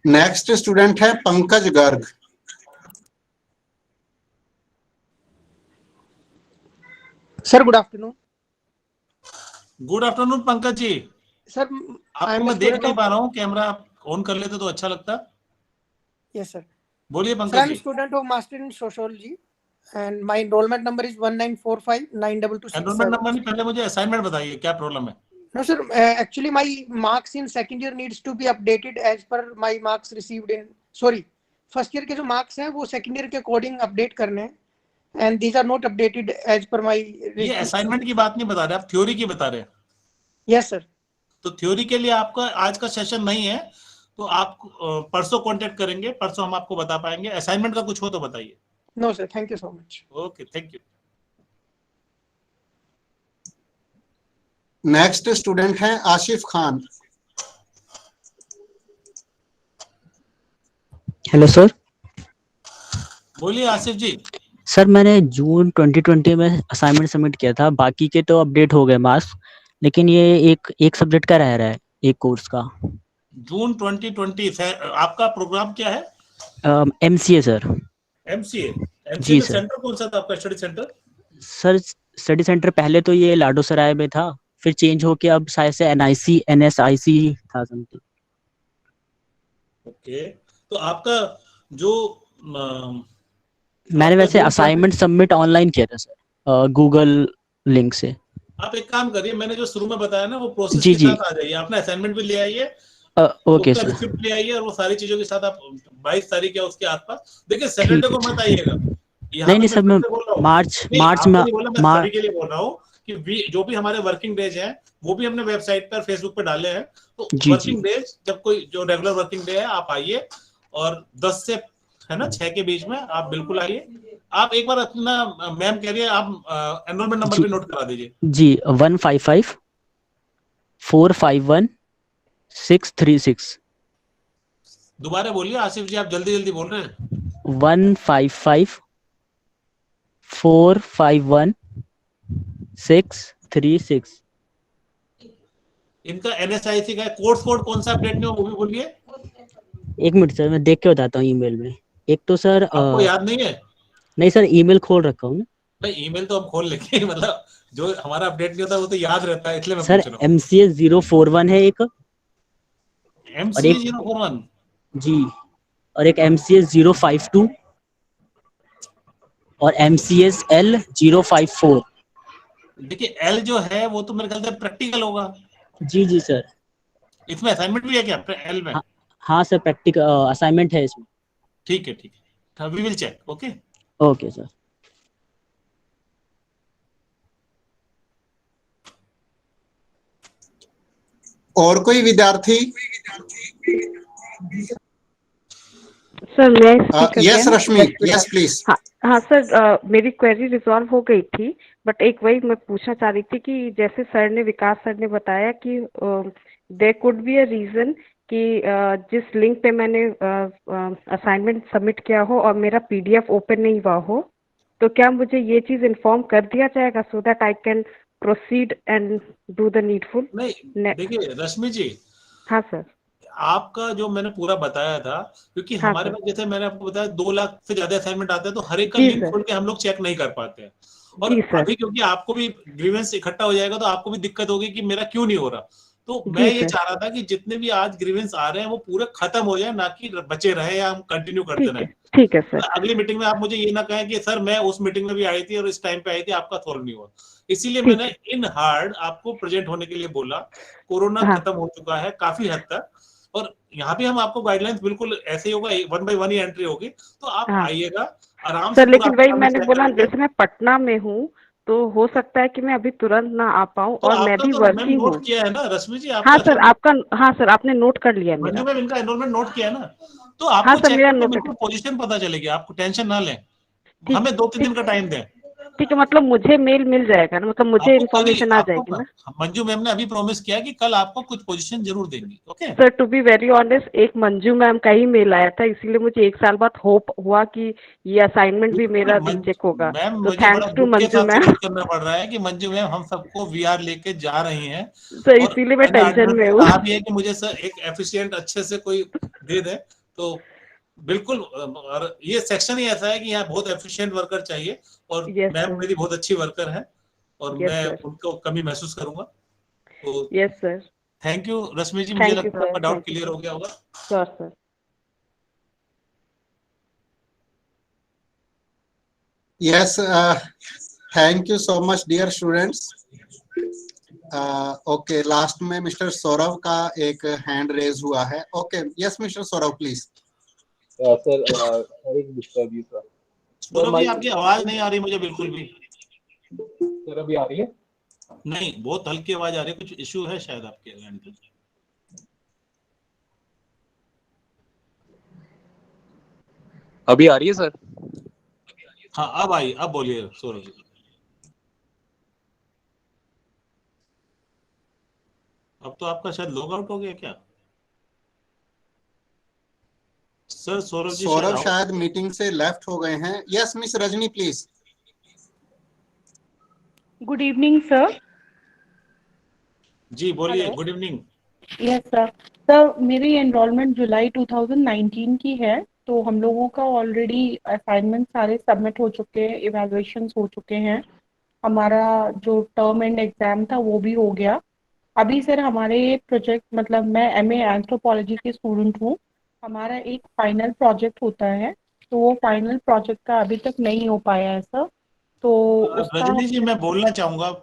Next student है Pankaj Garg. Sir good afternoon. Good afternoon Pankaj ji. Sir आपको मैं देख नहीं पा रहा हूँ, कैमरा आप ऑन कर लेते तो अच्छा लगता। Yes sir. बोलिए sir, Pankaj I am ji. Student of master in sociology and my enrolment number is 19459226। Enrolment number नहीं, पहले मुझे असाइनमेंट बताइए, क्या प्रॉब्लम है? No sir, actually my marks in second year needs to be updated as per my marks received in first year के जो marks हैं वो second year के according update करने हैं and these are not updated as per my। ये assignment की बात नहीं बता रहे आप, थ्योरी की बता रहे हैं। Yes sir. तो थ्योरी के लिए आपका आज का सेशन नहीं है, तो आप परसों कांटेक्ट करेंगे, परसों हम आपको बता पाएंगे। असाइनमेंट का कुछ हो तो बताइए। No sir, thank you so much. Okay, thank you. Next student है आशिफ खान। Hello sir. बोलिए आसिफ जी। सर मैंने जून 2020 में असाइनमेंट सबमिट किया था, बाकी के तो अपडेट हो गए मार्क्स, लेकिन ये एक सब्जेक्ट का रह रहा है, एक कोर्स का। जून 2020 आपका प्रोग्राम क्या है? MCA sir. MCA जी सर। सेंटर कौन सा था आपका study centre? Sir study centre पहले तो ये लाडो सराय में था, फिर चेंज होके अब शायद से NSIC था समथिंग। ओके, तो आपका जो मैंने वैसे असाइनमेंट सबमिट ऑनलाइन किया था सर, गूगल लिंक से। आप एक काम करिए, मैंने जो शुरू में बताया ना वो प्रोसेस जी, के जी। साथ आ जाइए, अपना असाइनमेंट भी ले आइए, ओके सर। रिसिप्ट ले आइए, और वो सारी चीजों के साथ आप 22 तारीख या उसके आसपास। देखिए सैटरडे को मत आइएगा। नहीं सर, मैं मार्च में सभी के लिए बोल रहा हूँ कि जो भी हमारे वर्किंग डेज हैं वो भी हमने वेबसाइट पर फेसबुक पर डाले हैं। तो वर्किंग डेज जब कोई जो रेगुलर वर्किंग डे है आप आइए, और 10 से 6 के बीच में आप बिल्कुल आइए। आप एक बार अपना मैम कह रही है, आप एनरोलमेंट नंबर भी नोट करा दीजिए। जी 155 451 636। दोबारा बोलिए आसिफ जी, आप जल्दी जल्दी बोल रहे हैं। 155 451 636। इनका NSIC का कोर्स कोड कौन सा अपडेट नहीं हो वो भी बोलिए। एक मिनट सर, मैं देख के बताता हूँ ईमेल में। एक तो सर आपको याद नहीं है? नहीं सर, ईमेल खोल रखा हूँ। भाई ईमेल तो हम खोल लेंगे, मतलब जो हमारा अपडेट नहीं होता वो तो याद रहता है, इसलिए मैं सर पूछ रहा हूँ। MCA 041 है एक, MCA 041 जी, और एक MCA 052 और MCS L 054। देखिए L जो है वो तो मेरे ख्याल से प्रैक्टिकल होगा। जी जी सर। इसमें असाइनमेंट भी है क्या L में? हाँ सर, प्रैक्टिकल असाइनमेंट है इसमें। ठीक है, we will check. Okay okay sir. और कोई विद्यार्थी? सर मैं यस रश्मि, यस प्लीज। हाँ सर, मेरी क्वेरी रिजॉल्व हो गई थी, बट एक वही मैं पूछना चाह रही थी कि जैसे सर ने, विकास सर ने बताया कि there could be a reason कि जिस लिंक पे मैंने असाइनमेंट सबमिट किया हो और मेरा PDF ओपन नहीं हुआ हो, तो क्या मुझे ये चीज इन्फॉर्म कर दिया जाएगा so that I can proceed and do the needful? नहीं, देखिए रश्मि जी। हाँ सर। आपका जो मैंने पूरा बताया था, क्योंकि हाँ हमारे सर। पास जैसे मैंने आपको बताया 2 लाख से ज्यादा असाइनमेंट आते हैं, तो हर एक का जी लिंक सर। खोल के हम लोग चेक नहीं कर पाते हैं। और जी सर। अभी क्योंकि आपको भी ग्रीवेंस इकट्ठा हो जाएगा तो आपको भी दिक्कत होगी कि मेरा क्यों नहीं हो रहा। तो मैं जी ये सर। चाह रहा था कि जितने भी आज ग्रीवेंस आ रहे हैं वो पूरे खत्म हो जाए, ना कि बचे रहे या हम कंटिन्यू करते ठीक है, रहे। ठीक है सर। अगली मीटिंग में आप मुझे ये ना कहें कि सर मैं उस मीटिंग में भी आई थी और इस टाइम पे आई थी, आपका सॉल्व नहीं हुआ। इसीलिए ठीक मैंने इन हार्ड आपको प्रेजेंट होने के लिए बोला। कोरोना हाँ। खत्म हो चुका है काफी हद तक, और यहाँ भी हम आपको गाइडलाइंस बिल्कुल ऐसे ही होगा, 1 by 1 ही एंट्री होगी। तो आप हाँ आइएगा आराम से। सर, लेकिन पूरा वही अपना मैंने check बोला, करेंगे। जैसे मैं पटना में हूँ तो हो सकता है कि मैं अभी तुरंत ना आ पाऊँ, तो और मैं आपका भी तो मैम वर्किंग हूँ। नोट किया है ना रश्मि जी, हाँ आपका सर, आपका, हाँ सर, आपने नोट कर लिया मेरा। मंजू मैम इनका एनरोलमेंट नोट किया है ना, तो हाँ आपको सर, चेक मेरा करके नोट। बिल्कुल पोजीशन पता चलेगी, आपको टेंशन ना लें। ठीक हमें 2-3 दिन का टाइम दें। ठीक है, मतलब मुझे मेल मिल जाएगा ना, मतलब मुझे इन्फॉर्मेशन आ जाएगी ना? मंजू मैम ने अभी प्रॉमिस किया कि कल आपको कुछ पोजीशन जरूर देंगी। Okay sir, to be very honest, एक मंजू मैम का ही मेल आया था, इसीलिए मुझे 1 साल बाद होप हुआ कि ये असाइनमेंट भी मेरा रीचेक होगा। मैम, तो मुझे बड़ा थैंक्स टू दुख के मंजू साथ मैम। सबमिट करना पड़ रहा है कि मंजू मैम हम सबको वीआर लेके जा रही हैं। सर, और इसीलिए मैं मैंने टेंशन में हूँ। कहा भी है कि मुझे सर एक एफिशिएंट अच्छे से कोई दे दे, तो बिल्कुल। और ये सेक्शन ही ऐसा है कि यहाँ बहुत एफिशिएंट वर्कर चाहिए, और मैम मेरी बहुत अच्छी वर्कर है, और मैं उनको कमी महसूस करूंगा। तो यस सर, थैंक यू रश्मि जी, मुझे थैंक यू लगता है आपका sir, doubt thank you clear हो गया होगा। Sure sir. Yes, thank you so much, dear students. Okay, last में मिस्टर सौरभ का एक हैंड रेज हुआ है। Okay, yes mister Saurabh please. Sir एक disturb you sir. Saurabh ji, आपकी आवाज नहीं आ रही मुझे बिल्कुल भी। सर अभी आ रही है? नहीं, बहुत हल्की आवाज आ रही है, कुछ इशू है शायद आपके एंड पे। अभी आ रही है सर? हाँ, अब आई, अब बोलिए सौरभ जी। अब तो आपका शायद लॉग आउट हो गया क्या सर? सौरभ जी शायद मीटिंग से लेफ्ट हो गए हैं। Yes miss Rajni please. Good evening sir. जी बोलिए, good evening. Yes sir. Sir, मेरी एनरोलमेंट जुलाई 2019 की है, तो हम लोगों का ऑलरेडी असाइनमेंट सारे सबमिट हो चुके हैं, इवैल्यूएशंस हो चुके हैं, हमारा जो टर्म एंड एग्जाम था वो भी हो गया। अभी सर हमारे प्रोजेक्ट, मतलब मैं एमए एंथ्रोपोलॉजी की स्टूडेंट हूँ, हमारा एक फाइनल प्रोजेक्ट होता है, तो वो फाइनल प्रोजेक्ट का अभी तक नहीं हो पाया है सर। तो उसका रजनी जी, मैं बोलना चाहूंगा,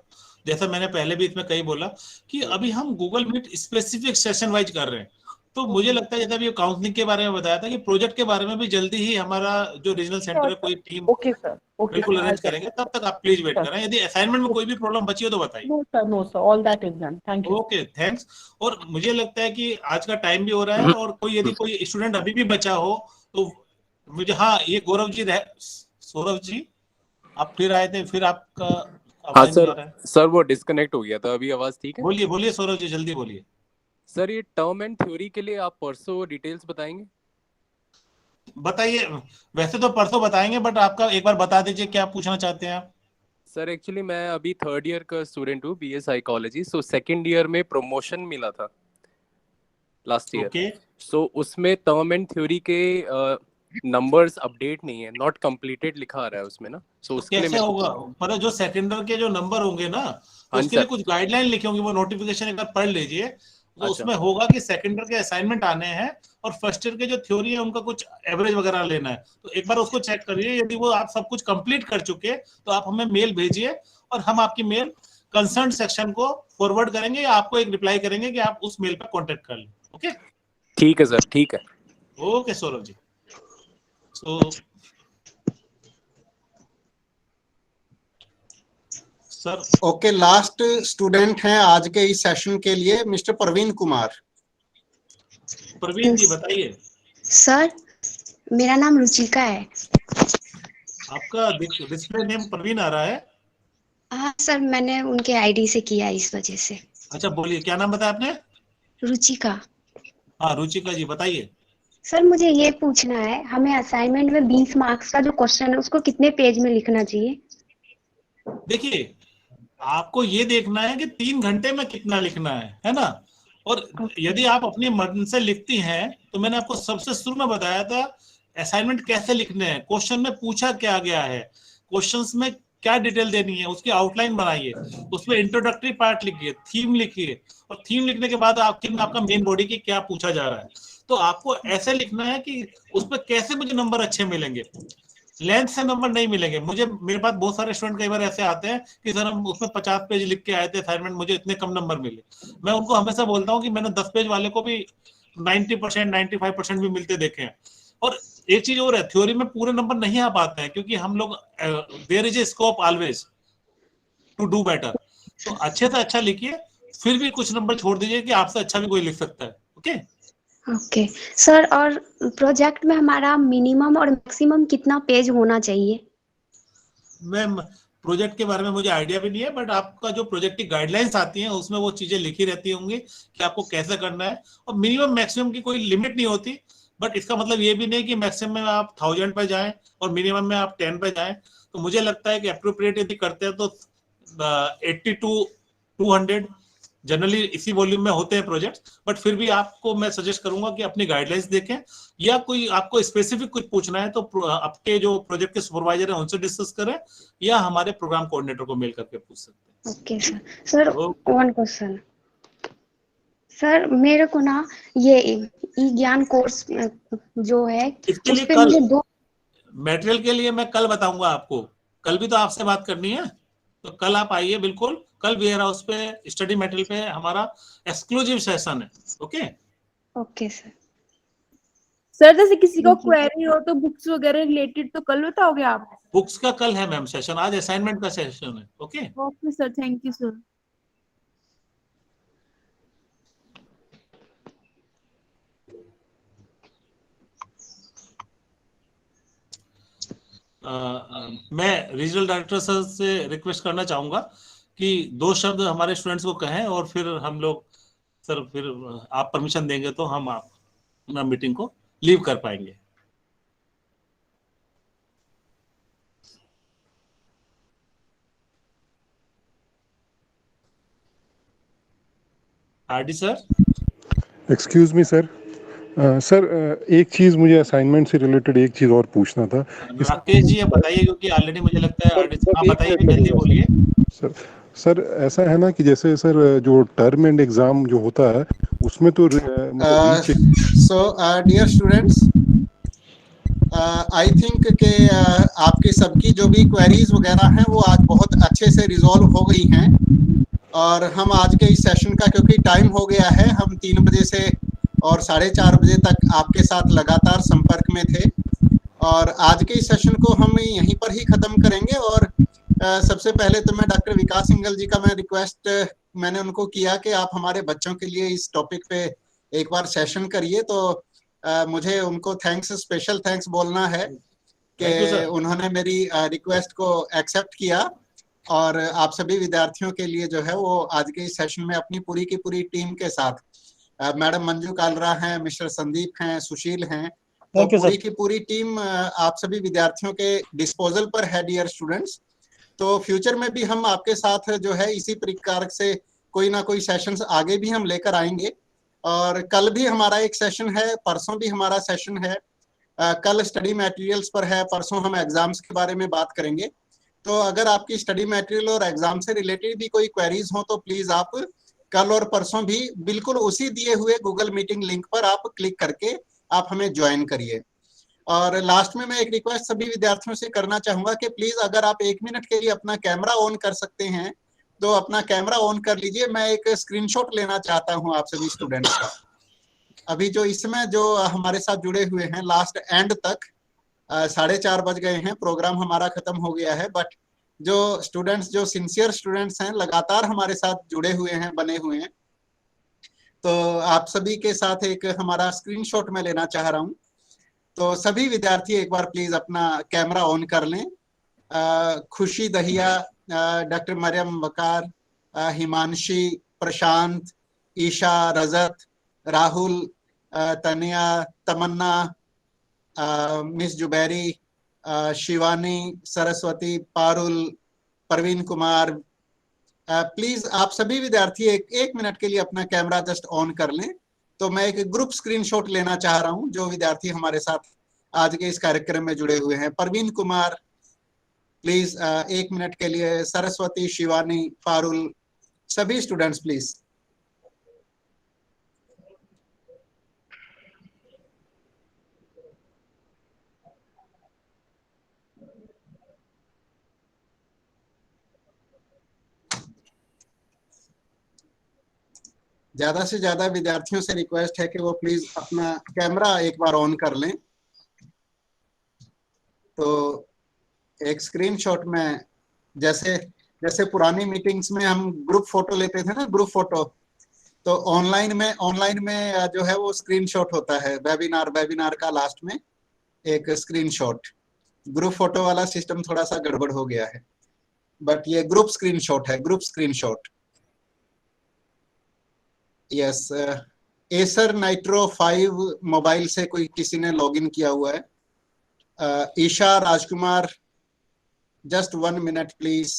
जैसा मैंने पहले भी इसमें कई बोला कि अभी हम Google Meet specific session wise कर रहे हैं, तो मुझे लगता है जैसा अभी काउंसलिंग के बारे में बताया था कि प्रोजेक्ट के बारे में भी जल्दी ही हमारा जो रीजनल सेंटर है कोई टीम ओके सर, ओके बिल्कुल अरेंज करेंगे। तब तक आप प्लीज वेट करें। यदि असाइनमेंट में कोई भी प्रॉब्लम बची हो तो बताइए। No sir, all that is done, thank you. Okay, thanks. और मुझे लगता है कि आज का टाइम भी हो रहा है, और कोई यदि कोई स्टूडेंट अभी भी बचा हो तो मुझे, हाँ, ये गौरव जी, सौरभ जी आप फिर आए थे, फिर आपका हाँ आवाज नहीं आ रहा है। सर वो डिस्कनेक्ट हो गया था, अभी आवाज ठीक है? बोलिए बोलिए सौरभ जी, जल्दी बोलिए। सर ये टर्म एंड थ्योरी के लिए आप परसों डिटेल्स बताएंगे? बताइए, वैसे तो परसों बताएंगे, बट आपका एक बार बता दीजिए क्या पूछना चाहते हैं आप। सर एक्चुअली मैं अभी 3rd ईयर का स्टूडेंट हूँ, बीए साइकोलॉजी। सो 2nd ईयर में प्रमोशन मिला था लास्ट ईयर। सो उसमें टर्म एंड थ्योरी के नंबर्स अपडेट नहीं है, नॉट कंप्लीटेड लिखा आ रहा है उसमें ना। सो उसके कैसे लिए होगा? पर जो सेकेंडर के जो नंबर होंगे ना, तो उसके लिए कुछ गाइडलाइन लिखे होंगे, वो नोटिफिकेशन एक बार पढ़ लीजिए। तो उसमें होगा कि सेकेंडर के असाइनमेंट आने हैं और फर्स्ट ईयर के जो थ्योरी है उनका कुछ एवरेज वगैरह लेना है, तो एक बार उसको चेक करिए। यदि वो आप सब कुछ कंप्लीट कर चुके तो आप हमें मेल भेजिए, और हम आपकी मेल कंसर्न सेक्शन को फॉरवर्ड करेंगे, या आपको एक रिप्लाई करेंगे कि आप उस मेल पर कॉन्टेक्ट कर लें। ओके, ठीक है सर, ठीक है। Okay Saurabh ji. So sir, okay, last student हैं आज के इस सेशन के लिए मिस्टर प्रवीण कुमार। प्रवीण जी बताइए। सर, मेरा नाम रुचिका है। आपका डिस्प्ले नेम प्रवीण आ रहा है। हाँ सर, मैंने उनके आईडी से किया इस वजह से। अच्छा, बोलिए, क्या नाम बताया आपने? रुचिका। हाँ रुचिका जी, बताइए। सर, मुझे ये पूछना है, हमें असाइनमेंट में 20 मार्क्स का जो क्वेश्चन है उसको कितने पेज में लिखना चाहिए? देखिए, आपको ये देखना है कि 3 घंटे में कितना लिखना है ना। और यदि आप अपनी मन से लिखती हैं, तो मैंने आपको सबसे शुरू में बताया था असाइनमेंट कैसे लिखने हैं, क्वेश्चन में पूछा क्या गया है, क्वेश्चंस में क्या डिटेल देनी है, उसकी आउटलाइन बनाइए, उसमें इंट्रोडक्टरी पार्ट लिखिए, थीम लिखिए, और थीम लिखने के बाद आपका मेन बॉडी की क्या पूछा जा रहा है। तो आपको ऐसे लिखना है कि उस पर कैसे मुझे नंबर अच्छे मिलेंगे, लेंथ से नंबर नहीं मिलेंगे। मेरे पास बहुत सारे स्टूडेंट कई बार ऐसे आते हैं कि सर हम उसमें 50 पेज लिख के आए थे असाइनमेंट, मुझे इतने कम नंबर मिले। मैं उनको हमेशा बोलता हूँ कि मैंने 10 पेज वाले को भी 90%, 95% भी मिलते देखे हैं। और एक चीज और है, थ्योरी में पूरे नंबर नहीं आ पाते हैं, क्योंकि हम लोग there is a scope always to do better. तो अच्छे से अच्छा लिखिए, फिर भी कुछ नंबर छोड़ दीजिए कि आपसे अच्छा भी कोई लिख सकता है। ओके ओके सर, और प्रोजेक्ट में हमारा मिनिमम और मैक्सिमम कितना पेज होना चाहिए? मैम, प्रोजेक्ट के बारे में मुझे आइडिया भी नहीं है, बट आपका जो प्रोजेक्ट की गाइडलाइंस आती हैं उसमें वो चीजें लिखी रहती होंगी कि आपको कैसे करना है, और मिनिमम मैक्सिमम की कोई लिमिट नहीं होती। बट इसका मतलब ये भी नहीं कि मैक्सिमम में आप 1000 पे जाएं और मिनिमम में आप 10 पे जाएं। तो मुझे लगता है कि अप्रोप्रिएट यदि करते हैं तो 80 to 200 जनरली इसी वॉल्यूम में होते हैं प्रोजेक्ट्स। बट फिर भी आपको मैं सजेस्ट करूंगा कि अपनी गाइडलाइंस देखें, या कोई आपको स्पेसिफिक कुछ पूछना है तो आपके जो प्रोजेक्ट के सुपरवाइजर हैं उनसे डिस्कस करें, या हमारे प्रोग्राम कोऑर्डिनेटर को मेल करके पूछ सकते हैं। Okay sir. Sir one question sir, मेरे को ना ये ई ज्ञान कोर्स जो है इसके उस लिए पे कल मुझे 2 मटेरियल के लिए मैं कल बताऊंगा आपको। कल भी तो आपसे बात करनी है, तो कल आप आइए बिल्कुल। कल वेयर हाउस पे स्टडी मटेरियल पे हमारा एक्सक्लूसिव सेशन है। Okay okay sir. सर जैसे किसी को क्वेरी हो तो बुक्स वगैरह रिलेटेड तो कल बताओगे आप? बुक्स का कल है मैम सेशन, आज असाइनमेंट का सेशन है। Okay okay sir, thank you sir. मैं रीजनल डायरेक्टर सर से रिक्वेस्ट करना चाहूंगा कि 2 शब्द हमारे स्टूडेंट्स को कहें, और फिर हम लोग सर फिर आप परमिशन देंगे तो हम अपना मीटिंग को लीव कर पाएंगे। RD sir. Excuse me sir. Sir एक चीज मुझे असाइनमेंट से रिलेटेड एक चीज और पूछना था। राकेश जी आप बताइए, क्योंकि ऑलरेडी मुझे लगता है आरडी आप बताइए, जल्दी बोलिए। सर ऐसा है ना कि जैसे सर जो टर्म एंड एग्जाम जो होता है उसमें तो so dear students, I think कि आपकी सबकी जो भी क्वेरीज वगैरह हैं वो आज बहुत अच्छे से रिजॉल्व हो गई हैं, और हम आज के इस सेशन का क्योंकि टाइम हो गया है, हम 3 बजे से और 4:30 बजे तक आपके साथ लगातार संपर्क में थे, और आज के इस सेशन को हम यहीं पर ही खत्म करेंगे। और सबसे पहले तो मैं डॉक्टर विकास सिंघल जी का मैं रिक्वेस्ट मैंने उनको किया कि आप हमारे बच्चों के लिए इस टॉपिक पे एक बार सेशन करिए, तो मुझे उनको स्पेशल थैंक्स बोलना है कि उन्होंने मेरी रिक्वेस्ट को एक्सेप्ट किया, और आप सभी विद्यार्थियों के लिए जो है वो आज के इस सेशन में अपनी पूरी की पूरी टीम के साथ मैडम मंजू कालरा हैं, मिस्टर संदीप हैं, सुशील हैं, तो पूरी की पूरी टीम आप सभी विद्यार्थियों के डिस्पोजल पर है डियर स्टूडेंट्स। तो फ्यूचर में भी हम आपके साथ जो है इसी प्रकार से कोई ना कोई सेशंस आगे भी हम लेकर आएंगे, और कल भी हमारा एक सेशन है, परसों भी हमारा सेशन है। कल स्टडी मटेरियल्स पर है, परसों हम एग्जाम्स के बारे में बात करेंगे। तो अगर आपकी स्टडी मटेरियल और एग्जाम से रिलेटेड भी कोई क्वेरीज हो तो प्लीज आप कल और परसों भी बिल्कुल उसी दिए हुए गूगल मीटिंग लिंक पर आप क्लिक करके आप हमें ज्वाइन करिए। और लास्ट में मैं एक रिक्वेस्ट सभी विद्यार्थियों से करना चाहूंगा कि प्लीज अगर आप 1 मिनट के लिए अपना कैमरा ऑन कर सकते हैं तो अपना कैमरा ऑन कर लीजिए। मैं एक स्क्रीनशॉट लेना चाहता हूं आप सभी स्टूडेंट्स का। अभी जो इसमें जो हमारे साथ जुड़े हुए हैं लास्ट एंड तक 4:30 बज गए हैं, प्रोग्राम हमारा खत्म हो गया है, बट जो स्टूडेंट्स जो सिंसियर स्टूडेंट्स हैं लगातार हमारे साथ जुड़े हुए हैं, बने हुए हैं, तो आप सभी के साथ एक हमारा स्क्रीनशॉट मैं लेना चाह रहा हूं। तो सभी विद्यार्थी एक बार प्लीज अपना कैमरा ऑन कर लें। Khushi Dahiya, doctor Mariyam Waqar, Himanshi, Prashant, Isha, Rajat, Rahul, Taniya, Tamanna, miss Zubairi, Shivani, Saraswati, Parul, Parveen Kumar, please आप सभी विद्यार्थी एक मिनट के लिए अपना कैमरा जस्ट ऑन कर लें। तो मैं एक ग्रुप स्क्रीनशॉट लेना चाह रहा हूं जो विद्यार्थी हमारे साथ आज के इस कार्यक्रम में जुड़े हुए हैं। परवीन कुमार प्लीज 1 मिनट के लिए, सरस्वती, शिवानी, पारुल, सभी स्टूडेंट्स प्लीज। ज्यादा से ज्यादा विद्यार्थियों से रिक्वेस्ट है कि वो प्लीज अपना कैमरा एक बार ऑन कर लें। तो एक स्क्रीनशॉट में जैसे पुरानी मीटिंग्स में हम ग्रुप फोटो लेते थे ना, ग्रुप फोटो, तो ऑनलाइन में जो है वो स्क्रीनशॉट होता है। वेबिनार का लास्ट में एक स्क्रीनशॉट, ग्रुप फोटो वाला सिस्टम थोड़ा सा गड़बड़ हो गया है। बट ये ग्रुप स्क्रीनशॉट है, group screenshot. Yes, Acer Nitro 5 mobile से कोई किसी ने लॉगिन किया हुआ है। Isha Rajkumar, just 1 minute please.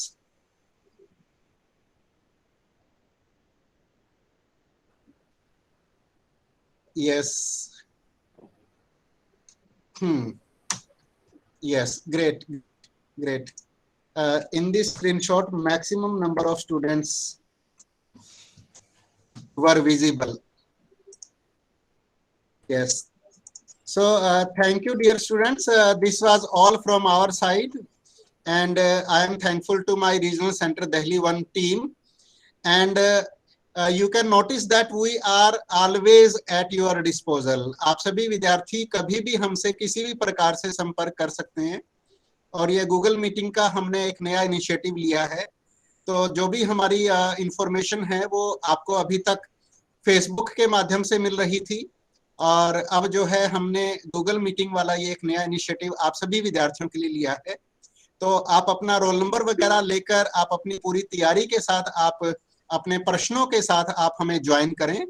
Yes, yes, great. In this screenshot, maximum number of students were visible. Yes. So thank you, dear students. This was all from our side, and I am thankful to my Regional Center Delhi 1 team. And you can notice that we are always at your disposal. आप सभी विद्यार्थी कभी भी हमसे किसी भी प्रकार से संपर्क कर सकते हैं, और ये गूगल मीटिंग का हमने एक नया इनिशिएटिव लिया है। तो जो भी हमारी इंफॉर्मेशन है वो आपको अभी तक फेसबुक के माध्यम से मिल रही थी, और अब जो है हमने गूगल मीटिंग वाला ये एक नया इनिशिएटिव आप सभी विद्यार्थियों के लिए लिया है। तो आप अपना रोल नंबर वगैरह लेकर आप अपनी पूरी तैयारी के साथ, आप अपने प्रश्नों के साथ आप हमें ज्वाइन करें,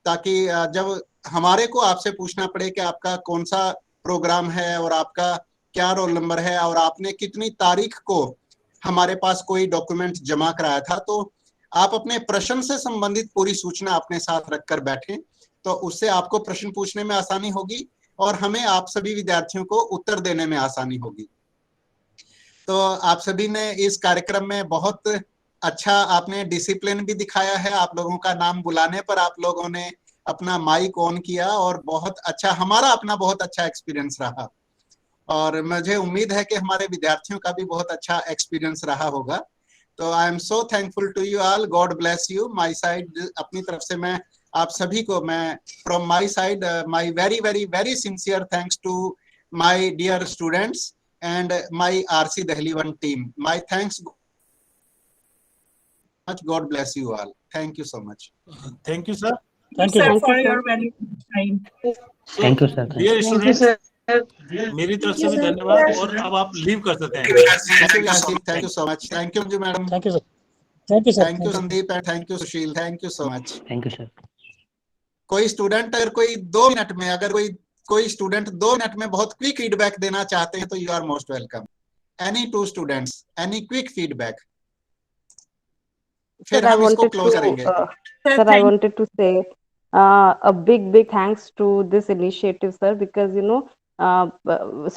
ताकि जब हमारे को आपसे पूछना पड़े कि आपका कौन सा प्रोग्राम है और आपका क्या रोल नंबर है और आपने कितनी तारीख को हमारे पास कोई डॉक्यूमेंट जमा कराया था, तो आप अपने प्रश्न से संबंधित पूरी सूचना अपने साथ रखकर बैठें। तो उससे आपको प्रश्न पूछने में आसानी होगी और हमें आप सभी विद्यार्थियों को उत्तर देने में आसानी होगी। तो आप सभी ने इस कार्यक्रम में बहुत अच्छा आपने डिसिप्लिन भी दिखाया है। आप लोगों का नाम बुलाने पर आप लोगों ने अपना माइक ऑन किया, और बहुत अच्छा, हमारा अपना बहुत अच्छा एक्सपीरियंस रहा, और मुझे उम्मीद है कि हमारे विद्यार्थियों का भी बहुत अच्छा एक्सपीरियंस रहा होगा। तो I am so thankful to you all, God bless you. My side, अपनी तरफ से मैं आप सभी को, मैं from my side my very very very sincere thanks to my dear students and my RC Delhi 1 team. My thanks, God bless you all. Thank you so much. Thank you, sir. Thank you, sir, for your very time. Thank you, sir. Dear students, मेरी तरफ से भी धन्यवाद, और अब आप leave कर सकते हैं। Thank you so much. Thank you, madam. Thank you, sir. Thank you, sir. Thank you, Sandeep, and thank you, Sushil. Thank you so much. Thank you, sir. कोई स्टूडेंट अगर कोई 2 मिनट में, अगर कोई स्टूडेंट 2 मिनट में बहुत quick feedback देना चाहते हैं, तो you are most welcome. Any 2 students, any quick feedback? Sir, I wanted to say a big thanks to this initiative, sir, because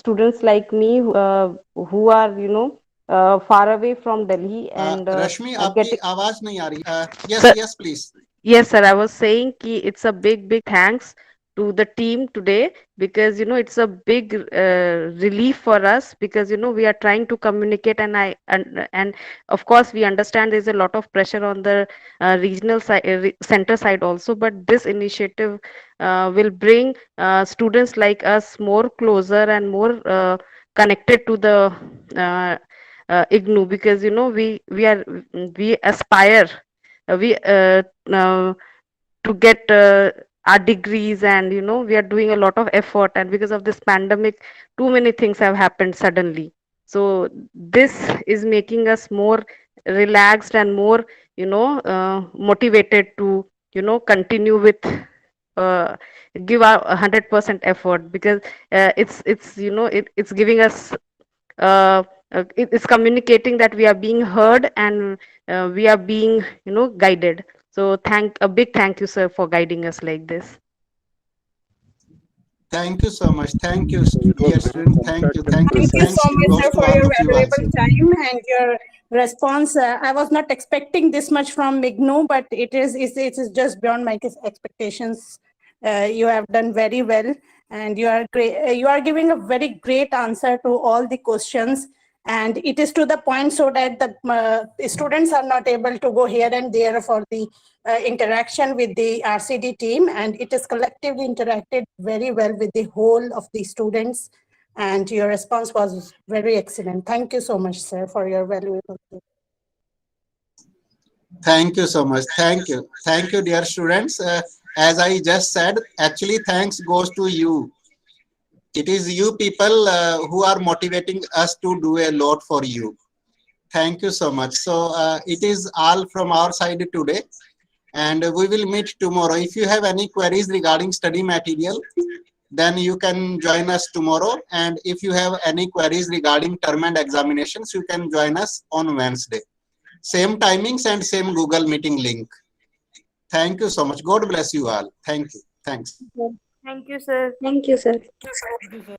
students like me who are far away from Delhi and Rashmi, आपकी आवाज नहीं आ रही। Yes, please. Yes, sir. I was saying कि it's a big thanks to the team today, because it's a big relief for us, because we are trying to communicate, and of course we understand there's a lot of pressure on the regional side, center side also, but this initiative will bring students like us more closer and more connected to the IGNOU, because we aspire to get our degrees, and we are doing a lot of effort, and because of this pandemic too many things have happened suddenly. So this is making us more relaxed and more motivated to continue with give our 100% effort, because it's giving us it's communicating that we are being heard, and we are being guided. So a big thank you, sir, for guiding us like this. Thank you so much. Thank you, dear student. Thank you so much, sir, for your valuable time and your response. I was not expecting this much from IGNOU, but it is just beyond my expectations. You have done very well, and you are great. You are giving a very great answer to all the questions, and it is to the point, so that the students are not able to go here and there for the interaction with the RCD team, and it is collectively interacted very well with the whole of the students, and your response was very excellent. Thank you so much, sir, for your valuable time. Thank you so much. Thank you, dear students. As I just said, actually thanks goes to you. It is you people who are motivating us to do a lot for you. Thank you so much. So it is all from our side today, and we will meet tomorrow. If you have any queries regarding study material, then you can join us tomorrow. And if you have any queries regarding term and examinations, you can join us on Wednesday. Same timings and same Google meeting link. Thank you so much. God bless you all. Thank you. Thanks. Thank you, sir. Thank you, sir. Thank you, sir.